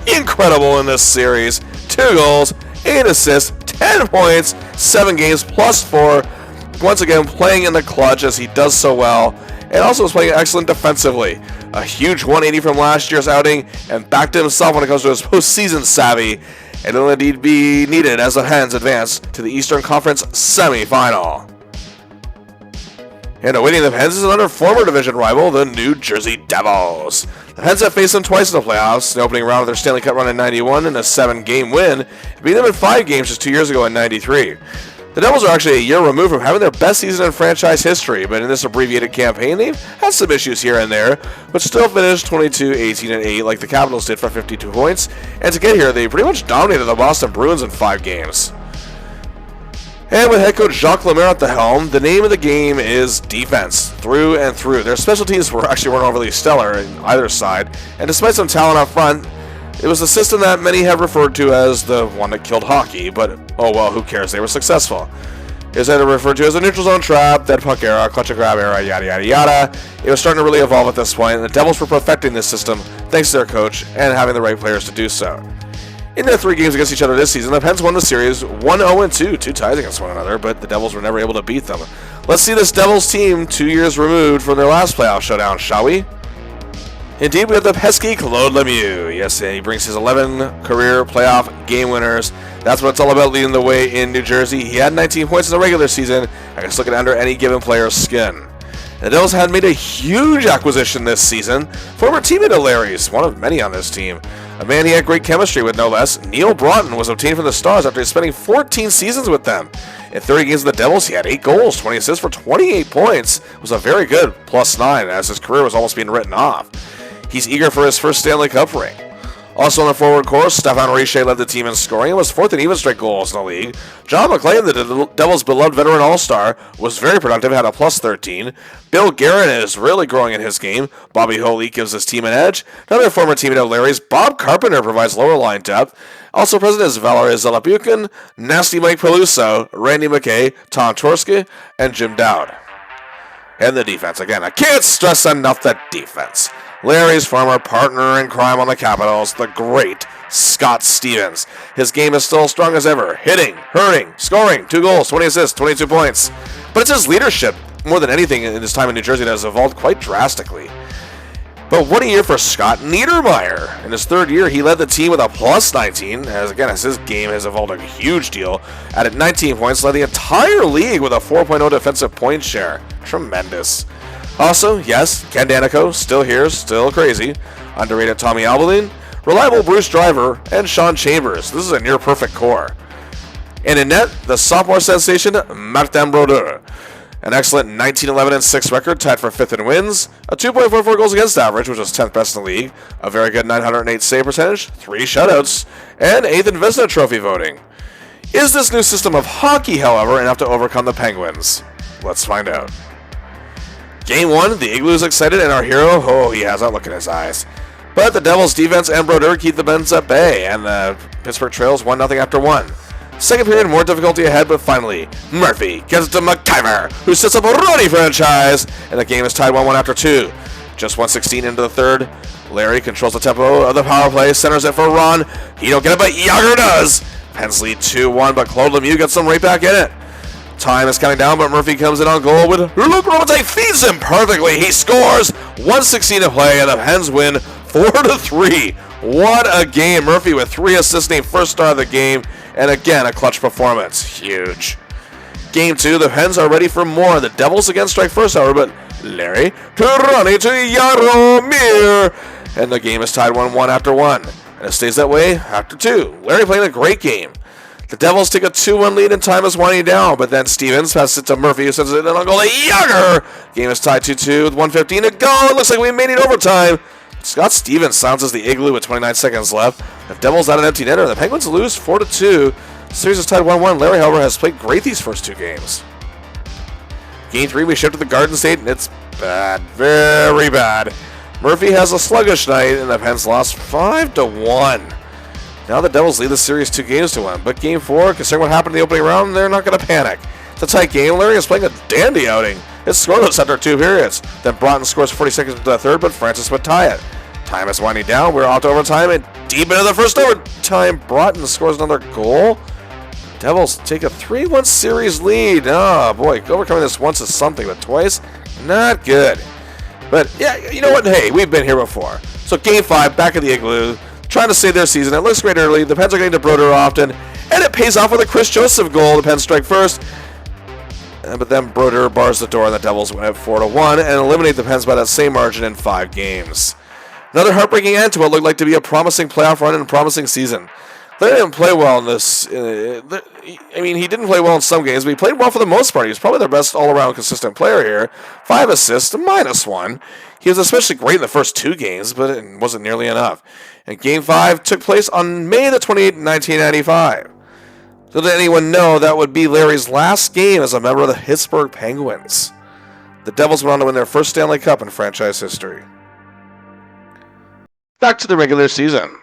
incredible in this series. 2 goals, 8 assists, 10 points, 7 games plus 4. Once again, playing in the clutch as he does so well. And also was playing excellent defensively. A huge 180 from last year's outing, and back to himself when it comes to his postseason savvy. And it'll indeed be needed as the Pens advance to the Eastern Conference semifinal. And awaiting the Pens is another former division rival, the New Jersey Devils. The Pens have faced them twice in the playoffs, the opening round of their Stanley Cup run in '91 and a 7-game win, beating them in 5 games just 2 years ago in '93. The Devils are actually a year removed from having their best season in franchise history, but in this abbreviated campaign, they've had some issues here and there, but still finished 22-18-8 like the Capitals did for 52 points, and to get here, they pretty much dominated the Boston Bruins in 5 games. And with head coach Jacques Lemaire at the helm, the name of the game is defense, through and through. Their special teams weren't overly stellar in either side, and despite some talent up front, it was the system that many have referred to as the one that killed hockey, but oh well, who cares, they were successful. It was either referred to as a neutral zone trap, dead puck era, clutch and grab era, yada yada yada. It was starting to really evolve at this point, and the Devils were perfecting this system thanks to their coach and having the right players to do so. In their 3 games against each other this season, the Pens won the series 1-0-2, 2 ties against one another, but the Devils were never able to beat them. Let's see this Devils team 2 years removed from their last playoff showdown, shall we? Indeed, we have the pesky Claude Lemieux. Yes, and he brings his 11 career playoff game winners. That's what it's all about, leading the way in New Jersey. He had 19 points in the regular season. I can look at under any given player's skin. The Devils had made a huge acquisition this season. Former teammate of Larry's, one of many on this team. A man he had great chemistry with, no less. Neil Broughton was obtained from the Stars after spending 14 seasons with them. In 30 games with the Devils, he had 8 goals, 20 assists for 28 points. It was a very good +9, as his career was almost being written off. He's eager for his first Stanley Cup ring. Also on the forward course, Stefan Richer led the team in scoring and was 4th in even strength goals in the league. John McClain, the Devils' beloved veteran all-star, was very productive, had a +13. Bill Guerin is really growing in his game. Bobby Holy gives his team an edge. Another former teammate of Larry's, Bob Carpenter, provides lower line depth. Also present is Valery Zalabukin, Nasty Mike Peluso, Randy McKay, Tom Torski, and Jim Dowd. And the defense, again, I can't stress enough that defense. Larry's former partner in crime on the Capitals, the great Scott Stevens. His game is still strong as ever, hitting, hurting, scoring, 2 goals, 20 assists, 22 points. But it's his leadership, more than anything in his time in New Jersey, that has evolved quite drastically. But what a year for Scott Niedermayer. In his 3rd year, he led the team with a plus 19, as his game has evolved a huge deal. Added 19 points, led the entire league with a 4.0 defensive point share. Tremendous. Also, yes, Ken Danico, still here, still crazy. Underrated Tommy Alberline, reliable Bruce Driver, and Sean Chambers. This is a near-perfect core. And in net, the sophomore sensation, Martin Brodeur. An excellent 19-11-6 record, tied for 5th in wins, a 2.44 goals against average, which was 10th best in the league, a very good 908 save percentage, 3 shutouts, and 8th in Vezina Trophy voting. Is this new system of hockey, however, enough to overcome the Penguins? Let's find out. Game 1, the Igloo's excited, and our hero, he has that look in his eyes. But the Devils' defense and Brodeur keep the Bens at bay, and the Pittsburgh Trails 1-0 after 1. Second period, more difficulty ahead, but finally, Murphy gets it to McIver, who sets up a Ronnie franchise, and the game is tied 1-1 after 2. Just 1:16 into the 3rd, Larry controls the tempo of the power play, centers it for Ron. He don't get it, but Yager does. Pens lead 2-1, but Claude Lemieux gets them right back in it. Time is counting down, but Murphy comes in on goal with Luc Robitaille, feeds him perfectly. He scores. 1:16 to play, and the Pens win 4-3. What a game. Murphy with 3 assists, named first star of the game, and again, a clutch performance. Huge. Game 2, the Pens are ready for more. The Devils again strike first, however, but Larry to Ronnie to Jaromir, and the game is tied 1-1 after 1. And it stays that way after 2. Larry playing a great game. The Devils take a 2-1 lead and time is winding down, but then Stevens passes it to Murphy, who sends it in on goal to Yager. Game is tied 2-2 with 1:15 to go. It looks like we made it overtime. Scott Stevens silences the Igloo with 29 seconds left. The Devils out an empty netter. The Penguins lose 4-2. The series is tied 1-1. Larry, however, has played great these first 2 games. Game 3, we shift to the Garden State, and it's bad. Very bad. Murphy has a sluggish night, and the Pens lost 5-1. Now the Devils lead the series 2-1, but Game 4, considering what happened in the opening round, they're not going to panic. It's a tight game. Larry is playing a dandy outing. It's scoreless after 2 periods. Then Broughton scores 40 seconds into the 3rd, but Francis would tie it. Time is winding down. We're off to overtime, and deep into the first overtime, Broughton scores another goal. Devils take a 3-1 series lead. Oh boy, overcoming this once is something, but twice, not good. But yeah, you know what? Hey, we've been here before. So Game 5, back at the Igloo, trying to save their season. It looks great early. The Pens are getting to Brodeur often, and it pays off with a Chris Joseph goal. The Pens strike first, but then Brodeur bars the door, and the Devils win it 4-1 and eliminate the Pens by that same margin in 5 games. Another heartbreaking end to what looked like to be a promising playoff run and a promising season. They didn't play well in this. He didn't play well in some games, but he played well for the most part. He was probably their best all-around consistent player here. 5 assists, -1. He was especially great in the first 2 games, but it wasn't nearly enough. And Game 5 took place on May the 28th, 1995. So did anyone know that would be Larry's last game as a member of the Pittsburgh Penguins? The Devils went on to win their first Stanley Cup in franchise history. Back to the regular season.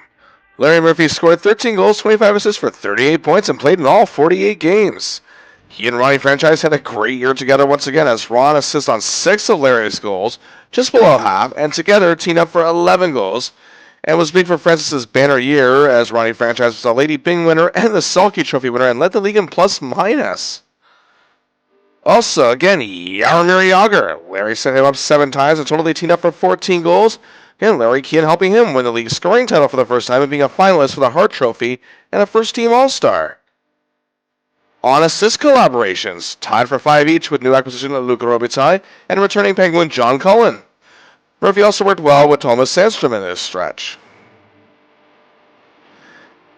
Larry Murphy scored 13 goals, 25 assists for 38 points, and played in all 48 games. He and Ronnie Franchise had a great year together once again, as Ron assists on 6 of Larry's goals, just below half, and together teamed up for 11 goals, and was big for Francis's banner year, as Ronnie Franchise was a Lady Byng winner and the Selke Trophy winner, and led the league in plus-minus. Also, again, Jaromir Jagr. Larry set him up 7 times, and totally teamed up for 14 goals. Again, Larry Keane helping him win the league scoring title for the first time and being a finalist for the Hart Trophy and a first-team All-Star. On assist collaborations, tied for 5 each with new acquisition of Luc Robitaille and returning Penguin John Cullen. Murphy also worked well with Thomas Sandstrom in this stretch.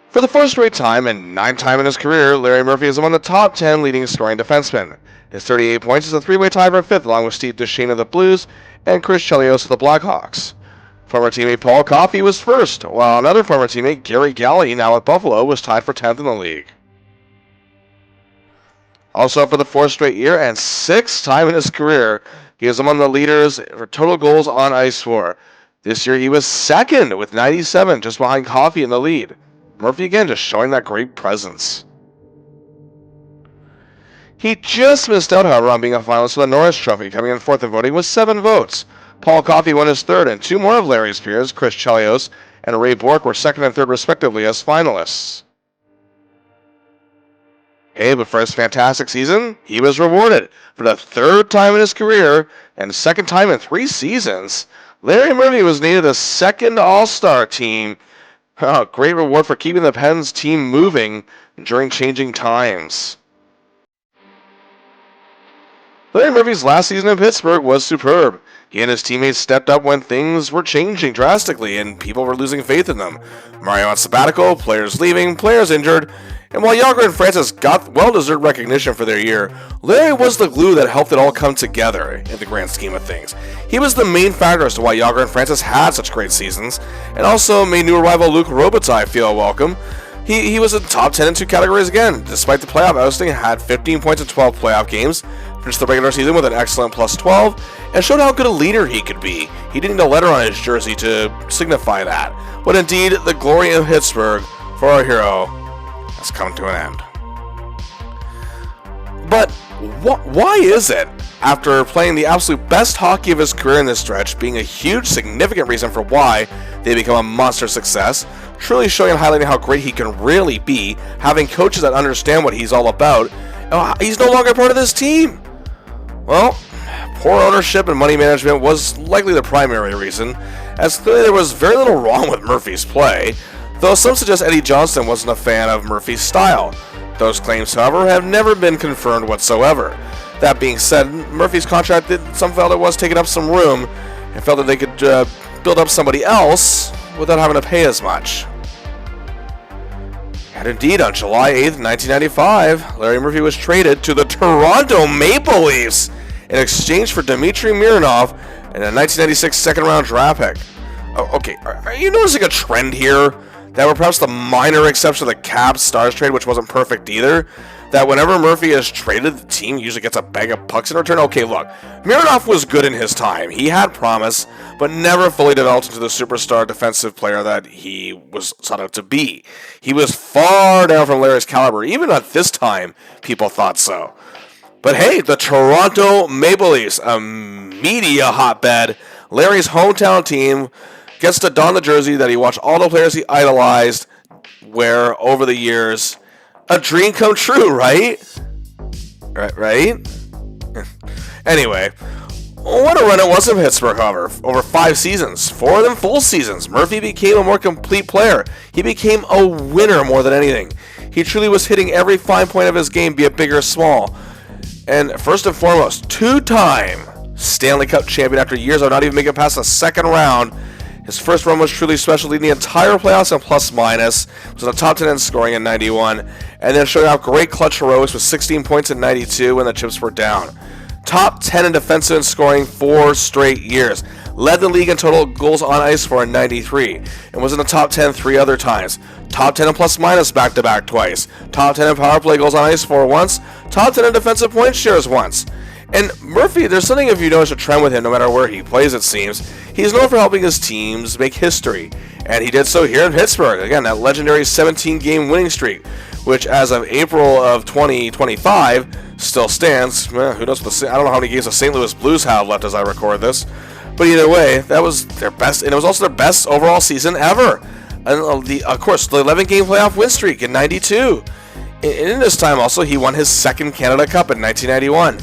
For the first straight time and 9th time in his career, Larry Murphy is among the top 10 leading scoring defensemen. His 38 points is a 3-way tie for 5th, along with Steve Duchesne of the Blues and Chris Chelios of the Blackhawks. Former teammate Paul Coffey was first, while another former teammate, Gary Galley, now at Buffalo, was tied for 10th in the league. Also for the 4th straight year and 6th time in his career, he is among the leaders for total goals on ice for. This year he was 2nd with 97, just behind Coffey in the lead. Murphy again just showing that great presence. He just missed out, however, on being a finalist for the Norris Trophy, coming in 4th in voting with 7 votes. Paul Coffey won his third, and 2 more of Larry's peers, Chris Chelios and Ray Bork, were second and third respectively as finalists. Hey, but for his fantastic season, he was rewarded for the 3rd time in his career and 2nd time in 3 seasons. Larry Murphy was named the 2nd All-Star team. Oh, great reward for keeping the Pens team moving during changing times. Larry Murphy's last season in Pittsburgh was superb. He and his teammates stepped up when things were changing drastically and people were losing faith in them. Mario on sabbatical, players leaving, players injured, and while Jágr and Francis got well-deserved recognition for their year, Larry was the glue that helped it all come together in the grand scheme of things. He was the main factor as to why Jágr and Francis had such great seasons, and also made new arrival Luc Robitaille feel welcome. He was in top 10 in 2 categories again, despite the playoff ousting, had 15 points in 12 playoff games, finished the regular season with an excellent plus 12, and showed how good a leader he could be. He didn't need a letter on his jersey to signify that. But indeed, the glory of Pittsburgh for our hero has come to an end. But why is it, after playing the absolute best hockey of his career in this stretch, being a huge, significant reason for why they become a monster success, truly showing and highlighting how great he can really be, having coaches that understand what he's all about, he's no longer part of this team? Well, poor ownership and money management was likely the primary reason, as clearly there was very little wrong with Murphy's play, though some suggest Eddie Johnston wasn't a fan of Murphy's style. Those claims, however, have never been confirmed whatsoever. That being said, Murphy's contract some felt it was taking up some room, and felt that they could build up somebody else without having to pay as much. And indeed, on July 8th, 1995, Larry Murphy was traded to the Toronto Maple Leafs in exchange for Dmitry Mironov and a 1996 second-round draft pick. Oh, okay, are you noticing a trend here? That were perhaps the minor exception of the Caps Stars trade, which wasn't perfect either. That whenever Murphy is traded, the team usually gets a bag of pucks in return. Okay, look, Mironov was good in his time. He had promise, but never fully developed into the superstar defensive player that he was sought out to be. He was far down from Larry's caliber. Even at this time, people thought so. But hey, the Toronto Maple Leafs, a media hotbed, Larry's hometown team, gets to don the jersey that he watched all the players he idolized wear over the years. A dream come true, right? Right? Anyway, what a run it was in Pittsburgh, however. Over 5 seasons, 4 of them full seasons, Murphy became a more complete player. He became a winner more than anything. He truly was hitting every fine point of his game, be it big or small. And first and foremost, 2-time Stanley Cup champion after years of not even making it past the second round. His first run was truly special, leading the entire playoffs in plus-minus, was in the top 10 in scoring in 91, and then showing off great clutch heroics with 16 points in 92 when the chips were down. Top 10 in defensive and scoring 4 straight years. Led the league in total goals on ice for in 93, and was in the top 10 3 other times. Top 10 in plus-minus back-to-back twice. Top 10 in power play goals on ice for once. Top 10 in defensive point shares once. And Murphy, there's something if you notice a trend with him, no matter where he plays, it seems. He's known for helping his teams make history. And he did so here in Pittsburgh. Again, that legendary 17-game winning streak, which as of April of 2025 still stands. Who knows? I don't know how many games the St. Louis Blues have left as I record this. But either way, that was their best, and it was also their best overall season ever. And of course, the 11-game playoff win streak in 92. In this time also, he won his second Canada Cup in 1991.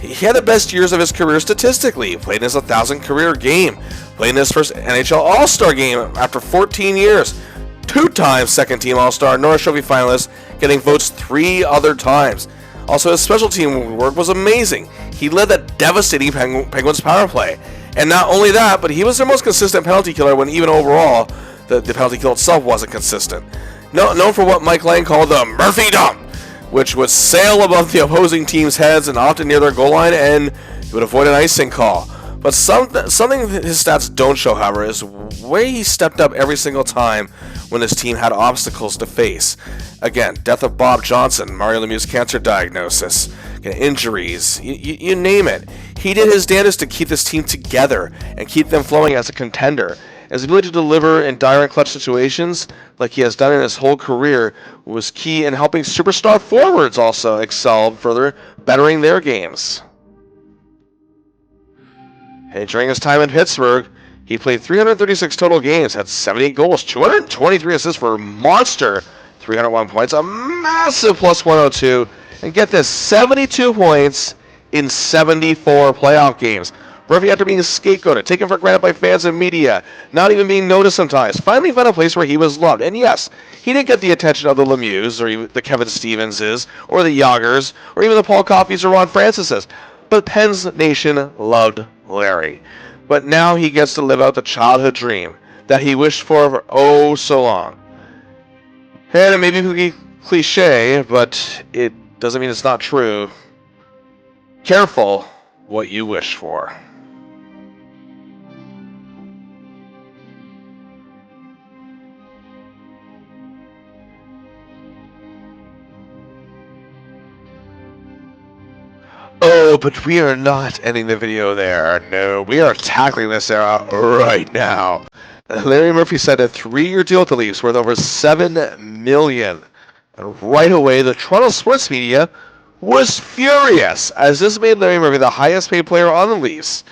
He had the best years of his career statistically. He played in his 1,000th career game. Played in his first NHL All-Star game after 14 years. 2-time second-team All-Star, Norris Trophy finalist, getting votes 3 other times. Also, his special team work was amazing. He led that devastating Penguins power play. And not only that, but he was their most consistent penalty killer when even overall, the penalty kill itself wasn't consistent. Known for what Mike Lang called the Murphy Dump, which would sail above the opposing team's heads and often near their goal line, and he would avoid an icing call. But something his stats don't show, however, is the way he stepped up every single time when his team had obstacles to face. Again, death of Bob Johnson, Mario Lemieux's cancer diagnosis, injuries, you name it. He did his damnedest to keep this team together and keep them flowing as a contender. His ability to deliver in dire and clutch situations, like he has done in his whole career, was key in helping superstar forwards also excel further, bettering their games. And during his time in Pittsburgh, he played 336 total games, had 78 goals, 223 assists for a monster 301 points, a massive plus 102, and get this, 72 points in 74 playoff games. Murphy, after being scapegoated, taken for granted by fans and media, not even being noticed sometimes, finally found a place where he was loved. And yes, he didn't get the attention of the Lemieux, or even the Kevin Stevenses, or the Yagers, or even the Paul Coffeys or Ron Francises. But Pens Nation loved Larry. But now he gets to live out the childhood dream that he wished for oh so long. And it may be cliche, but it doesn't mean it's not true. Careful what you wish for. Oh, but we are not ending the video there. No, we are tackling this era right now. Larry Murphy signed a 3-year deal with the Leafs worth over $7 million. And right away, the Toronto sports media was furious, as this made Larry Murphy the highest paid player on the Leafs.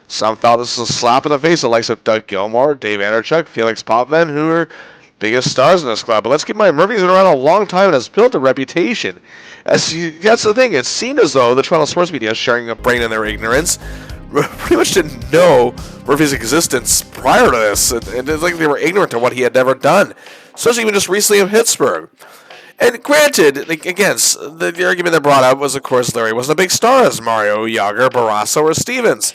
Some felt this was a slap in the face of the likes of Doug Gilmour, Dave Anderchuk, Felix Potvin, who are biggest stars in this club. But let's keep in mind, Murphy's been around a long time and has built a reputation. That's the thing. It seemed as though the Toronto sports media, sharing a brain in their ignorance, pretty much didn't know Murphy's existence prior to this. And it's like they were ignorant to what he had ever done, especially even just recently in Pittsburgh. And granted, like, again, the argument that brought up was, of course, Larry wasn't a big star as Mario, Yager, Barrasso, or Stevens.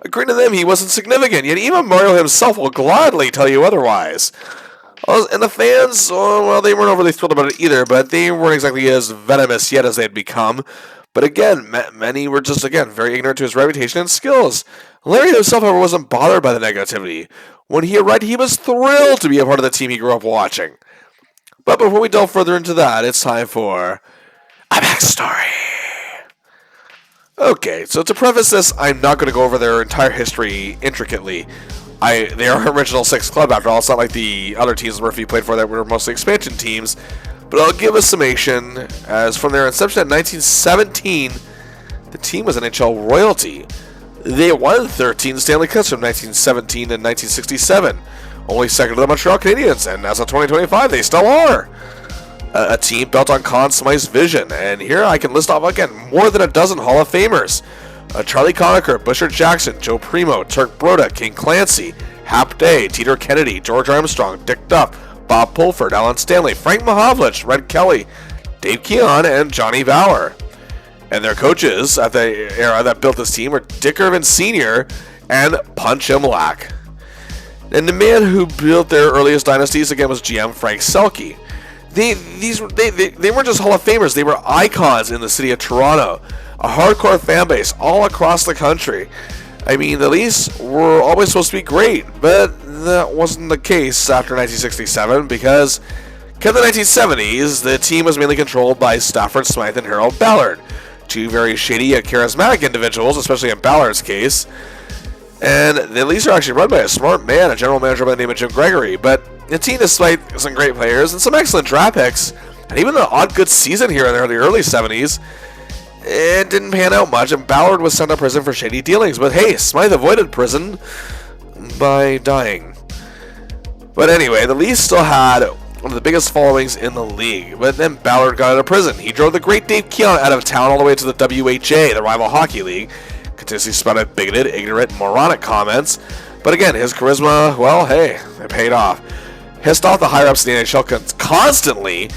According to them, he wasn't significant, yet even Mario himself will gladly tell you otherwise. And the fans, well, they weren't overly thrilled about it either, but they weren't exactly as venomous yet as they had become. But again, many were just, again, very ignorant to his reputation and skills. Larry himself, however, wasn't bothered by the negativity. When he arrived, he was thrilled to be a part of the team he grew up watching. But before we delve further into that, it's time for a backstory. Okay, so to preface this, I'm not going to go over their entire history intricately. They are original six club after all. It's not like the other teams Murphy played for that were mostly expansion teams. But I'll give a summation, as from their inception in 1917, the team was NHL royalty. They won 13 Stanley Cups from 1917 to 1967. Only second to the Montreal Canadiens, and as of 2025, they still are. A team built on Conn Smythe's vision, and here I can list off, again, more than a dozen Hall of Famers. Charlie Conacher, Butcher Jackson, Joe Primo, Turk Broda, King Clancy, Hap Day, Teeter Kennedy, George Armstrong, Dick Duff, Bob Pulford, Alan Stanley, Frank Mahovlich, Red Kelly, Dave Keon, and Johnny Bauer. And their coaches at the era that built this team were Dick Irvin Sr. and Punch Imlach. And the man who built their earliest dynasties, again, was GM Frank Selke. They weren't just Hall of Famers, they were icons in the city of Toronto. A hardcore fan base all across the country. I mean, the Leafs were always supposed to be great, but that wasn't the case after 1967 because in the 1970s, the team was mainly controlled by Stafford Smythe and Harold Ballard, two very shady yet charismatic individuals, especially in Ballard's case. And the Leafs are actually run by a smart man, a general manager by the name of Jim Gregory, but the team, despite some great players and some excellent draft picks, and even an odd good season here in the early 70s, it didn't pan out much, and Ballard was sent to prison for shady dealings. But hey, Smythe avoided prison by dying. But anyway, the Leafs still had one of the biggest followings in the league. But then Ballard got out of prison. He drove the great Dave Keon out of town all the way to the WHA, the rival hockey league. Continuously spouted bigoted, ignorant, moronic comments. But again, his charisma, well, hey, it paid off. Pissed off the higher-ups in the NHL constantly.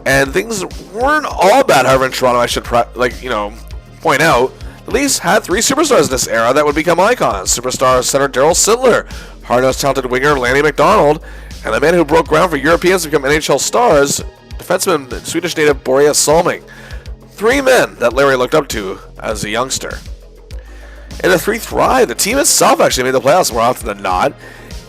And things weren't all bad, however, in Toronto, I should point out. The Leafs had three superstars in this era that would become icons. Superstar center Darryl Sittler, hard-nosed talented winger Lanny McDonald, and the man who broke ground for Europeans to become NHL stars, defenseman Swedish native Boreas Salming. Three men that Larry looked up to as a youngster. And the three thrived. The team itself actually made the playoffs more often than not.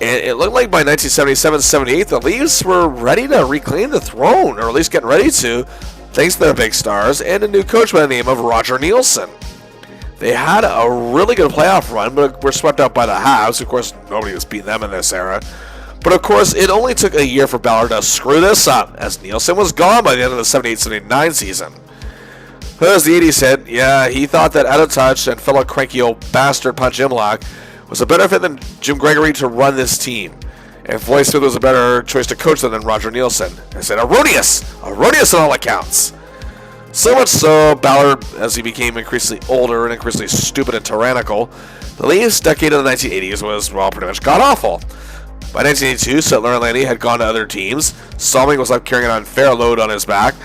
And it looked like by 1977-78, the Leafs were ready to reclaim the throne, or at least getting ready to, thanks to their big stars and a new coach by the name of Roger Nielsen. They had a really good playoff run, but were swept out by the Habs. Of course, nobody was beating them in this era. But of course, it only took a year for Ballard to screw this up, as Nielsen was gone by the end of the 78-79 season. As the 80s hit, yeah, he thought that out of touch and fellow cranky old bastard Punch Imlach was a better fit than Jim Gregory to run this team. And Floyd Smith was a better choice to coach them than Roger Nielsen. I said, erroneous on all accounts. So much so, Ballard, as he became increasingly older and increasingly stupid and tyrannical, the Leafs' decade of the 1980s was, well, pretty much god-awful. By 1982, Settler and Lanny had gone to other teams. Salming was left carrying an unfair load on his back.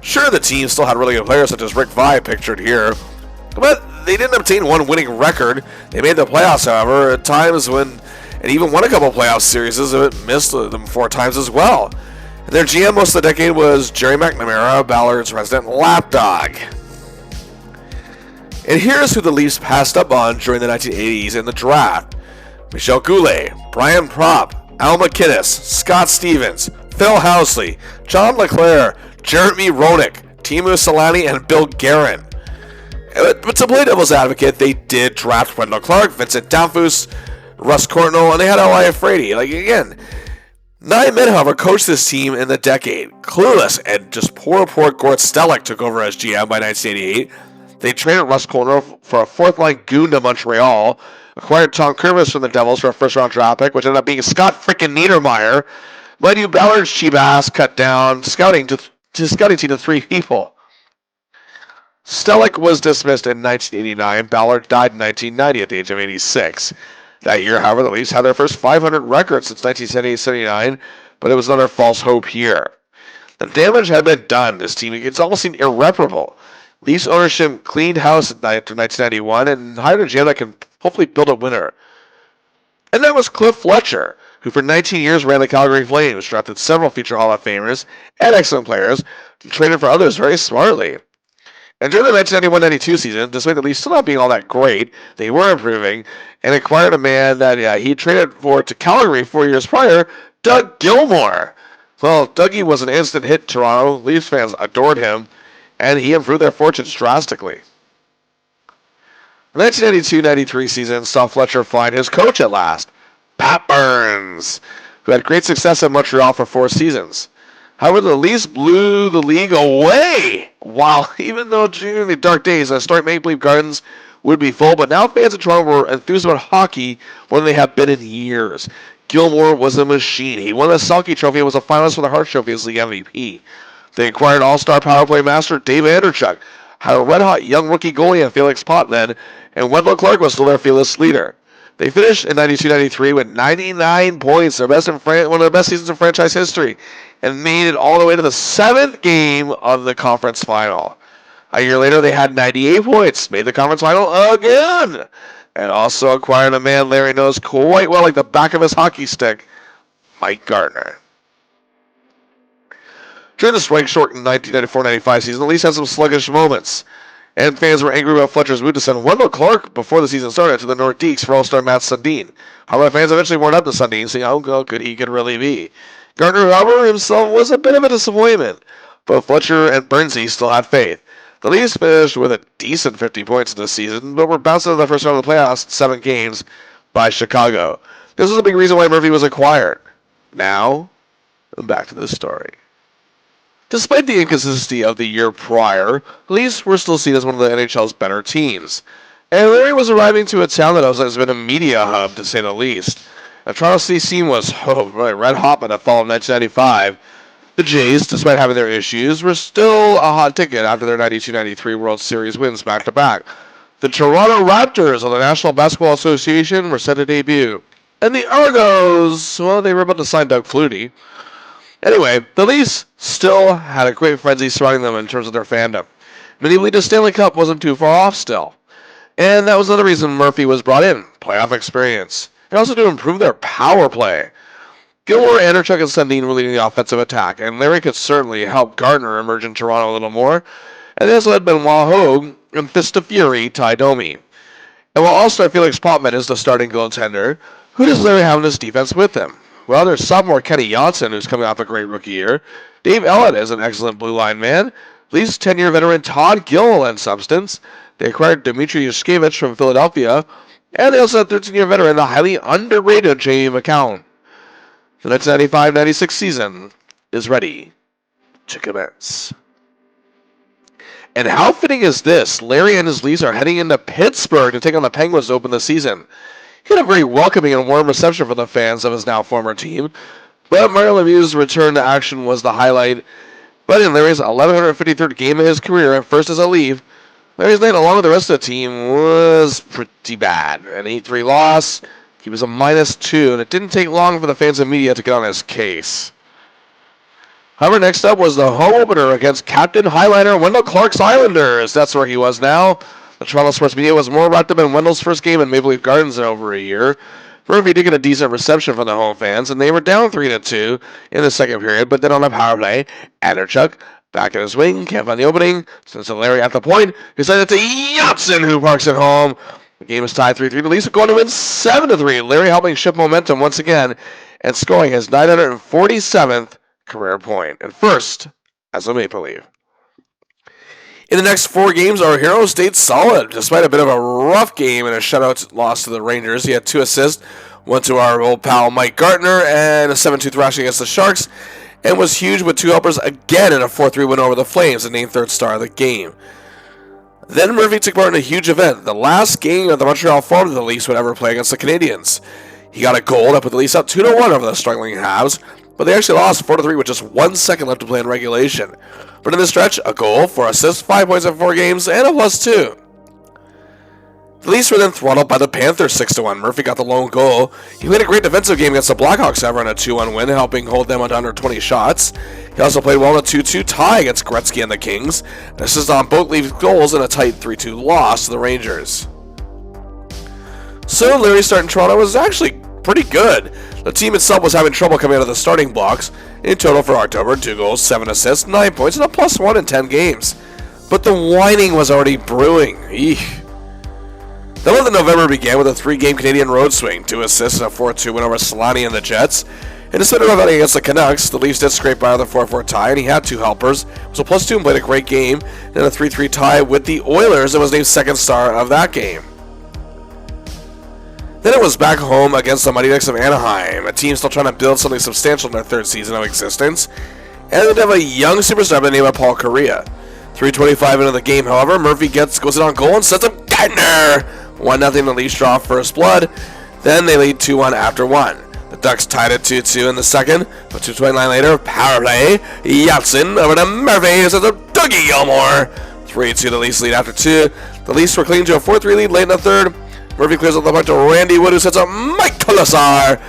Sure, the team still had really good players such as Rick Vaive pictured here, but they didn't obtain one winning record. They made the playoffs, however, at times when, and even won a couple playoff series, but missed them 4 times as well. And their GM most of the decade was Jerry McNamara, Ballard's resident lapdog. And here's who the Leafs passed up on during the 1980s in the draft. Michel Goulet, Brian Propp, Al McInnes, Scott Stevens, Phil Housley, John LeClaire, Jeremy Roenick, Teemu Selanne, and Bill Guerin. But to play devil's advocate, they did draft Wendell Clark, Vincent Damphousse, Russ Courtnall, and they had Eli Frady. Again, 9 men, however, coached this team in the decade. Clueless and just poor Gort Stellick took over as GM by 1988. They traded Russ Courtnall for a 4th-line goon to Montreal, acquired Tom Curvis from the Devils for a first-round draft pick, which ended up being Scott frickin' Niedermayer. Mind you, Ballard's cheap ass cut down scouting team to 3 people. Stellick was dismissed in 1989. Ballard died in 1990 at the age of 86. That year, however, the Leafs had their first 500 record since 1978-79, but it was another false hope here. The damage had been done. This team, it's almost seemed irreparable. Leafs ownership cleaned house after 1991 and hired a GM that can hopefully build a winner. And that was Cliff Fletcher, who for 19 years ran the Calgary Flames, drafted several future Hall of Famers and excellent players, and traded for others very smartly. And during the 1991-92 season, despite the Leafs still not being all that great, they were improving, and acquired a man that he traded for to Calgary 4 years prior, Doug Gilmour. Well, Dougie was an instant hit in Toronto. Leafs fans adored him, and he improved their fortunes drastically. The 1992-93 season saw Fletcher find his coach at last, Pat Burns, who had great success in Montreal for 4 seasons. However, the Leafs blew the league away. Wow, even though during the dark days, the historic Maple Leaf Gardens would be full, but now fans in Toronto were enthused about hockey more than they have been in years. Gilmour was a machine. He won the Selke Trophy and was a finalist for the Hart Trophy as league MVP. They acquired all-star power play master Dave Anderchuk, had a red-hot young rookie goalie in Felix Potvin, and Wendell Clark was still their fearless leader. They finished in 92-93 with 99 points, one of the best seasons in franchise history, and made it all the way to the 7th game of the conference final. A year later, they had 98 points, made the conference final again, and also acquired a man Larry knows quite well like the back of his hockey stick, Mike Gardner. During the strike-shortened 1994-95 season, the Leafs had some sluggish moments, and fans were angry about Fletcher's move to send Wendell Clark before the season started to the Nordiques for All-Star Matt Sundin. However, fans eventually warmed up to Sundin, saying how good he could really be. Gardner, however, himself was a bit of a disappointment, but Fletcher and Bernsey still had faith. The Leafs finished with a decent 50 points in this season, but were bounced out of the first round of the playoffs in 7 games by Chicago. This was a big reason why Murphy was acquired. Now, back to this story. Despite the inconsistency of the year prior, the Leafs were still seen as one of the NHL's better teams. And Larry was arriving to a town that has been a media hub, to say the least. The Toronto City scene was really red hot by the fall of 1995. The Jays, despite having their issues, were still a hot ticket after their 92-93 World Series wins back-to-back. The Toronto Raptors of the National Basketball Association were set to debut. And the Argos, well, they were about to sign Doug Flutie. Anyway, the Leafs still had a great frenzy surrounding them in terms of their fandom. Many believed the Stanley Cup wasn't too far off still. And that was another reason Murphy was brought in, playoff experience. And also to improve their power play. Gilmour, Anderchuk, and Sundin were leading the offensive attack, and Larry could certainly help Gardner emerge in Toronto a little more. And they also had Benoit Hogue and Fist of Fury Ty Domi. And while All-Star Felix Potvin is the starting goaltender, who does Larry have in his defense with him? Well, there's sophomore Kenny Johnson, who's coming off a great rookie year. Dave Ellett is an excellent blue line man. Leafs 10-year veteran Todd Gill lends substance. They acquired Dmitry Yushkevich from Philadelphia. And they also had 13-year veteran, the highly underrated Jamie McCown. The 1995-96 season is ready to commence. And how fitting is this? Larry and his Leafs are heading into Pittsburgh to take on the Penguins to open the season. He had a very welcoming and warm reception from the fans of his now former team, but Mario Lemieux's return to action was the highlight. But in Larry's 1153rd game of his career, and first as a Leaf, Larry's night, along with the rest of the team, was pretty bad. An 8-3 loss. He was a -2, and it didn't take long for the fans and media to get on his case. However, next up was the home opener against Captain Highliner Wendell Clark's Islanders. That's where he was now. The Toronto sports media was more wrapped up in Wendell's first game in Maple Leaf Gardens in over a year. Murphy did get a decent reception from the home fans, and they were down 3-2 in the second period, but then on a power play, Anderchuk, back in his wing, can't find the opening, sends to Larry at the point, who sends it to Yatsen, who parks it home. The game is tied 3-3. The Leafs are going to win 7-3. Larry helping shift momentum once again, and scoring his 947th career point, and first as a Maple Leaf. In the next 4 games, our hero stayed solid, despite a bit of a rough game and a shutout loss to the Rangers. He had 2 assists, one to our old pal Mike Gartner, and a 7-2 thrashing against the Sharks, and was huge with 2 helpers again in a 4-3 win over the Flames, and named 3rd star of the game. Then Murphy took part in a huge event, the last game of the Montreal form that the Leafs would ever play against the Canadiens. He got a goal that put the Leafs up 2-1 over the struggling Habs, but they actually lost 4-3 with just 1 second left to play in regulation. But in this stretch, a goal, 4 assists, 5 points in 4 games, and a +2. The Leafs were then throttled by the Panthers 6-1. Murphy got the lone goal. He played a great defensive game against the Blackhawks, however, in a 2-1 win, helping hold them under 20 shots. He also played well in a 2-2 tie against Gretzky and the Kings. This is on both Leafs goals in a tight 3-2 loss to the Rangers. So Larry's start in Toronto was actually pretty good. The team itself was having trouble coming out of the starting blocks. In total for October, 2 goals, 7 assists, 9 points, and a +1 in 10 games. But the whining was already brewing. Eek. The month of November began with a 3-game Canadian road swing, 2 assists and a 4-2 win over Solani and the Jets. In a center event against the Canucks, the Leafs did scrape by the 4-4 tie, and he had 2 helpers. Was a +2 and played a great game. Then a 3-3 tie with the Oilers and was named 2nd star of that game. Then it was back home against the Mighty Ducks of Anaheim, a team still trying to build something substantial in their 3rd season of existence, and they have a young superstar by the name of Paul Correa. 3:25 into the game, however, Murphy goes in on goal and sets up Gardner. 1-0 the Leafs draw first blood, then they lead 2-1 after 1. The Ducks tied it 2-2 in the second, but 2:29 later, power play, Yatsen over to Murphy, who sets up Dougie Gilmour. 3-2 the Leafs lead after 2. The Leafs were clinging to a 4-3 lead late in the third. Murphy clears up the puck to Randy Wood, who sets up Mike Colasar.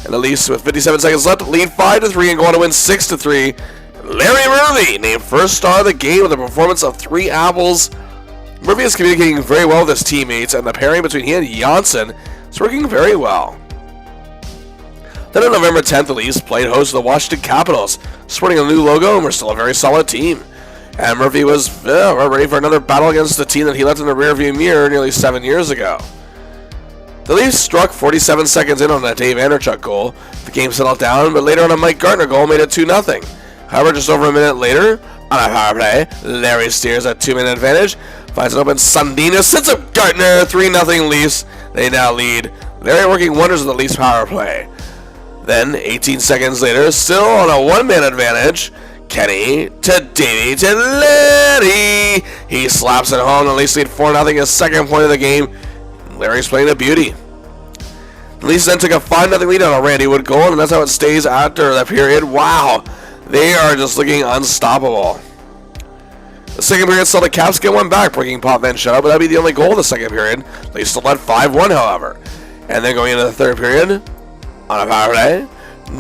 And the Leafs, with 57 seconds left, lead 5-3 and go on to win 6-3. Larry Murphy named 1st star of the game with a performance of 3 apples. Murphy is communicating very well with his teammates, and the pairing between he and Janssen is working very well. Then on November 10th, the Leafs played host to the Washington Capitals, sporting a new logo, and we're still a very solid team. And Murphy was ready for another battle against the team that he left in the rearview mirror nearly 7 years ago. The Leafs struck 47 seconds in on a Dave Anderchuk goal. The game settled down, but later on a Mike Gartner goal made it 2-0. However, just over a minute later, on a power play, Larry steers a 2-minute advantage, finds an open Sundin, sets up Gartner, 3-0 Leafs. They now lead. Larry working wonders with the Leafs power play. Then, 18 seconds later, still on a 1-man advantage, Kenny to Davey to Larry. He slaps it home. The Leafs lead 4-0, his 2nd point of the game. Larry's playing a beauty. The Leafs then took a 5-0 lead on a Randy Wood goal, and that's how it stays after that period. Wow, they are just looking unstoppable. The second period saw the Caps get one back, breaking Pop Van shutout, but that'd be the only goal of the second period. They still led 5-1, however. And then going into the 3rd period, on a power play,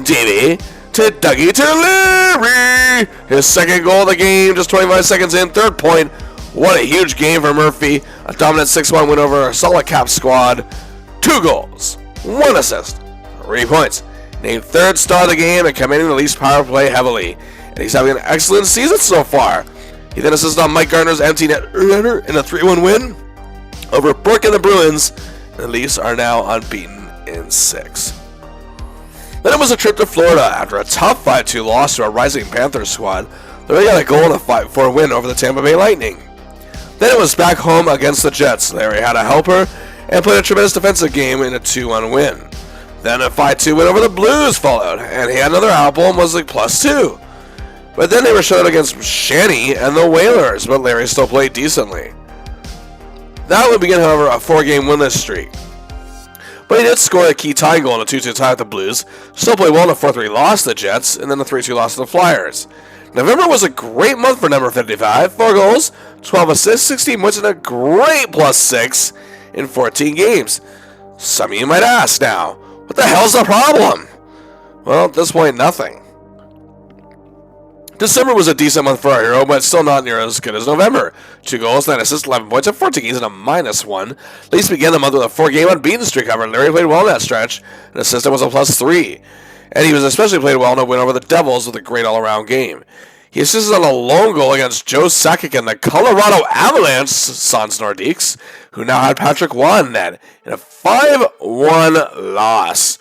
Davey to Dougie to Larry. His 2nd goal of the game, just 25 seconds in, 3rd point. What a huge game for Murphy. A dominant 6-1 win over a solid Caps squad. 2 goals, 1 assist, 3 points. Named 3rd star of the game and commanding the Leafs power play heavily. And he's having an excellent season so far. He then assisted on Mike Gardner's empty net runner in a 3-1 win over Burke and the Bruins. And the Leafs are now unbeaten in 6. Then it was a trip to Florida after a tough 5-2 loss to a rising Panthers squad. They got a goal in a 5-4 win over the Tampa Bay Lightning. Then it was back home against the Jets. Larry had a helper and played a tremendous defensive game in a 2-1 win. Then a 5-2 win over the Blues followed, and he had another apple and was like +2. But then they were shut out against Shanny and the Whalers, but Larry still played decently. That would begin, however, a 4-game winless streak. But he did score a key tying goal in a 2-2 tie with the Blues, still played well in a 4-3 loss to the Jets, and then a 3-2 loss to the Flyers. November was a great month for number 55, 4 goals, 12 assists, 16 points, and a great +6 in 14 games. Some of you might ask now, what the hell's the problem? Well, at this point, nothing. December was a decent month for our hero, but still not near as good as November. 2 goals, 9 assists, 11 points, and 14 games, and a -1. Leafs began the month with a 4-game unbeaten streak. However, Larry played well in that stretch, and his assist was a +3. And he was especially played well in a win over the Devils with a great all-around game. He assisted on a lone goal against Joe Sakic and the Colorado Avalanche, Sans Nordiques, who now had Patrick Waugh in net in a 5-1 loss.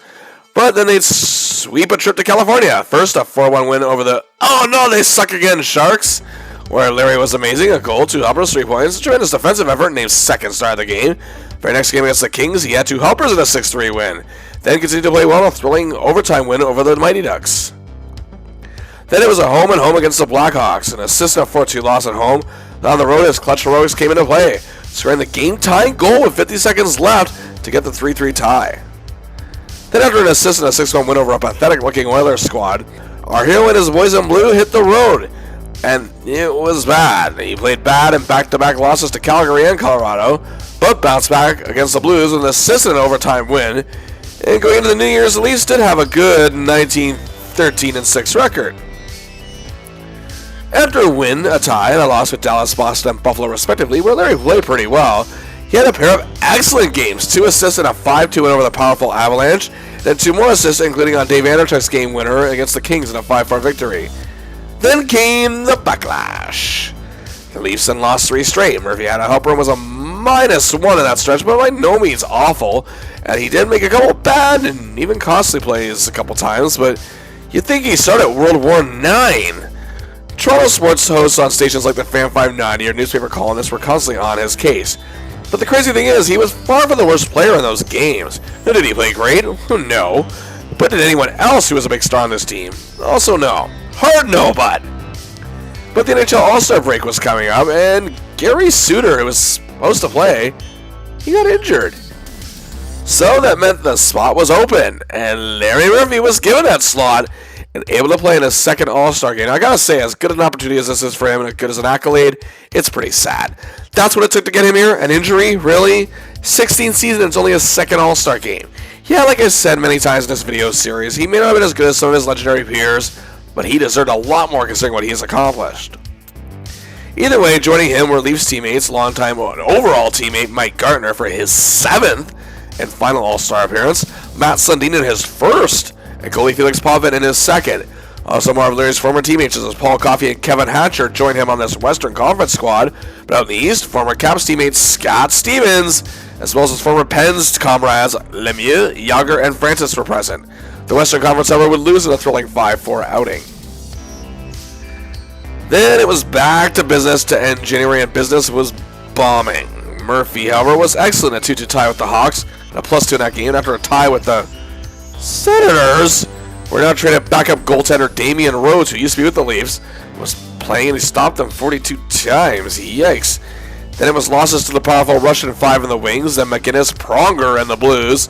But then they'd sweep a trip to California. First, a 4-1 win over the they suck again Sharks, where Larry was amazing. A goal, 2 helpers, 3 points. A tremendous defensive effort, named second star of the game. Very next game against the Kings, he had 2 helpers and a 6-3 win. Then continued to play well in a thrilling overtime win over the Mighty Ducks. Then it was a home-and-home against the Blackhawks. An assist in a 4-2 loss at home. On the road, his clutch heroics came into play, scoring the game-tying goal with 50 seconds left to get the 3-3 tie. Then after an assist and a 6-1 win over a pathetic-looking Oilers squad, our hero and his boys in blue hit the road, and it was bad. He played bad in back-to-back losses to Calgary and Colorado, but bounced back against the Blues with an assist and an overtime win. And going into the New Year's, the Leafs did have a good 19-13-6 record. After a win, a tie, and a loss with Dallas, Boston, and Buffalo respectively, where Larry played pretty well, he had a pair of excellent games, 2 assists and a 5-2 win over the powerful Avalanche, then 2 more assists, including on Dave Anderchuk's game winner against the Kings in a 5-4 victory. Then came the backlash. The Leafs then lost 3 straight. Murphy had a helper and was a -1 in that stretch, but by no means awful, and he did make a couple bad and even costly plays a couple times, but you'd think he started World War IX. Toronto sports hosts on stations like the Fan 590 or newspaper columnists were constantly on his case. But the crazy thing is, he was far from the worst player in those games. Now, did he play great? No. But did anyone else who was a big star on this team? Also no. Hard no, but the NHL All-Star break was coming up, and Gary Suter, who was supposed to play, he got injured. So that meant the spot was open, and Larry Murphy was given that slot and able to play in his second All-Star game. Now, I gotta say, as good an opportunity as this is for him and as good as an accolade, it's pretty sad. That's what it took to get him here? An injury? Really? 16 seasons, it's only his second All-Star game. Yeah, like I said many times in this video series, he may not have been as good as some of his legendary peers, but he deserved a lot more considering what he has accomplished. Either way, joining him were Leafs teammates, longtime overall teammate Mike Gartner for his 7th and final All-Star appearance, Matt Sundin in his first, and goalie Felix Potvin in his second. Also, more of Larry's former teammates, such as Paul Coffey and Kevin Hatcher, joined him on this Western Conference squad. But out in the East, former Caps teammates Scott Stevens, as well as his former Pens comrades Lemieux, Yager, and Francis were present. The Western Conference, however, would lose in a thrilling 5-4 outing. Then it was back to business to end January, and business was bombing. Murphy, however, was excellent at 2-2 tie with the Hawks, and a +2 in that game after a tie with the Senators. We're now traded backup goaltender Damian Rhodes, who used to be with the Leafs, was playing and he stopped them 42 times. Yikes. Then it was losses to the powerful Russian 5 in the wings, then McInnes, Pronger, and the Blues.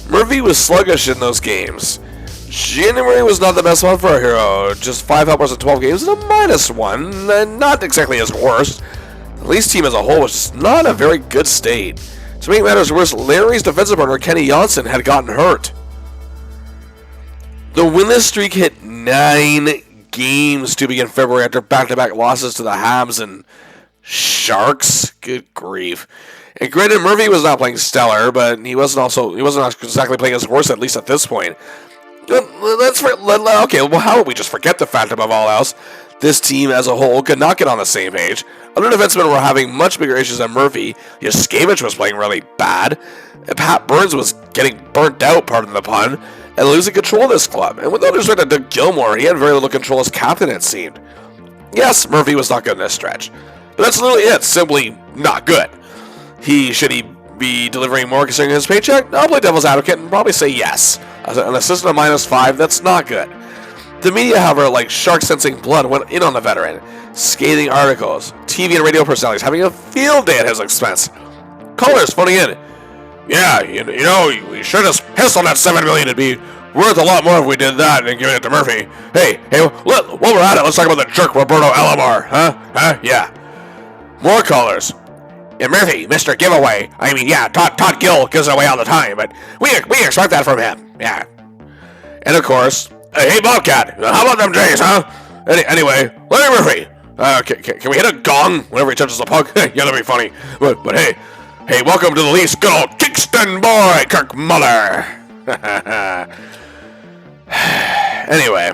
Murphy was sluggish in those games. January was not the best month for our hero. Just 5 helpers in 12 games and a -1, and not exactly his worst. The Leafs team as a whole was just not a very good state. To make matters worse, Larry's defensive partner Kenny Johnson had gotten hurt. The winless streak hit 9 games to begin February after back-to-back losses to the Habs and Sharks. Good grief. And granted, Murphy was not playing stellar, but he wasn't exactly playing his worst, at least at this point. Okay, well, how would we just forget the fact, above all else, this team as a whole could not get on the same page. Other defensemen were having much bigger issues than Murphy. Yushkevich was playing really bad. Pat Burns was getting burnt out, pardon the pun, and losing control of this club. And with all due respect to Doug Gilmour, he had very little control as captain, it seemed. Yes, Murphy was not good in this stretch, but that's literally it. Simply not good. Should he be delivering more considering his paycheck? I'll play devil's advocate and probably say yes. An assistant of -5, that's not good. The media, however, like shark sensing blood, went in on the veteran. Scathing articles, TV and radio personalities having a field day at his expense. Callers phoning in. Yeah, you know, we should have pissed on that $7 million. It'd be worth a lot more if we did that and given it to Murphy. Hey, while we're at it, let's talk about the jerk Roberto Alomar, huh? Yeah. More callers. Yeah, Murphy, Mr. Giveaway. I mean, yeah, Todd Gill gives it away all the time, but we expect that from him. Yeah. And of course, hey Bobcat, how about them Jays, huh? Anyway, Larry Murphy. Can we hit a gong whenever he touches the puck? Yeah, that'd be funny. But hey, welcome to the Leafs, good old Kingston boy, Kirk Muller. Anyway,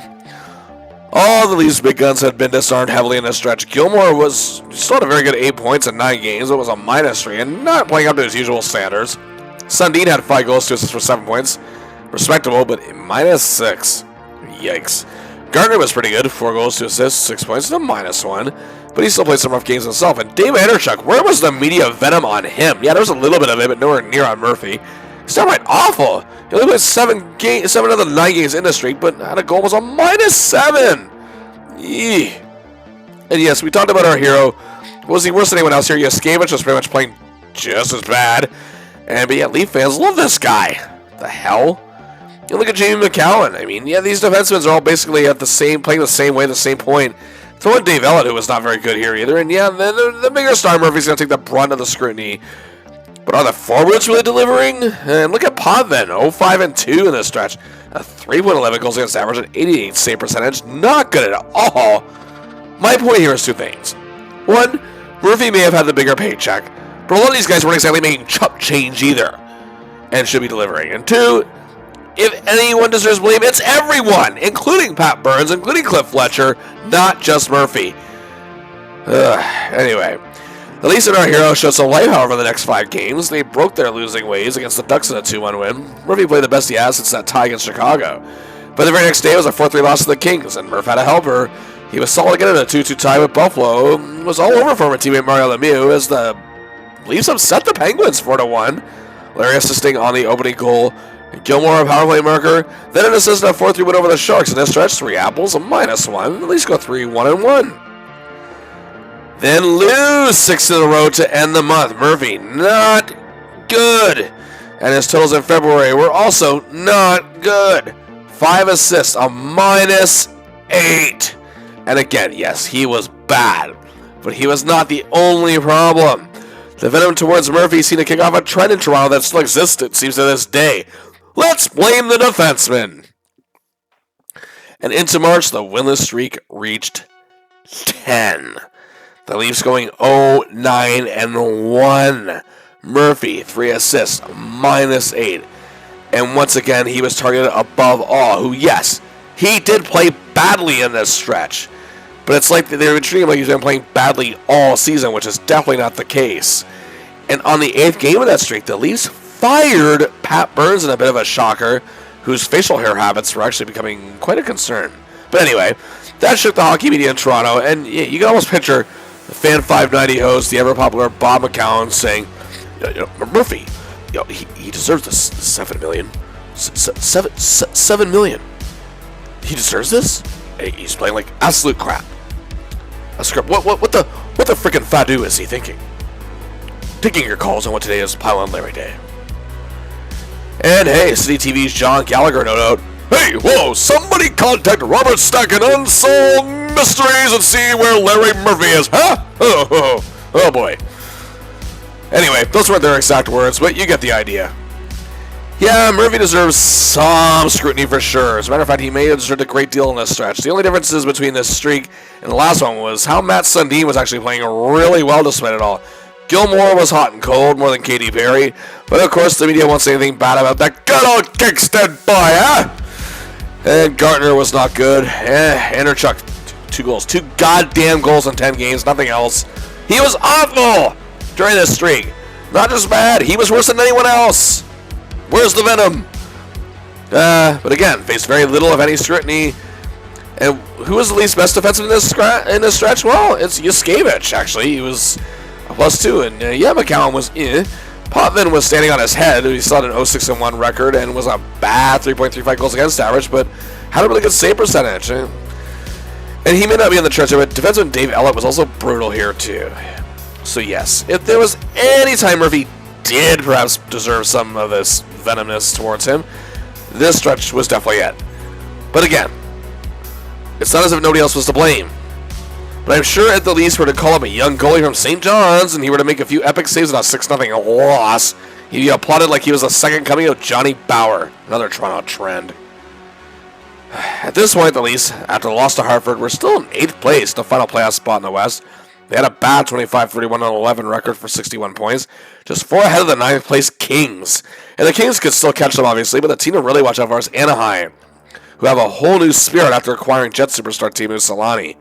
all the Leafs' big guns had been disarmed heavily in this stretch. Gilmore was still had a very good 8 points in 9 games. It was a -3 and not playing up to his usual standards. Sundin had 5 goals, 2 assists for 7 points. Respectable, but -6. Yikes. Gardner was pretty good. 4 goals, 2 assists, 6 points, and a -1. But he still played some rough games himself. And David Henderchuk, where was the media venom on him? Yeah, there was a little bit of it, but nowhere near on Murphy. He's downright awful. He only played 7 out of the 9 games in the streak, but had a goal was a -7. Eee. And yes, we talked about our hero. Was he worse than anyone else here? Yaskevich was pretty much playing just as bad. But yeah, Leaf fans love this guy. The hell? You look at Jamie McCowan. I mean, yeah, these defensemen are all basically at playing the same way, the same point. Throw in Dave Ellett, who was not very good here either. And yeah, the bigger star Murphy's going to take the brunt of the scrutiny. But are the forwards really delivering? And look at Potvin, 0-5-2 in this stretch. A 3.11 goals against average, an 88 save percentage. Not good at all. My point here is 2 things. 1, Murphy may have had the bigger paycheck, but a lot of these guys weren't exactly making chump change either, and should be delivering. And 2, if anyone deserves blame, it's everyone, including Pat Burns, including Cliff Fletcher, not just Murphy. Anyway, the Leafs and our hero showed some life, however, in the next 5 games. They broke their losing ways against the Ducks in a 2-1 win. Murphy played the best he has since that tie against Chicago. But the very next day was a 4-3 loss to the Kings, and Murph had a helper. He was solid again in a 2-2 tie with Buffalo. It was all over former teammate Mario Lemieux as the Leafs upset the Penguins 4-1. Larry assisting on the opening goal. Gilmore, a power play marker. Then an assist in a 4-3 win over the Sharks. In this stretch, 3 apples, a -1. The Leafs go 3-1-1. Then lose 6 in a row to end the month. Murphy, not good. And his totals in February were also not good. 5 assists, a -8. And again, yes, he was bad. But he was not the only problem. The venom towards Murphy seemed to kick off a trend in Toronto that still exists, it seems, to this day. Let's blame the defenseman. And into March, the winless streak reached 10. The Leafs going 0-9-1. Murphy, 3 assists, -8. And once again, he was targeted above all. Who, yes, he did play badly in this stretch. But it's like they were treating him like he's been playing badly all season, which is definitely not the case. And on the 8th game of that streak, the Leafs fired Pat Burns in a bit of a shocker, whose facial hair habits were actually becoming quite a concern. But anyway, that shook the hockey media in Toronto, and you can almost picture the Fan 590 host, the ever-popular Bob McCown, saying, Murphy, he deserves this $7 million. $7 million. He deserves this? He's playing like absolute crap. What the frickin' fadu is he thinking? Taking your calls on what today is Pile on Larry Day. And hey, City TV's John Gallagher no doubt. Hey, whoa, somebody contact Robert Stack and Unsolved Mysteries and see where Larry Murphy is, huh? Oh boy. Anyway, those weren't their exact words, but you get the idea. Yeah, Murphy deserves some scrutiny for sure. As a matter of fact, he may have deserved a great deal in this stretch. The only differences between this streak and the last one was how Matt Sundin was actually playing really well despite it all. Gilmore was hot and cold, more than Katy Perry. But of course, the media won't say anything bad about that good old Kingston boy, huh? And Gardner was not good. Henderchuk, 2 goals. 2 goddamn goals in 10 games, nothing else. He was awful during this streak. Not just bad, he was worse than anyone else. Where's the venom? But again, faced very little of any scrutiny. And who was the least best defenseman in this stretch? Well, it's Yaskevich, actually. He was a +2. And yeah, McCowan was Potvin was standing on his head. He still had an 0-6-1 record and was a bad 3.35 goals against average, but had a really good save percentage. And he may not be in the trencher, but defenseman Dave Ellett was also brutal here, too. So yes, if there was any time Murphy did perhaps deserve some of this venomness towards him, this stretch was definitely it. But again, it's not as if nobody else was to blame. But I'm sure at the least were to call up a young goalie from St. John's and he were to make a few epic saves in a 6-0 loss, he'd be applauded like he was the second coming of Johnny Bauer, another Toronto trend. At this point, at least, after the loss to Hartford, we're still in 8th place, the final playoff spot in the West. They had a bad 25-31-11 record for 61 points, just 4 ahead of the 9th place Kings. And the Kings could still catch them, obviously, but the team to really watch out for is Anaheim, who have a whole new spirit after acquiring Jet superstar Teemu Selanne.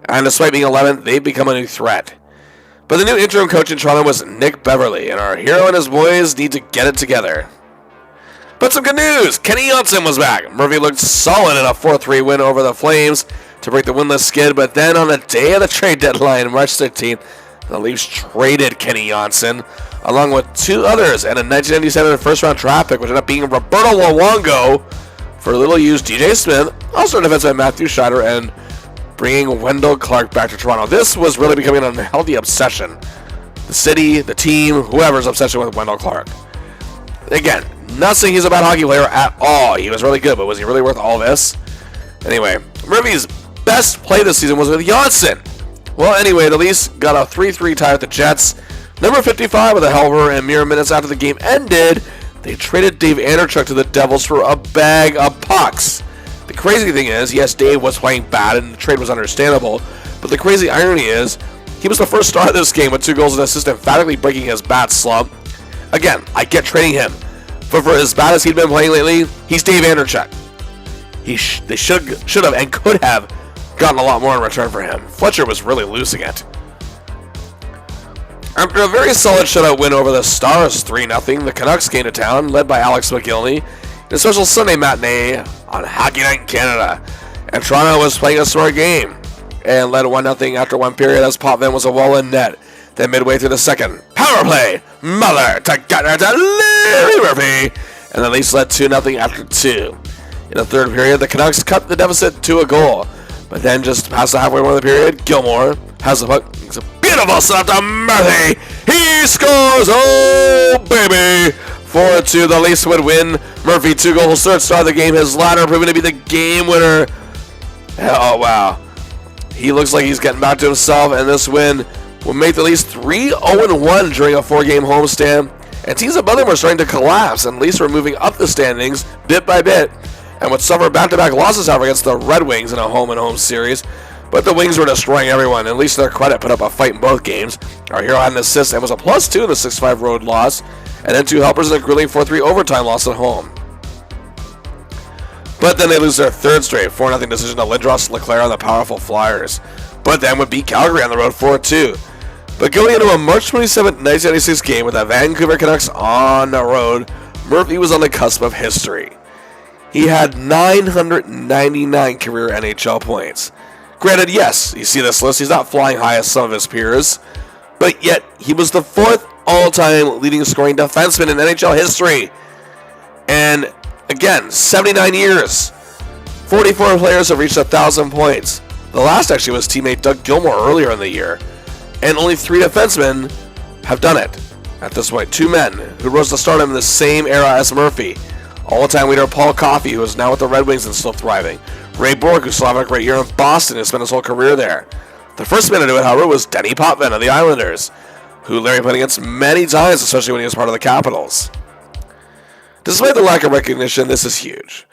And despite being 11th, they've become a new threat. But the new interim coach in Toronto was Nick Beverley, and our hero and his boys need to get it together. But some good news! Kenny Johnson was back. Murphy looked solid in a 4-3 win over the Flames to break the winless skid, but then on the day of the trade deadline, March 13th, the Leafs traded Kenny Johnson, along with 2 others, and a 1997 first-round draft pick, which ended up being Roberto Luongo, for little-used DJ Smith, also defenseman Matthew Scheider, and bringing Wendell Clark back to Toronto. This was really becoming an unhealthy obsession. The city, the team, whoever's obsession with Wendell Clark. Again, not saying he's a bad hockey player at all. He was really good, but was he really worth all this? Anyway, Murphy's best play this season was with Johnson. Well, anyway, the Leafs got a 3-3 tie with the Jets. Number 55 with a helper, and mere minutes after the game ended, they traded Dave Anderchuk to the Devils for a bag of pucks. The crazy thing is, yes, Dave was playing bad, and the trade was understandable, but the crazy irony is, he was the first star of this game with 2 goals and assists, emphatically breaking his bad slump. Again, I get trading him, but for as bad as he'd been playing lately, he's Dave Anderchuk. They should have and could have gotten a lot more in return for him. Fletcher was really losing it. After a very solid shutout win over the Stars 3-0, the Canucks came to town, led by Alex McGillney, in a special Sunday matinee on Hockey Night in Canada. And Toronto was playing a smart game and led 1-0 after one period as Potvin was a wall in net. Then midway through the second, power play, Muller to Guttner to Larry Murphy, and the Leafs led 2-0 after 2. In the third period, the Canucks cut the deficit to a goal, but then just past the halfway point of the period, Gilmore has the puck. It's a beautiful set up to Murphy. He scores, oh baby! 4-2, the Leafs would win. Murphy, 2 goals, third star of the game. His ladder proving to be the game winner. Oh, wow. He looks like he's getting back to himself, and this win will make the Leafs 3-0-1 during a 4-game homestand. And teams above them were starting to collapse, and Leafs were moving up the standings bit by bit, and would suffer back-to-back losses, however, against the Red Wings in a home-and-home series. But the Wings were destroying everyone, and at least to their credit, put up a fight in both games. Our hero had an assist and was a +2 in the 6-5 road loss, and then 2 helpers in a grueling 4-3 overtime loss at home. But then they lose their third straight 4-0 decision to Lindros Leclerc on the powerful Flyers, but then would beat Calgary on the road 4-2. But going into a March 27, 1996 game with the Vancouver Canucks on the road, Murphy was on the cusp of history. He had 999 career NHL points. Granted, yes, you see this list, he's not flying high as some of his peers, but yet he was the 4th all-time leading scoring defenseman in NHL history. And again, 79 years. 44 players have reached 1,000 points. The last actually was teammate Doug Gilmore earlier in the year. And only 3 defensemen have done it. At this point, 2 men who rose to stardom in the same era as Murphy. All-time leader Paul Coffey, who is now with the Red Wings and still thriving. Ray Borg, who still having a great year in Boston and spent his whole career there. The first man to do it, however, was Denny Potvin of the Islanders, who Larry played against many times, especially when he was part of the Capitals. Despite the lack of recognition, this is huge.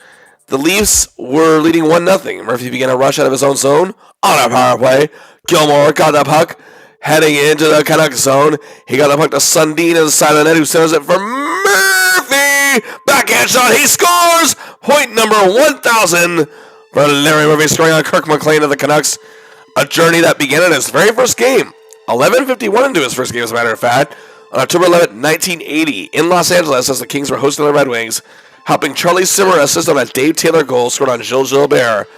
The Leafs were leading 1-0. Murphy began a rush out of his own zone on a power play. Gilmore got the puck, heading into the Canucks zone. He got the puck to Sundin inside the net, who centers it for Murphy. Backhand shot, he scores! Point number 1,000 for Larry Murphy, scoring on Kirk McLean of the Canucks. A journey that began in his very first game. 11:51 into his first game, as a matter of fact. On October 11, 1980, in Los Angeles, as the Kings were hosting the Red Wings, helping Charlie Simmer assist on a Dave Taylor goal scored on Gilles Gilbert,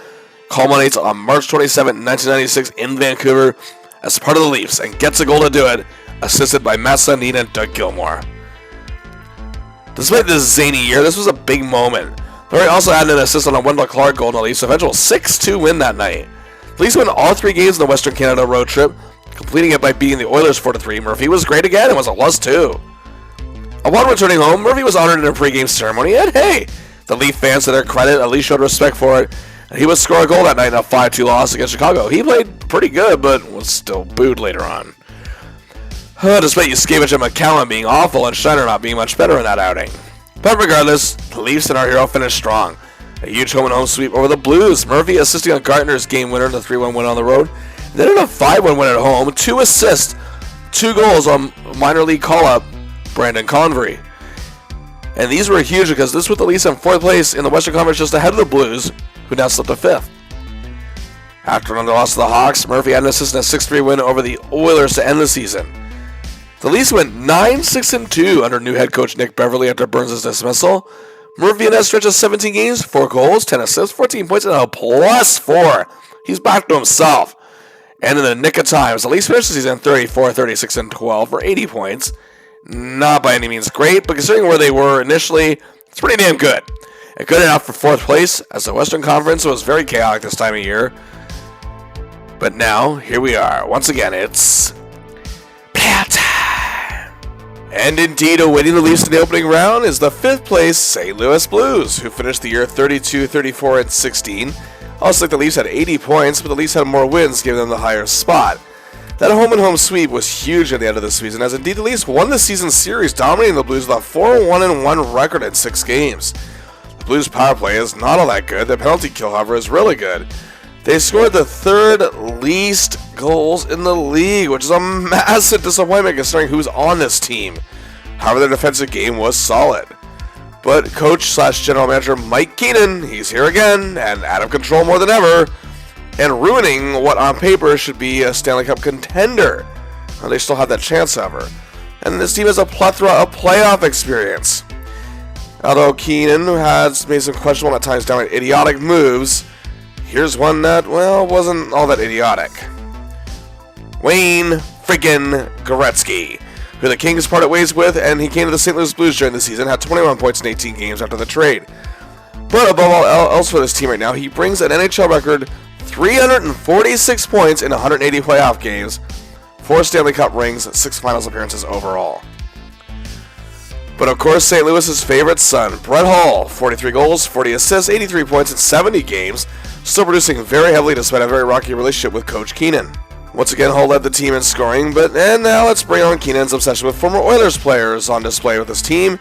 culminates on March 27, 1996 in Vancouver as part of the Leafs, and gets a goal to do it, assisted by Matt Sundin and Doug Gilmore. Despite this zany year, this was a big moment. Larry also had an assist on a Wendell Clark goal in the Leafs' eventual 6-2 win that night. The Leafs won all 3 games in the Western Canada road trip, completing it by beating the Oilers 4-3. Murphy was great again and was a +2. Upon returning home, Murphy was honored in a pregame ceremony, and hey, the Leaf fans, to their credit, at least showed respect for it. He would score a goal that night in a 5-2 loss against Chicago. He played pretty good, but was still booed later on. Despite Yuskevich and McCallum being awful and Schneider not being much better in that outing. But regardless, the Leafs and our hero finished strong. A huge home-and-home sweep over the Blues. Murphy assisting on Gartner's game winner in the 3-1 win on the road. Then in a 5-1 win at home, 2 assists, 2 goals on minor league call-up, Brandon Convery. And these were huge because this put the Leafs in 4th place in the Western Conference just ahead of the Blues, who now slipped to 5th. After another loss to the Hawks, Murphy had an assist in a 6-3 win over the Oilers to end the season. The Leafs went 9-6-2 under new head coach Nick Beverly after Burns' dismissal. Murphy in that stretch of 17 games, 4 goals, 10 assists, 14 points, and a +4. He's back to himself. And in the nick of time, the Leafs finished the season 34-36-12 for 80 points. Not by any means great, but considering where they were initially, it's pretty damn good. And good enough for 4th place, as the Western Conference was very chaotic this time of year. But now, here we are. Once again, it's playoff time. And indeed, awaiting the Leafs in the opening round is the 5th place St. Louis Blues, who finished the year 32-34-16. Also, like the Leafs had 80 points, but the Leafs had more wins, giving them the higher spot. That home-and-home sweep was huge at the end of the season, as indeed the Leafs won the season series, dominating the Blues with a 4-1-1 record in 6 games. The Blues' power play is not all that good. The penalty kill, however, is really good. They scored the 3rd least goals in the league, which is a massive disappointment considering who's on this team. However, their defensive game was solid. But coach/general manager Mike Keenan, he's here again, and out of control more than ever, and ruining what on paper should be a Stanley Cup contender. They still have that chance, however. And this team has a plethora of playoff experience. Although Keenan has made some questionable, at times downright idiotic moves, here's one that, well, wasn't all that idiotic. Wayne freaking Gretzky, who the Kings parted ways with, and he came to the St. Louis Blues during the season, had 21 points in 18 games after the trade. But above all else for this team right now, he brings an NHL record 346 points in 180 playoff games, 4 Stanley Cup rings, 6 finals appearances overall. But of course, St. Louis's favorite son, Brett Hull, 43 goals, 40 assists, 83 points in 70 games, still producing very heavily despite a very rocky relationship with Coach Keenan. Once again, Hull led the team in scoring, and now let's bring on Keenan's obsession with former Oilers players on display with his team.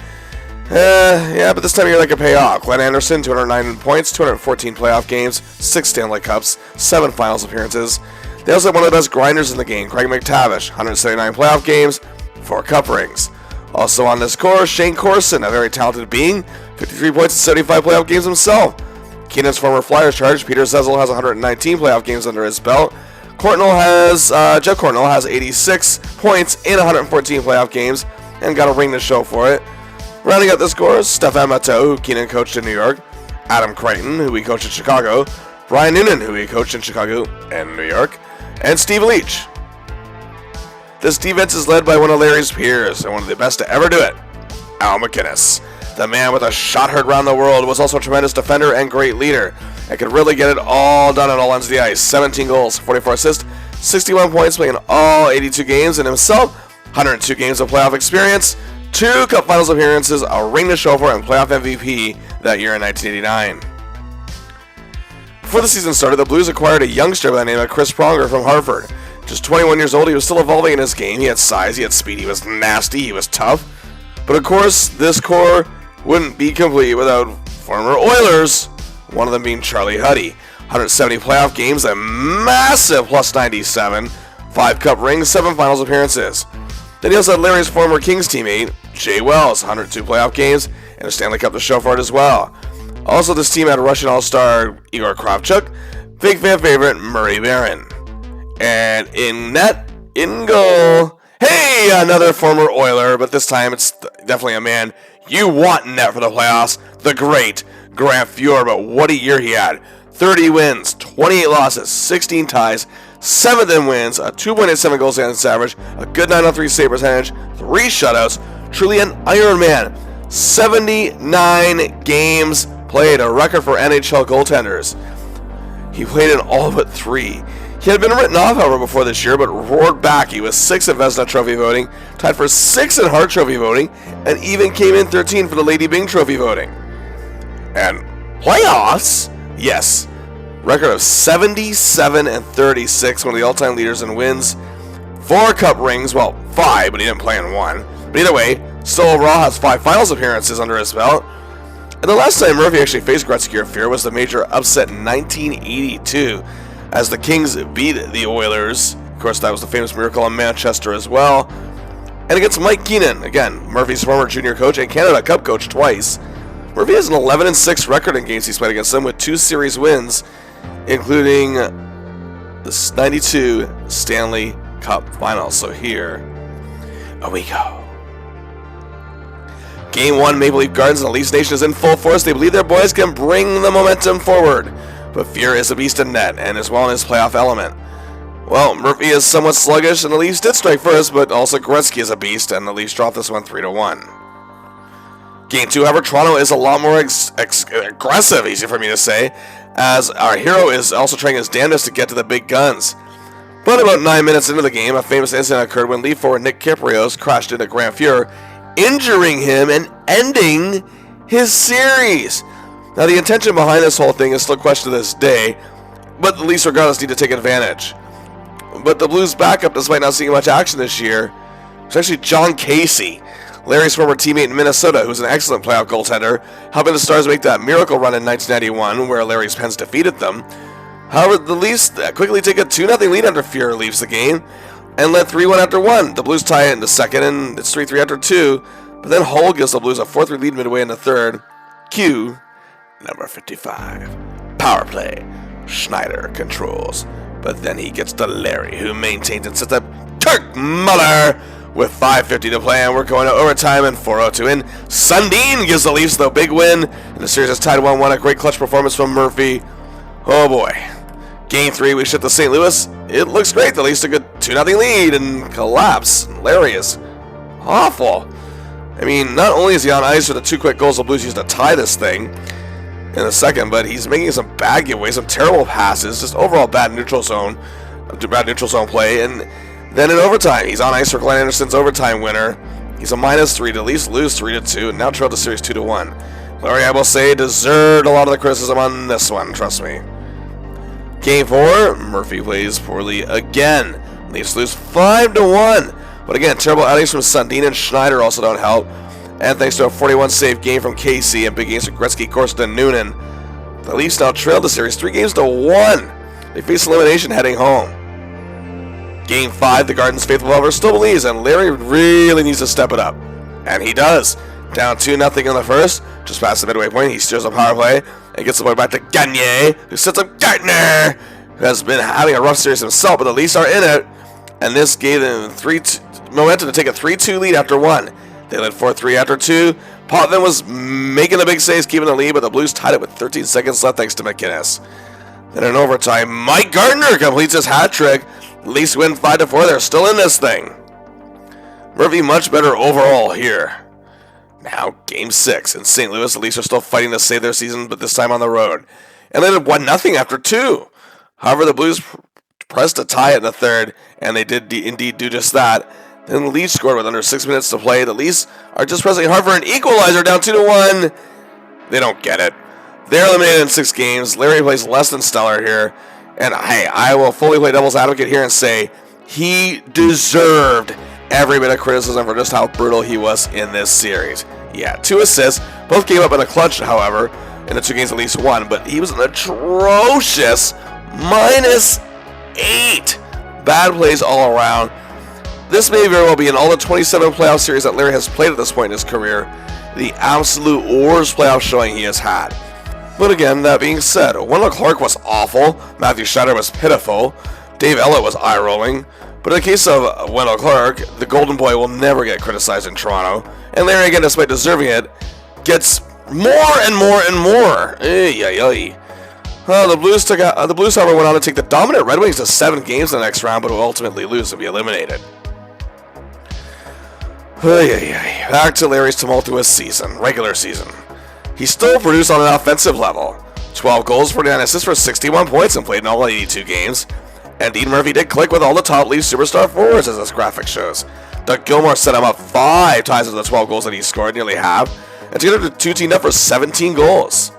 But this time of year that could pay off. Glenn Anderson, 209 points, 214 playoff games, 6 Stanley Cups, 7 finals appearances. They also have one of the best grinders in the game, Craig McTavish, 179 playoff games, 4 cup rings. Also on this core, Shane Corson, a very talented being, 53 points in 75 playoff games himself. Keenan's former Flyers charge, Peter Zezel, has 119 playoff games under his belt. Jeff Cornell has 86 points in 114 playoff games and got a ring to show for it. Rounding out the scores, Stefan Matteau, who Keenan coached in New York, Adam Creighton, who he coached in Chicago, Brian Noonan, who he coached in Chicago and New York, and Steve Leach. This defense is led by one of Larry's peers and one of the best to ever do it, Al MacInnis. The man with a shot heard around the world was also a tremendous defender and great leader and could really get it all done at all ends of the ice. 17 goals, 44 assists, 61 points, playing all 82 games, and himself 102 games of playoff experience, 2 Cup Finals appearances, a ring to show for, and playoff MVP that year in 1989. Before the season started, the Blues acquired a youngster by the name of Chris Pronger from Hartford. Just 21 years old, he was still evolving in his game. He had size, he had speed, he was nasty, he was tough. But of course, this core wouldn't be complete without former Oilers, one of them being Charlie Huddy. 170 playoff games, a massive +97, 5 cup rings, 7 finals appearances. Then he also had Larry's former Kings teammate, Jay Wells, 102 playoff games, and a Stanley Cup to show for it as well. Also, this team had Russian All-Star Igor Kravchuk, big fan favorite Murray Barron. And in net, in goal, hey, another former Oiler, but this time it's definitely a man you want in net for the playoffs, the great Grant Fuhr. But what a year he had. 30 wins, 28 losses, 16 ties, 7th in wins, a 2.87 goals against average, a good 903 save percentage, 3 shutouts, truly an Iron Man. 79 games played, a record for NHL goaltenders. He played in all but 3. He had been written off, however, before this year, but roared back. He was 6th in Vezina Trophy voting, tied for 6th in Hart Trophy voting, and even came in 13 for the Lady Byng Trophy voting. And playoffs? Yes. Record of 77-36, one of the all-time leaders in wins. 4 cup rings, well, 5, but he didn't play in 1. But either way, still overall has 5 finals appearances under his belt. And the last time Murphy actually faced Gretzky or Fear was the major upset in 1982, as the Kings beat the Oilers. Of course, that was the famous miracle in Manchester as well. And against Mike Keenan, again, Murphy's former junior coach and Canada Cup coach twice. Murphy has an 11-6 record in games he's played against them with 2 series wins, including the 92 Stanley Cup Finals. So here we go. Game 1, Maple Leaf Gardens, and the Leafs Nation is in full force. They believe their boys can bring the momentum forward. But Fear is a beast in net and is well in his playoff element. Well, Murphy is somewhat sluggish, and the Leafs did strike first, but also Gretzky is a beast, and the Leafs dropped this one 3-1. Game 2, however, Toronto is a lot more aggressive, easy for me to say, as our hero is also trying his damnedest to get to the big guns. But about 9 minutes into the game, a famous incident occurred when Leaf forward Nick Kypreos crashed into Grant Fuhr, injuring him and ending his series. Now, the intention behind this whole thing is still questioned to this day, but the Leafs regardless need to take advantage. But the Blues' backup, despite not seeing much action this year, is actually John Casey, Larry's former teammate in Minnesota, who's an excellent playoff goaltender, helping the Stars make that miracle run in 1991, where Larry's Pens defeated them. However, the Leafs quickly take a 2-0 lead after Fuhr leaves the game, and led 3-1 after 1. The Blues tie it in the second, and it's 3-3 after 2, but then Hull gives the Blues a 4-3 lead midway in the third. Cue number 55. Power play. Schneider controls. But then he gets to Larry, who maintains and sets up Kirk Muller with 5:50 to play, and we're going to overtime and 4:02 in. Sundin gives the Leafs the big win, and the series is tied 1-1. A great clutch performance from Murphy. Oh boy. Game 3, we ship to St. Louis. It looks great. The Leafs took a 2-0 lead and collapse. Larry is awful. I mean, not only is he on ice for the 2 quick goals the Blues used to tie this thing in the second, but he's making some bad giveaways, some terrible passes, just overall bad neutral zone play. And then in overtime, he's on ice for Glenn Anderson's overtime winner. He's a -3. The Leafs lose 3-2, and now trail the series 2-1. Larry, I will say, deserved a lot of the criticism on this one, trust me. Game 4, Murphy plays poorly again. Leafs lose 5-1. But again, terrible outings from Sundin and Schneider also don't help. And thanks to a 41-save game from Casey and big games from Gretzky, Korsten, and Noonan, the Leafs now trailed the series 3-1. They face elimination heading home. Game 5, the Garden's faithful lover still believes, and Larry really needs to step it up. And he does. Down 2-0 in the first, just past the midway point, he steers a power play and gets the ball back to Gagne, who sets up Gartner, who has been having a rough series himself, but the Leafs are in it, and this gave them momentum to take a 3-2 lead after 1. They led 4-3 after 2. Potvin was making the big saves, keeping the lead, but the Blues tied it with 13 seconds left thanks to McInnes. Then in overtime, Mike Gardner completes his hat trick. The Leafs win 5-4. They're still in this thing. Murphy much better overall here. Now, Game 6. In St. Louis, the Leafs are still fighting to save their season, but this time on the road. And they led 1-0 after 2. However, the Blues pressed to tie it in the third, and they did indeed do just that. Then the Leafs scored with under 6 minutes to play. The Leafs are just pressing hard for an equalizer, down 2-1. They don't get it. They're eliminated in 6 games. Larry plays less than stellar here. And hey, I will fully play devil's advocate here and say he deserved every bit of criticism for just how brutal he was in this series. Yeah, 2 assists. Both came up in a clutch, however, in the 2 games the Leafs won. But he was an atrocious -8. Bad plays all around. This may very well be in all the 27 playoff series that Larry has played at this point in his career, the absolute worst playoff showing he has had. But again, that being said, Wendell Clark was awful, Matthew Schneider was pitiful, Dave Ellett was eye-rolling, but in the case of Wendell Clark, the Golden Boy will never get criticized in Toronto, and Larry, again, despite deserving it, gets more and more and more. The Blues, however, went on to take the dominant Red Wings to 7 games in the next round, but will ultimately lose and be eliminated. Back to Larry's tumultuous season, regular season. He still produced on an offensive level. 12 goals, 49 assists for 61 points and played in all 82 games. And Dean Murphy did click with all the top Leafs superstar forwards, as this graphic shows. Doug Gilmour set him up 5 times with the 12 goals that he scored, nearly half. And together the two teamed up for 17 goals.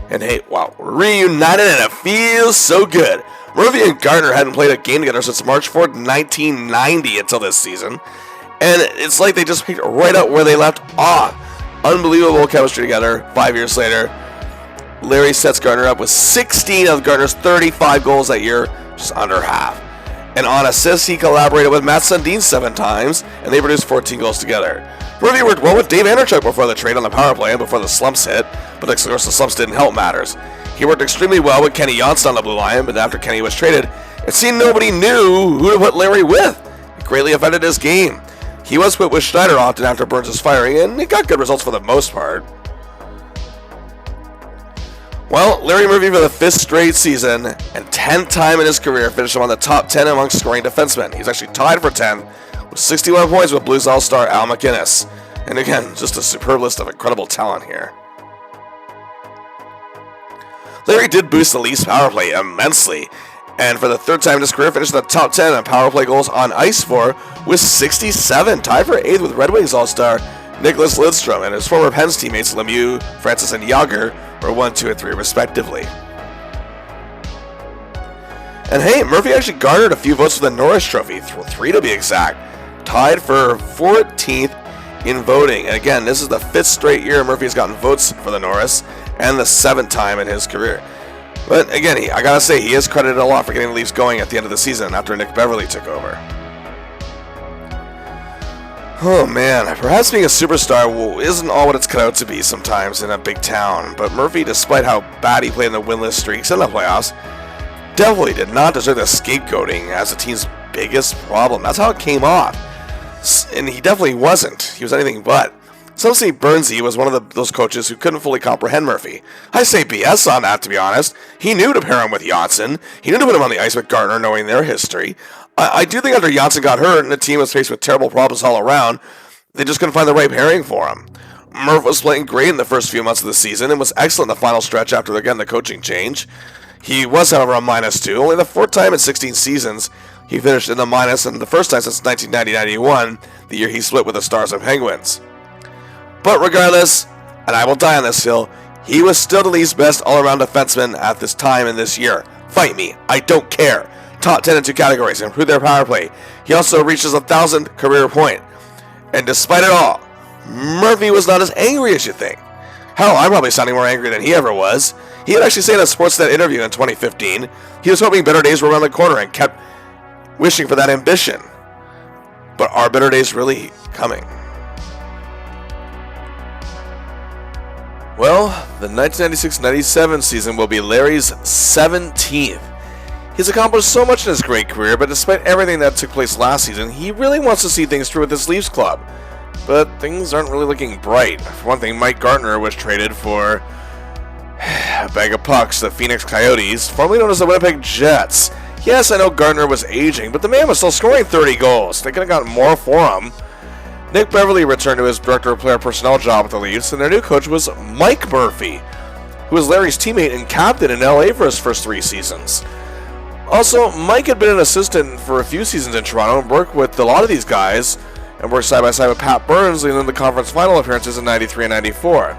And hey, wow, we're reunited and it feels so good. Murphy and Gardner hadn't played a game together since March 4th, 1990 until this season. And it's like they just picked right up where they left off. Unbelievable chemistry together 5 years later. Larry sets Gardner up with 16 of Gardner's 35 goals that year, just under half. And on assists, he collaborated with Matt Sundin 7 times, and they produced 14 goals together. Murphy worked well with Dave Andreychuk before the trade on the power play and before the slumps hit, but of course the slumps didn't help matters. He worked extremely well with Kenny Johnston on the blue line, but after Kenny was traded, it seemed nobody knew who to put Larry with. It greatly affected his game. He was put with Schneider often after Burns' firing, and he got good results for the most part. Well, Larry Murphy for the 5th straight season and 10th time in his career finished among the top 10 among scoring defensemen. He's actually tied for 10 with 61 points with Blues All-Star Al MacInnis. And again, just a superb list of incredible talent here. Larry did boost the Leafs power play immensely, and for the 3rd time in his career finished in the top 10 in power play goals on ice for with 67, tied for 8th with Red Wings All-Star Nicholas Lidstrom, and his former Pens teammates Lemieux, Francis, and Yager were 1, 2, and 3 respectively. And hey, Murphy actually garnered a few votes for the Norris Trophy, 3 to be exact, tied for 14th in voting. And again, this is the 5th straight year Murphy has gotten votes for the Norris, and the 7th time in his career. But again, I gotta say, he is credited a lot for getting the Leafs going at the end of the season after Nick Beverley took over. Oh man, perhaps being a superstar isn't all what it's cut out to be sometimes in a big town, but Murphy, despite how bad he played in the winless streaks and the playoffs, definitely did not deserve the scapegoating as the team's biggest problem. That's how it came off. And he definitely wasn't. He was anything but. Some say Burnsy was one of those coaches who couldn't fully comprehend Murphy. I say BS on that, to be honest. He knew to pair him with Johnsson. He knew to put him on the ice with Gardner, knowing their history. I do think after Johnsson got hurt and the team was faced with terrible problems all around, they just couldn't find the right pairing for him. Murph was playing great in the first few months of the season and was excellent in the final stretch after, again, the coaching change. He was, however, a -2. Only the 4th time in 16 seasons he finished in the minus, and the first time since 1990-91, the year he split with the Stars and Penguins. But regardless, and I will die on this hill, he was still the Leafs' best all-around defenseman at this time in this year. Fight me, I don't care. Top 10 in 2 categories, improved their power play. He also reached his 1,000th career point. And despite it all, Murphy was not as angry as you think. Hell, I'm probably sounding more angry than he ever was. He had actually said in a Sportsnet interview in 2015, he was hoping better days were around the corner and kept wishing for that ambition. But are better days really coming? Well, the 1996-97 season will be Larry's 17th. He's accomplished so much in his great career, but despite everything that took place last season, he really wants to see things through with this Leafs club. But things aren't really looking bright. For one thing, Mike Gartner was traded for a bag of pucks, the Phoenix Coyotes, formerly known as the Winnipeg Jets. Yes, I know Gartner was aging, but the man was still scoring 30 goals. They could have gotten more for him. Nick Beverley returned to his director of player personnel job with the Leafs, and their new coach was Mike Murphy, who was Larry's teammate and captain in LA for his first 3 seasons. Also, Mike had been an assistant for a few seasons in Toronto and worked with a lot of these guys, and worked side by side with Pat Burns leading the conference final appearances in 93 and 94.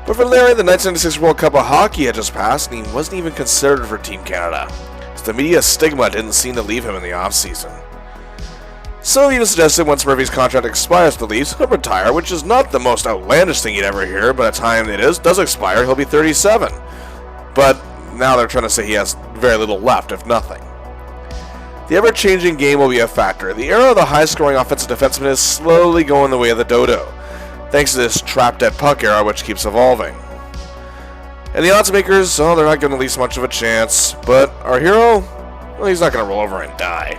But for Larry, the 1996 World Cup of Hockey had just passed, and he wasn't even considered for Team Canada, so the media stigma didn't seem to leave him in the offseason. Some have even suggested once Murphy's contract expires with the Leafs, he'll retire, which is not the most outlandish thing you'd ever hear. By the time it does expire, he'll be 37. But now they're trying to say he has very little left, if nothing. The ever-changing game will be a factor. The era of the high-scoring offensive defenseman is slowly going the way of the dodo, thanks to this trapped-at-puck era which keeps evolving. And the odds makers, they're not giving the Leafs much of a chance, but our hero, well, he's not going to roll over and die.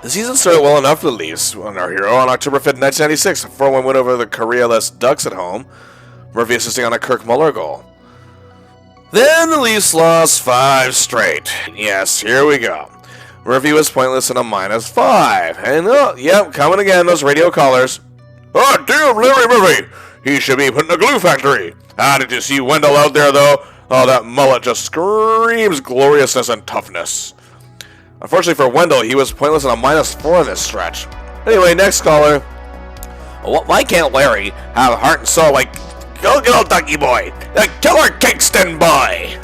The season started well enough for the Leafs on our hero on October 5th, 1996, a 4-1 win over the Korea-less Ducks at home, Murphy assisting on a Kirk Muller goal. Then the Leafs lost 5 straight. Yes, here we go. Murphy was pointless in a -5. And, coming again, those radio callers. Oh, damn, Larry Murphy! He should be put in a glue factory. Did you see Wendell out there, though? Oh, that mullet just screams gloriousness and toughness. Unfortunately for Wendell, he was pointless in a -4 in this stretch. Anyway, next caller. Why can't Larry have heart and soul like Go good old Ducky boy, the killer Kingston boy?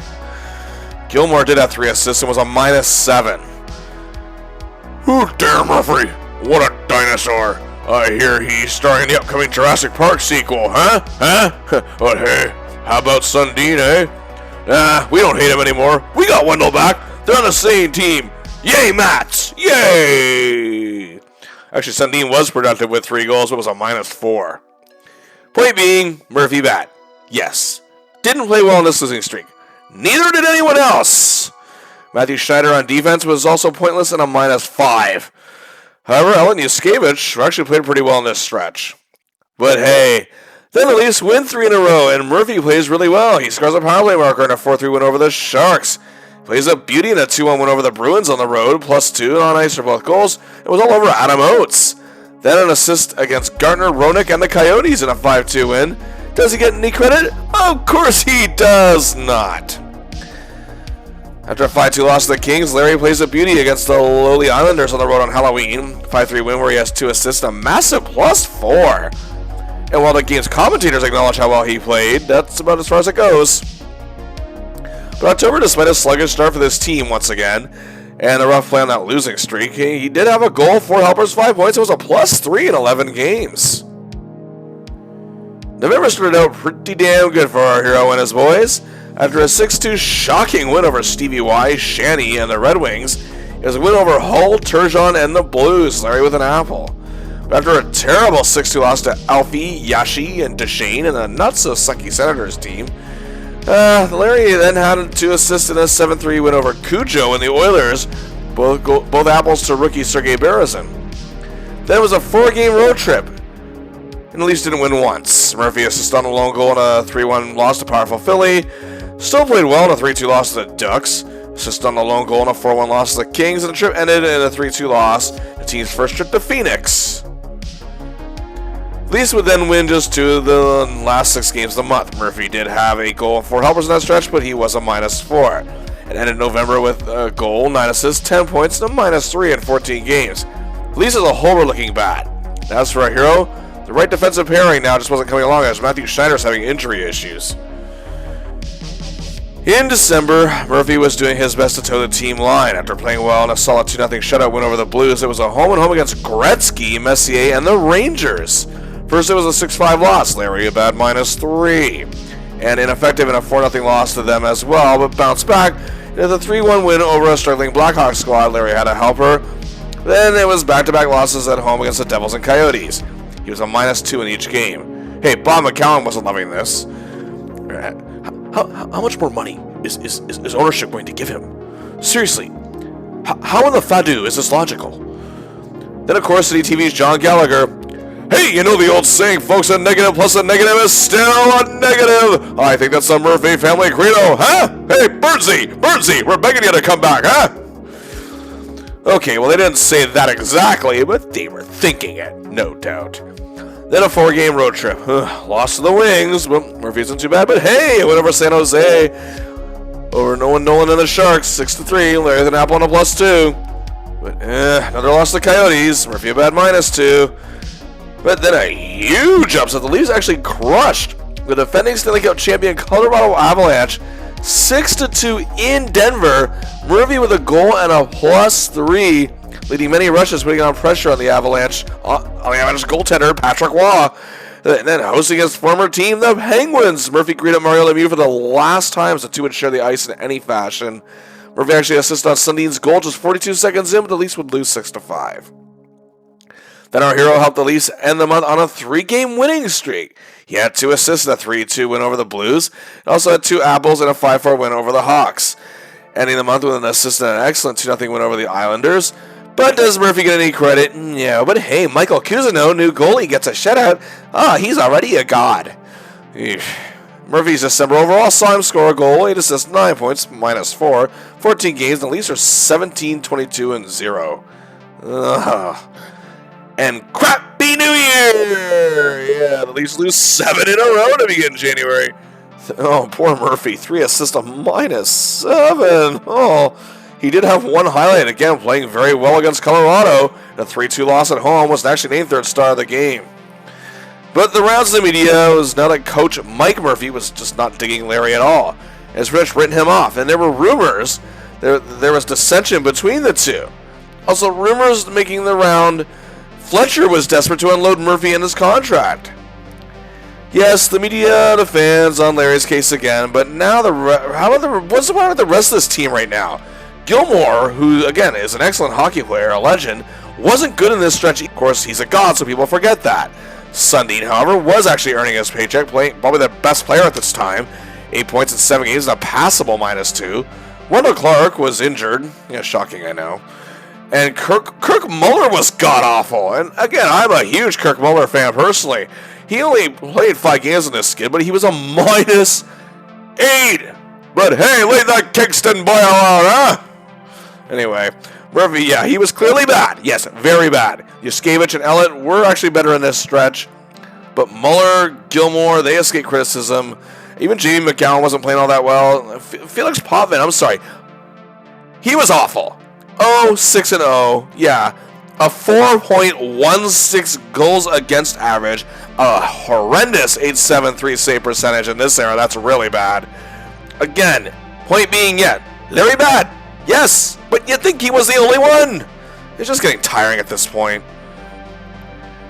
Gilmore did have 3 assists and was a -7. Oh, damn, Murphy. What a dinosaur. I hear he's starring in the upcoming Jurassic Park sequel, huh? But hey, how about Sundin, eh? Nah, we don't hate him anymore. We got Wendell back. They're on the same team. Yay, Mats! Yay! Actually, Sundin was productive with 3 goals, but was a -4. Point being, Murphy bad. Yes. Didn't play well in this losing streak. Neither did anyone else. Matthew Schneider on defense was also pointless and a -5. However, Ellen Yuskevich actually played pretty well in this stretch. But hey, then at least win 3 in a row, and Murphy plays really well. He scores a power play marker in a 4-3 win over the Sharks. Plays a beauty in a 2-1 win over the Bruins on the road, +2 on ice for both goals. It was all over Adam Oates. Then an assist against Gartner, Roenick, and the Coyotes in a 5-2 win. Does he get any credit? Of course he does not. After a 5-2 loss to the Kings, Larry plays a beauty against the lowly Islanders on the road on Halloween. 5-3 win where he has 2 assists and a massive +4. And while the game's commentators acknowledge how well he played, that's about as far as it goes. But October, despite a sluggish start for this team once again, and a rough play on that losing streak, he did have a goal, 4 helpers, 5 points. It was a +3 in 11 games. November started out pretty damn good for our hero and his boys. After a 6-2 shocking win over Stevie Y, Shanny, and the Red Wings, it was a win over Hull, Turgeon, and the Blues, Larry with an apple. But after a terrible 6-2 loss to Alfie, Yashi, and Deshane and the not-so-sucky Senators team, Larry then had 2 assists in a 7-3 win over Cujo and the Oilers, both apples to rookie Sergei Berezin. Then it was a 4-game road trip, and at least didn't win once. Murphy assisted on a lone goal in a 3-1 loss to powerful Philly. Still played well in a 3-2 loss to the Ducks. Assisted on a lone goal in a 4-1 loss to the Kings, and the trip ended in a 3-2 loss, the team's first trip to Phoenix. Leafs would then win just 2 of the last 6 games of the month. Murphy did have a goal and 4 helpers in that stretch, but he was a -4. It ended November with a goal, 9 assists, 10 points, and a -3 in 14 games. Leafs as a whole were looking bad. As for our hero, the right defensive pairing now just wasn't coming along as Matthew Schneider's having injury issues. In December, Murphy was doing his best to toe the team line. After playing well in a solid 2-0 shutout win over the Blues, it was a home-and-home against Gretzky, Messier, and the Rangers. First, it was a 6-5 loss. Larry a bad -3. And ineffective in a 4-0 loss to them as well, but bounced back in the 3-1 win over a struggling Blackhawks squad. Larry had a helper. Then it was back-to-back losses at home against the Devils and Coyotes. He was a -2 in each game. Hey, Bob McCown wasn't loving this. How much more money is ownership going to give him? Seriously, how in the fadu is this logical? Then, of course, City TV's John Gallagher. Hey, you know the old saying, folks, a negative plus a negative is still a negative. I think that's the Murphy family credo, huh? Hey, Birdsey, we're begging you to come back, huh? Okay, well, they didn't say that exactly, but they were thinking it, no doubt. Then a 4-game road trip. Lost to the Wings, but Murphy isn't too bad. But hey, it went over San Jose. Over Nolan and the Sharks, 6-3. Larry with an apple and a +2. But another loss to the Coyotes. Murphy a bad -2. But then a huge upset. The Leafs actually crushed the defending Stanley Cup champion Colorado Avalanche 6-2 in Denver. Murphy with a goal and a +3. Leading many rushes, putting on pressure on the Avalanche goaltender, Patrick Waugh. And then hosting his former team, the Penguins. Murphy greeted Mario Lemieux for the last time, so the two would share the ice in any fashion. Murphy actually assisted on Sundin's goal just 42 seconds in, but the Leafs would lose 6-5. Then our hero helped the Leafs end the month on a 3-game winning streak. He had 2 assists in a 3-2 win over the Blues, and also had 2 apples in a 5-4 win over the Hawks. Ending the month with an assist and an excellent 2-0 win over the Islanders. But does Murphy get any credit? No, but hey, Michael Cousineau, new goalie, gets a shutout. He's already a god. Eesh. Murphy's December overall saw him score a goal, 8 assists, 9 points, -4, 14 games, and the Leafs are 17-22-0. And crappy New Year! Yeah, the Leafs lose 7 in a row to begin January. Oh, poor Murphy. 3 assists, a -7. Oh, he did have one highlight. Again, playing very well against Colorado. The 3-2 loss at home was actually named third star of the game. But the rounds of the media was now that coach Mike Murphy was just not digging Larry at all, as Rich written him off. And there were rumors. There was dissension between the two. Also, rumors making the round. Fletcher was desperate to unload Murphy in his contract. Yes, the media, the fans on Larry's case again, but now what's the matter with the rest of this team right now? Gilmore, who again is an excellent hockey player, a legend, wasn't good in this stretch. Of course, he's a god, so people forget that. Sundin, however, was actually earning his paycheck, playing probably the best player at this time. 8 points in 7 games, a passable -2. Wendell Clark was injured. Yeah, shocking, I know. And Kirk Muller was god-awful. And again, I'm a huge Kirk Muller fan personally. He only played 5 games in this skid, but he was a -8. But hey, lay that Kingston boy out, huh? Anyway, Murphy, yeah, he was clearly bad. Yes, very bad. Yushkevich and Ellett were actually better in this stretch. But Muller, Gilmore, they escaped criticism. Even Jamie McGowan wasn't playing all that well. Felix Potvin, I'm sorry. He was awful. 6-0. Yeah. A 4.16 goals against average. A horrendous .873 save percentage in this era. That's really bad. Again, point being yet, Larry bad. Yes, but you'd think he was the only one. It's just getting tiring at this point.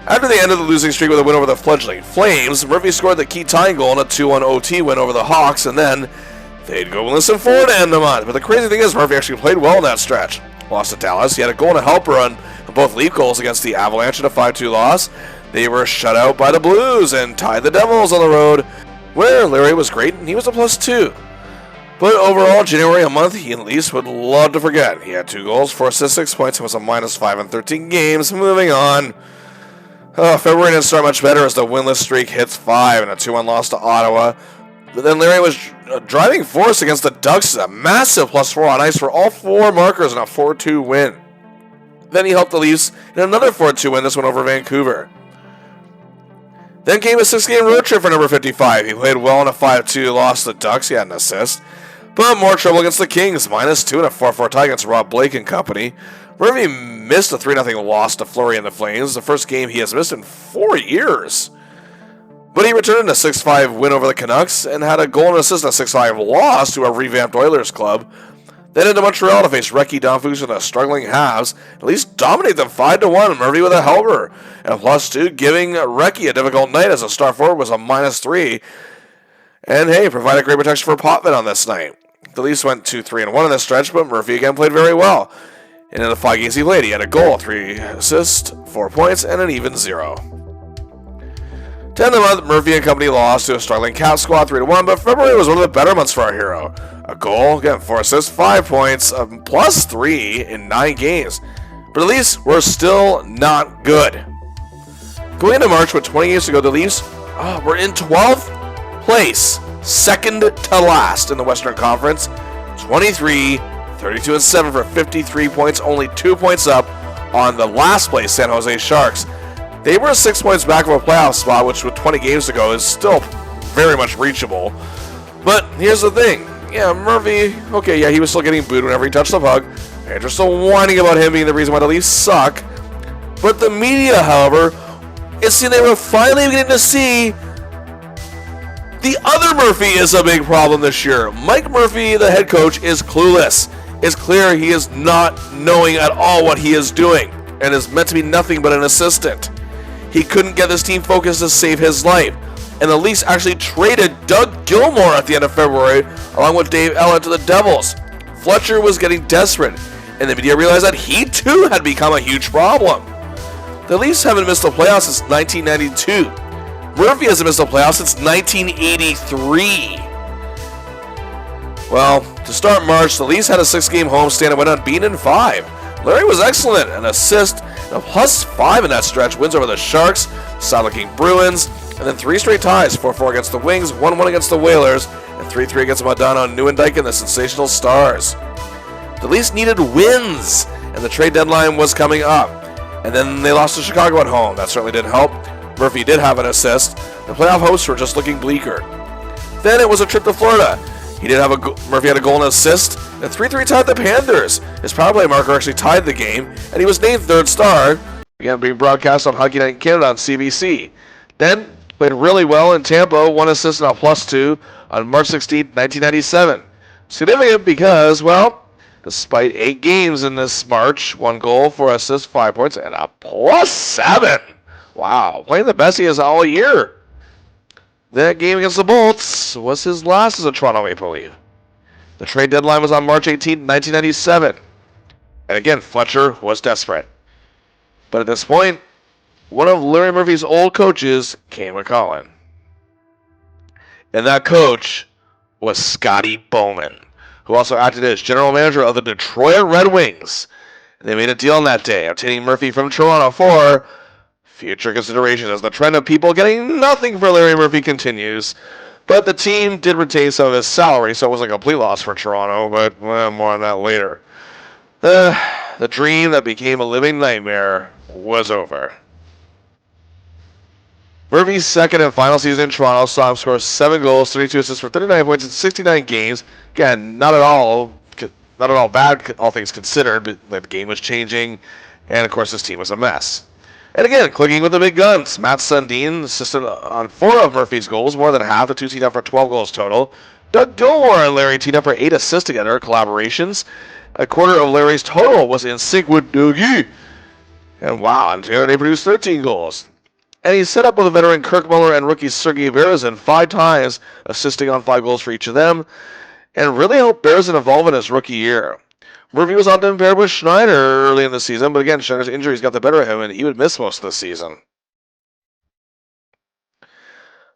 After the end of the losing streak with a win over the fledgling Flames, Murphy scored the key tying goal in a 2-1 OT win over the Hawks, and then they'd go listen 4 to end the month. But the crazy thing is, Murphy actually played well in that stretch. Lost to Dallas. He had a goal and a helper on both lead goals against the Avalanche in a 5-2 loss. They were shut out by the Blues and tied the Devils on the road, where Larry was great and he was a +2. But overall, January, a month he at least would love to forget. He had 2 goals, 4 assists, 6 points, and was a -5 in 13 games. Moving on. February didn't start much better as the winless streak hits 5 and a 2-1 loss to Ottawa. But then Larry was a driving force against the Ducks, a massive +4 on ice for all 4 markers in a 4-2 win. Then he helped the Leafs in another 4-2 win, this one over Vancouver. Then came a 6-game road trip for number 55. He played well in a 5-2 loss to the Ducks. He had an assist. But more trouble against the Kings, -2 in a 4-4 tie against Rob Blake and company. Murphy missed a 3-0 loss to Fleury and the Flames, the first game he has missed in 4 years. But he returned in a 6-5 win over the Canucks and had a goal and assist in a 6-5 loss to a revamped Oilers club. Then into Montreal to face Recchi Donfus and the struggling Habs, at least dominate them 5-1, Murphy with a helper, and a +2, giving Recchi a difficult night as a star forward was a -3. And hey, provided great protection for Potvin on this night. The Leafs went 2-3-1 in this stretch, but Murphy again played very well. And in the 5 games he played, he had a goal, 3 assists, 4 points, and an even 0. To end the month, Murphy and company lost to a struggling Cap squad 3-1, but February was one of the better months for our hero. A goal, again, 4 assists, 5 points, a +3 in 9 games. But the Leafs were still not good. Going into March with 20 games to go, the Leafs were in 12th place, second to last in the Western Conference. 32-7 for 53 points, only 2 points up on the last place San Jose Sharks. They were 6 points back from a playoff spot, which with 20 games to go is still very much reachable. But here's the thing. Yeah, Murphy, okay, yeah, he was still getting booed whenever he touched the puck. Fans are still whining about him being the reason why the Leafs suck. But the media, however, it seemed they were finally beginning to see the other Murphy is a big problem this year. Mike Murphy, the head coach, is clueless. It's clear he is not knowing at all what he is doing and is meant to be nothing but an assistant. He couldn't get this team focused to save his life. And the Leafs actually traded Doug Gilmore at the end of February, along with Dave Ellett, to the Devils. Fletcher was getting desperate, and the media realized that he too had become a huge problem. The Leafs haven't missed the playoffs since 1992. Murphy hasn't missed the playoffs since 1983. Well, to start March, the Leafs had a 6-game homestand and went unbeaten in 5. Larry was excellent, an assist, and a +5 in that stretch, wins over the Sharks, solid-looking Bruins, and then 3 straight ties, 4-4 against the Wings, 1-1 against the Whalers, and 3-3 against Madonna and Nieuwendyk and the Sensational Stars. The Leafs needed wins, and the trade deadline was coming up. And then they lost to Chicago at home. That certainly didn't help. Murphy did have an assist. The playoff hosts were just looking bleaker. Then it was a trip to Florida. He did have Murphy had a goal and assist, and 3-3 tied the Panthers. His power play marker actually tied the game, and he was named third star. Again, being broadcast on Hockey Night in Canada on CBC. Then played really well in Tampa, 1 assist and a +2 on March 16, 1997. Significant because, well, despite 8 games in this March, 1 goal, 4 assists, 5 points, and a +7. Wow, playing the best he has all year. That game against the Bolts was his last as a Toronto Maple Leaf. The trade deadline was on March 18, 1997. And again, Fletcher was desperate. But at this point, one of Larry Murphy's old coaches came a-calling. And that coach was Scotty Bowman, who also acted as general manager of the Detroit Red Wings. And they made a deal on that day, obtaining Murphy from Toronto for future consideration as the trend of people getting nothing for Larry Murphy continues. But the team did retain some of his salary, so it wasn't a complete loss for Toronto, but more on that later. The dream that became a living nightmare was over. Murphy's second and final season in Toronto saw him score 7 goals, 32 assists for 39 points in 69 games. Again, not at all bad, all things considered, but the game was changing, and of course his team was a mess. And again, clicking with the big guns. Matt Sundin assisted on 4 of Murphy's goals, more than half. The two teamed up for 12 goals total. Doug Gilmore and Larry teamed up for 8 assists together, collaborations. A quarter of Larry's total was in sync with Dougie. And wow, and together they produced 13 goals. And he set up with a veteran Kirk Muller and rookie Sergei Berezin 5 times, assisting on 5 goals for each of them, and really helped Berezin evolve in his rookie year. Murphy was often paired with Schneider early in the season, but again, Schneider's injuries got the better of him, and he would miss most of the season.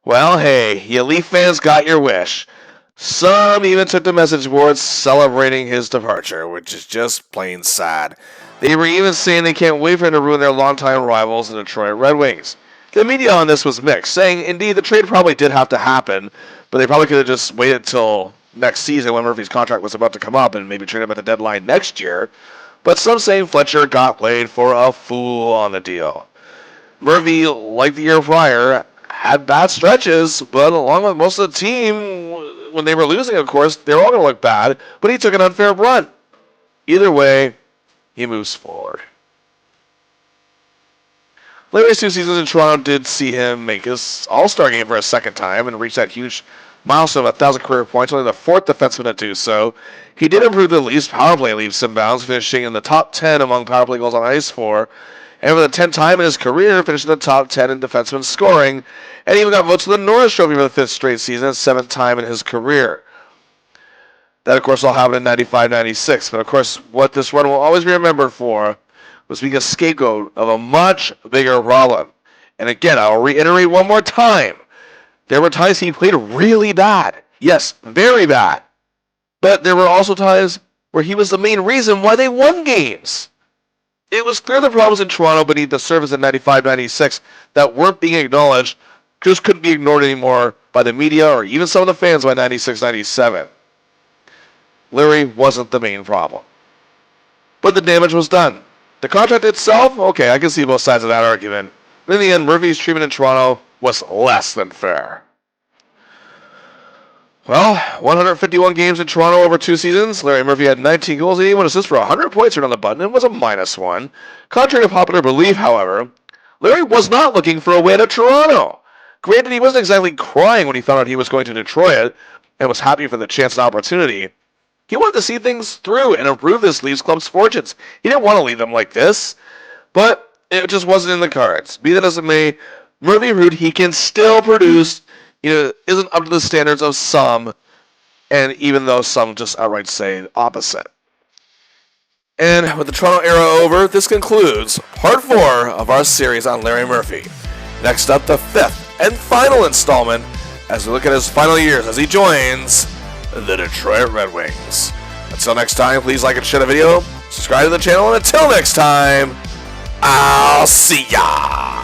Well, hey, you Leaf fans got your wish. Some even took the message boards celebrating his departure, which is just plain sad. They were even saying they can't wait for him to ruin their longtime rivals, the Detroit Red Wings. The media on this was mixed, saying indeed the trade probably did have to happen, but they probably could have just waited till next season when Murphy's contract was about to come up and maybe trade him at the deadline next year. But some saying Fletcher got played for a fool on the deal. Murphy, like the year prior, had bad stretches, but along with most of the team, when they were losing, of course, they were all going to look bad, but he took an unfair brunt. Either way, he moves forward. Larry's 2 seasons in Toronto did see him make his All-Star game for a second time and reach that huge milestone of 1,000 career points, only the 4th defenseman to do so. He did improve the Leafs' power play leaps and bounds, finishing in the top 10 among power play goals on ice for, and for the 10th time in his career, finished in the top 10 in defenseman scoring, and even got votes for the Norris Trophy for the 5th straight season, 7th time in his career. That, of course, all happened in 95-96, but of course, what this run will always be remembered for was being a scapegoat of a much bigger problem. And again, I'll reiterate one more time. There were times he played really bad. Yes, very bad. But there were also times where he was the main reason why they won games. It was clear the problems in Toronto beneath the surface in 95-96 that weren't being acknowledged just couldn't be ignored anymore by the media or even some of the fans by 96-97. Larry wasn't the main problem. But the damage was done. The contract itself, okay, I can see both sides of that argument. But in the end, Murphy's treatment in Toronto was less than fair. Well, 151 games in Toronto over 2 seasons. Larry Murphy had 19 goals and 81 assists for 100 points right on the button and was a -1. Contrary to popular belief, however, Larry was not looking for a way to Toronto. Granted, he wasn't exactly crying when he found out he was going to Detroit and was happy for the chance and opportunity. He wanted to see things through and improve this Leafs club's fortunes. He didn't want to leave them like this, but it just wasn't in the cards. Be that as it may, Murphy proved he can still produce, isn't up to the standards of some, and even though some just outright say the opposite. And with the Toronto era over, this concludes part 4 of our series on Larry Murphy. Next up, the 5th and final installment as we look at his final years as he joins the Detroit Red Wings. Until next time, please like and share the video, subscribe to the channel, and until next time, I'll see ya!